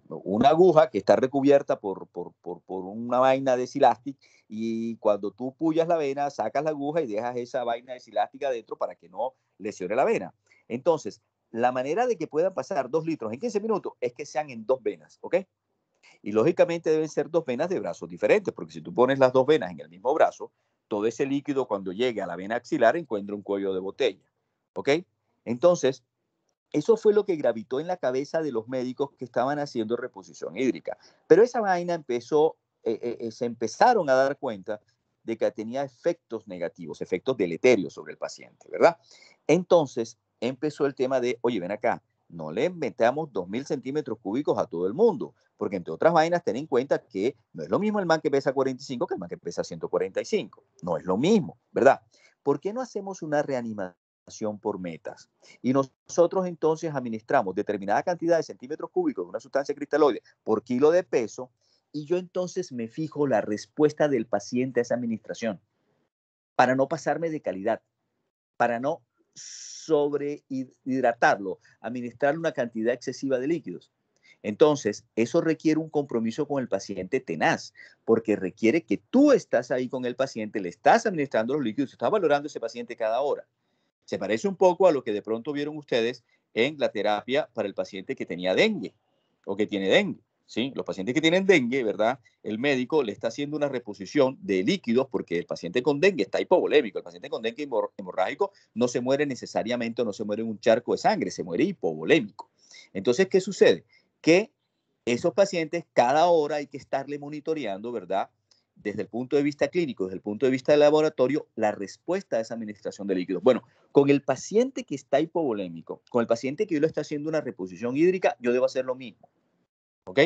una aguja que está recubierta por una vaina de silástica y cuando tú puyas la vena, sacas la aguja y dejas esa vaina de silástica dentro para que no lesione la vena. Entonces, la manera de que puedan pasar 2 litros en 15 minutos es que sean en 2 venas, ¿ok? Y lógicamente deben ser 2 venas de brazos diferentes, porque si tú pones las 2 venas en el mismo brazo, todo ese líquido cuando llegue a la vena axilar encuentra un cuello de botella, ¿ok? Entonces, eso fue lo que gravitó en la cabeza de los médicos que estaban haciendo reposición hídrica. Pero esa vaina se empezaron a dar cuenta de que tenía efectos negativos, efectos deleterios sobre el paciente, ¿verdad? Entonces empezó el tema de, oye, ven acá, no le metamos 2.000 centímetros cúbicos a todo el mundo, porque entre otras vainas, ten en cuenta que no es lo mismo el man que pesa 45 que el man que pesa 145. No es lo mismo, ¿verdad? ¿Por qué no hacemos una reanimación por metas? Y nosotros entonces administramos determinada cantidad de centímetros cúbicos de una sustancia cristaloide por kilo de peso, y yo entonces me fijo la respuesta del paciente a esa administración, para no pasarme de calidad, para no sobrehidratarlo, administrarle una cantidad excesiva de líquidos. Entonces, eso requiere un compromiso con el paciente tenaz, porque requiere que tú estás ahí con el paciente, le estás administrando los líquidos, estás valorando a ese paciente cada hora. Se parece un poco a lo que de pronto vieron ustedes en la terapia para el paciente que tenía dengue o que tiene dengue. ¿Sí? Los pacientes que tienen dengue, ¿verdad? El médico le está haciendo una reposición de líquidos porque el paciente con dengue está hipovolémico. El paciente con dengue hemorrágico no se muere necesariamente, no se muere en un charco de sangre, se muere hipovolémico. Entonces, ¿qué sucede? Que esos pacientes cada hora hay que estarle monitoreando, ¿verdad? Desde el punto de vista clínico, desde el punto de vista del laboratorio, la respuesta a esa administración de líquidos. Bueno, con el paciente que está hipovolémico, con el paciente que yo le está haciendo una reposición hídrica, yo debo hacer lo mismo. ¿Ok?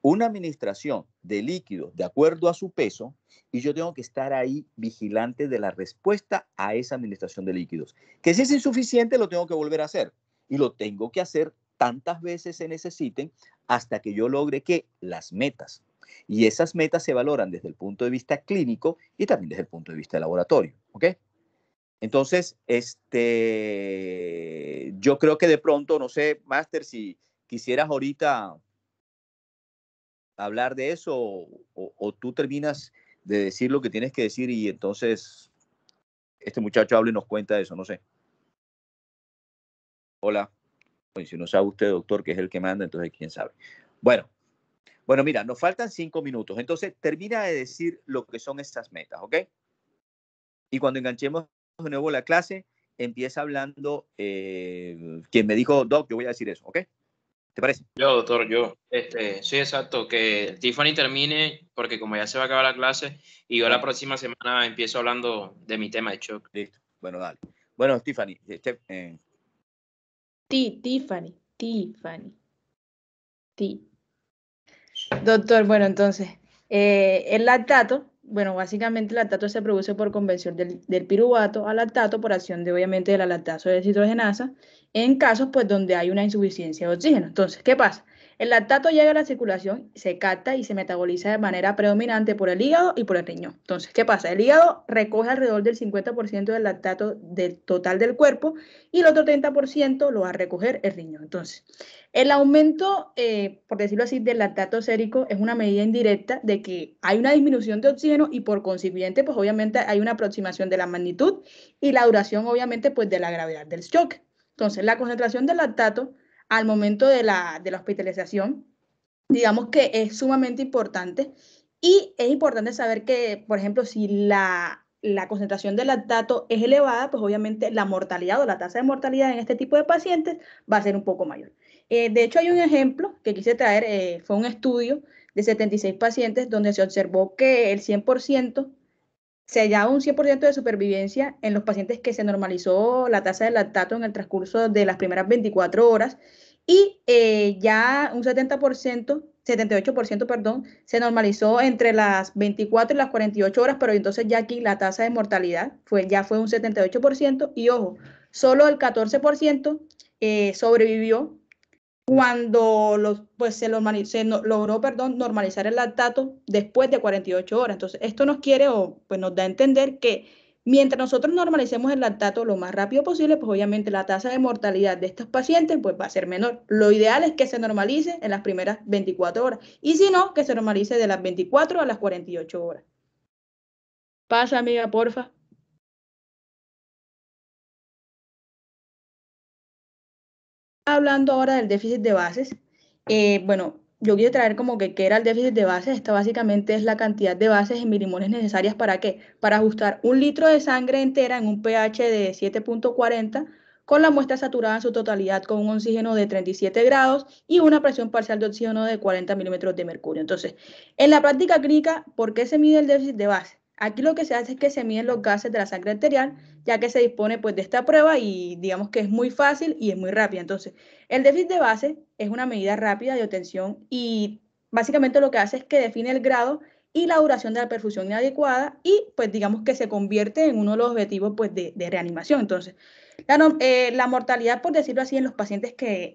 Una administración de líquidos de acuerdo a su peso, y yo tengo que estar ahí vigilante de la respuesta a esa administración de líquidos. Que si es insuficiente, lo tengo que volver a hacer. Y lo tengo que hacer tantas veces se necesiten hasta que yo logre que las metas. Y esas metas se valoran desde el punto de vista clínico y también desde el punto de vista de laboratorio. ¿Ok? Entonces, yo creo que de pronto, no sé, Máster, si quisieras ahorita hablar de eso o tú terminas de decir lo que tienes que decir y entonces este muchacho habla y nos cuenta eso, no sé. Hola. Pues si no sabe usted, doctor, que es el que manda, entonces quién sabe. Bueno, mira, nos faltan 5 minutos. Entonces, termina de decir lo que son estas metas, ¿ok? Y cuando enganchemos de nuevo la clase, empieza hablando quien me dijo, Doc, yo voy a decir eso, ¿ok? ¿Te parece? Yo, doctor, sí, exacto, que Tiffany termine, porque como ya se va a acabar la clase, y yo la próxima semana empiezo hablando de mi tema de shock. Listo, bueno, dale. Bueno, Tiffany, Tiffany. Doctor, bueno, entonces, el lactato, bueno, básicamente el lactato se produce por conversión del piruvato a lactato por acción de, obviamente, de la lactazo deshidrogenasa en casos, pues, donde hay una insuficiencia de oxígeno. Entonces, ¿qué pasa? El lactato llega a la circulación, se capta y se metaboliza de manera predominante por el hígado y por el riñón. Entonces, ¿qué pasa? El hígado recoge alrededor del 50% del lactato del total del cuerpo y el otro 30% lo va a recoger el riñón. Entonces, el aumento, por decirlo así, del lactato sérico es una medida indirecta de que hay una disminución de oxígeno y por consiguiente, pues obviamente hay una aproximación de la magnitud y la duración, obviamente, pues de la gravedad del shock. Entonces, la concentración del lactato al momento de la hospitalización, digamos que es sumamente importante y es importante saber que, por ejemplo, si la concentración de lactato es elevada, pues obviamente la mortalidad o la tasa de mortalidad en este tipo de pacientes va a ser un poco mayor. De hecho, hay un ejemplo que quise traer, fue un estudio de 76 pacientes donde se observó que el 100%, se hallaba un 100% de supervivencia en los pacientes que se normalizó la tasa de lactato en el transcurso de las primeras 24 horas y ya un 78%, perdón, se normalizó entre las 24 y las 48 horas, pero entonces ya aquí la tasa de mortalidad ya fue un 78% y ojo, solo el 14% sobrevivió cuando se logró normalizar el lactato después de 48 horas. Entonces, esto nos da a entender que mientras nosotros normalicemos el lactato lo más rápido posible, pues obviamente la tasa de mortalidad de estos pacientes pues va a ser menor. Lo ideal es que se normalice en las primeras 24 horas y si no, que se normalice de las 24 a las 48 horas. Pasa, amiga, porfa. Hablando ahora del déficit de bases, bueno, yo quiero traer como que qué era el déficit de bases. Esta básicamente es la cantidad de bases en milimoles necesarias ¿para qué? Para ajustar 1 litro de sangre entera en un pH de 7.40 con la muestra saturada en su totalidad con un oxígeno de 37 grados y una presión parcial de oxígeno de 40 milímetros de mercurio. Entonces, en la práctica clínica, ¿por qué se mide el déficit de base? Aquí lo que se hace es que se miden los gases de la sangre arterial, ya que se dispone pues de esta prueba y digamos que es muy fácil y es muy rápida. Entonces, el déficit de base es una medida rápida de obtención y básicamente lo que hace es que define el grado y la duración de la perfusión inadecuada y pues digamos que se convierte en uno de los objetivos pues de reanimación. Entonces, la mortalidad, por decirlo así, en los pacientes que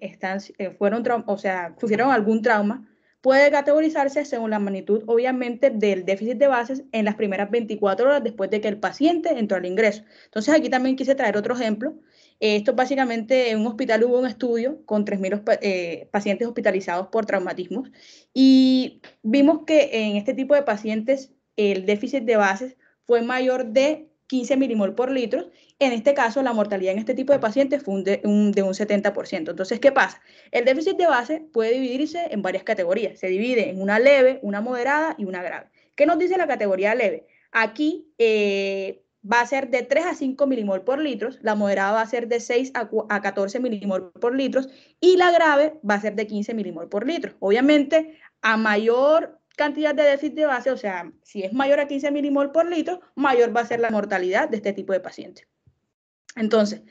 sufrieron algún trauma, puede categorizarse según la magnitud, obviamente, del déficit de bases en las primeras 24 horas después de que el paciente entró al ingreso. Entonces, aquí también quise traer otro ejemplo. Esto básicamente en un hospital hubo un estudio con 3.000 pacientes hospitalizados por traumatismos y vimos que en este tipo de pacientes el déficit de bases fue mayor de 15 milimol por litro. En este caso, la mortalidad en este tipo de pacientes fue de un 70%. Entonces, ¿qué pasa? El déficit de base puede dividirse en varias categorías. Se divide en una leve, una moderada y una grave. ¿Qué nos dice la categoría leve? Aquí va a ser de 3 a 5 milimol por litro, la moderada va a ser de 6 a 14 milimol por litro y la grave va a ser de 15 milimol por litro. Obviamente, a mayor cantidad de déficit de base, o sea, si es mayor a 15 milimol por litro, mayor va a ser la mortalidad de este tipo de pacientes. Entonces,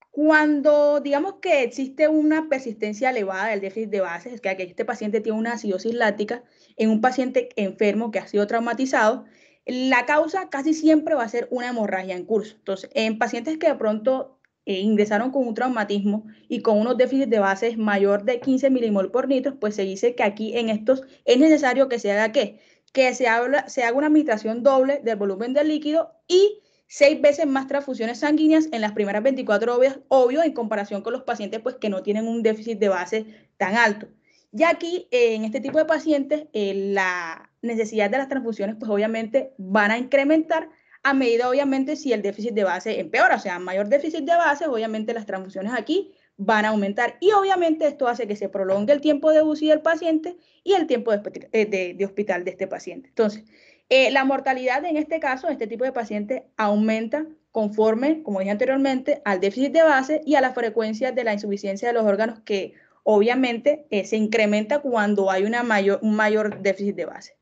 cuando digamos que existe una persistencia elevada del déficit de base, es que este paciente tiene una acidosis láctica en un paciente enfermo que ha sido traumatizado, la causa casi siempre va a ser una hemorragia en curso. Entonces, en pacientes que de pronto ingresaron con un traumatismo y con unos déficits de base mayor de 15 milimol por litro, pues se dice que aquí en estos es necesario que se haga ¿qué? Que se haga una administración doble del volumen del líquido y 6 veces más transfusiones sanguíneas en las primeras 24 horas, obvio, en comparación con los pacientes pues, que no tienen un déficit de base tan alto. Ya aquí, en este tipo de pacientes, la necesidad de las transfusiones, pues obviamente van a incrementar a medida, obviamente, si el déficit de base empeora, o sea, mayor déficit de base, obviamente las transfusiones aquí van a aumentar y obviamente esto hace que se prolongue el tiempo de UCI del paciente y el tiempo de hospital de este paciente. Entonces, la mortalidad en este caso, este tipo de pacientes, aumenta conforme, como dije anteriormente, al déficit de base y a la frecuencia de la insuficiencia de los órganos que obviamente se incrementa cuando hay un mayor déficit de base.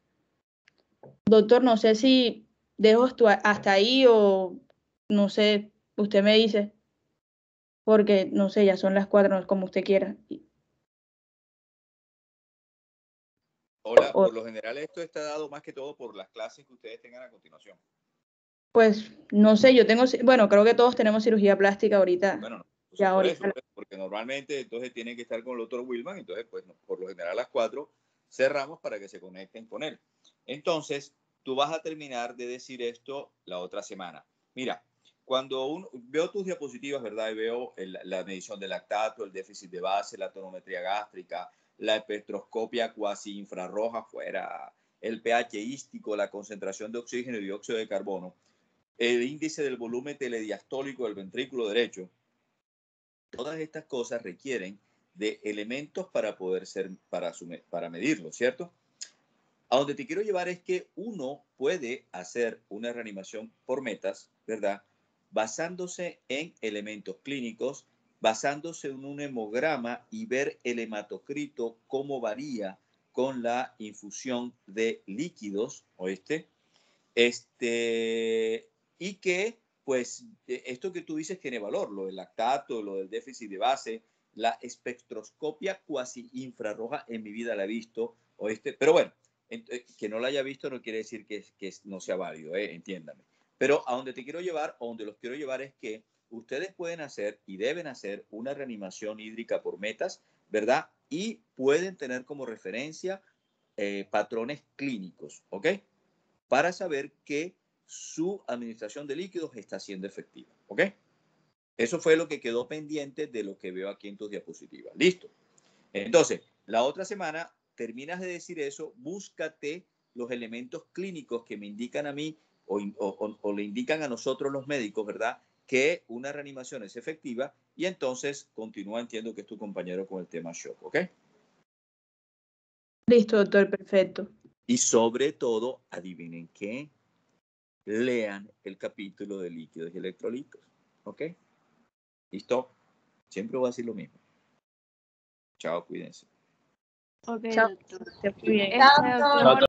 Doctor, no sé si dejo hasta ahí o no sé, usted me dice, porque no sé, ya son las 4, no es como usted quiera. Hola, por lo general esto está dado más que todo por las clases que ustedes tengan a continuación. Pues no sé, bueno, creo que todos tenemos cirugía plástica ahorita. Bueno, no, ya por ahorita. eso, porque normalmente entonces tienen que estar con el doctor Wilman, entonces pues por lo general a las 4 cerramos para que se conecten con él. Entonces, tú vas a terminar de decir esto la otra semana. Mira, cuando veo tus diapositivas, ¿verdad? Y veo la medición del lactato, el déficit de base, la tonometría gástrica, la espectroscopia cuasi infrarroja fuera, el pH hístico, la concentración de oxígeno y dióxido de carbono, el índice del volumen telediastólico del ventrículo derecho. Todas estas cosas requieren de elementos para poder para medirlo, ¿cierto? A donde te quiero llevar es que uno puede hacer una reanimación por metas, ¿verdad? Basándose en elementos clínicos, basándose en un hemograma y ver el hematocrito cómo varía con la infusión de líquidos, ¿oíste? Y que, pues, esto que tú dices tiene valor, lo del lactato, lo del déficit de base, la espectroscopia cuasi infrarroja en mi vida la he visto, ¿oíste? Pero bueno, que no la haya visto no quiere decir que no sea válido, entiéndame. Pero a donde te quiero llevar, o donde los quiero llevar es que ustedes pueden hacer y deben hacer una reanimación hídrica por metas, ¿verdad? Y pueden tener como referencia patrones clínicos, ¿ok? Para saber que su administración de líquidos está siendo efectiva, ¿ok? Eso fue lo que quedó pendiente de lo que veo aquí en tus diapositivas. Listo. Entonces, la otra semana terminas de decir eso, búscate los elementos clínicos que me indican a mí o le indican a nosotros los médicos, ¿verdad? Que una reanimación es efectiva y entonces continúa, entiendo que es tu compañero con el tema shock, ¿ok? Listo, doctor, perfecto. Y sobre todo, adivinen qué, lean el capítulo de líquidos y electrolitos, ¿ok? ¿Listo? Siempre voy a decir lo mismo. Chao, cuídense. Ok, Chao. doctor. Muy bien. Doctor.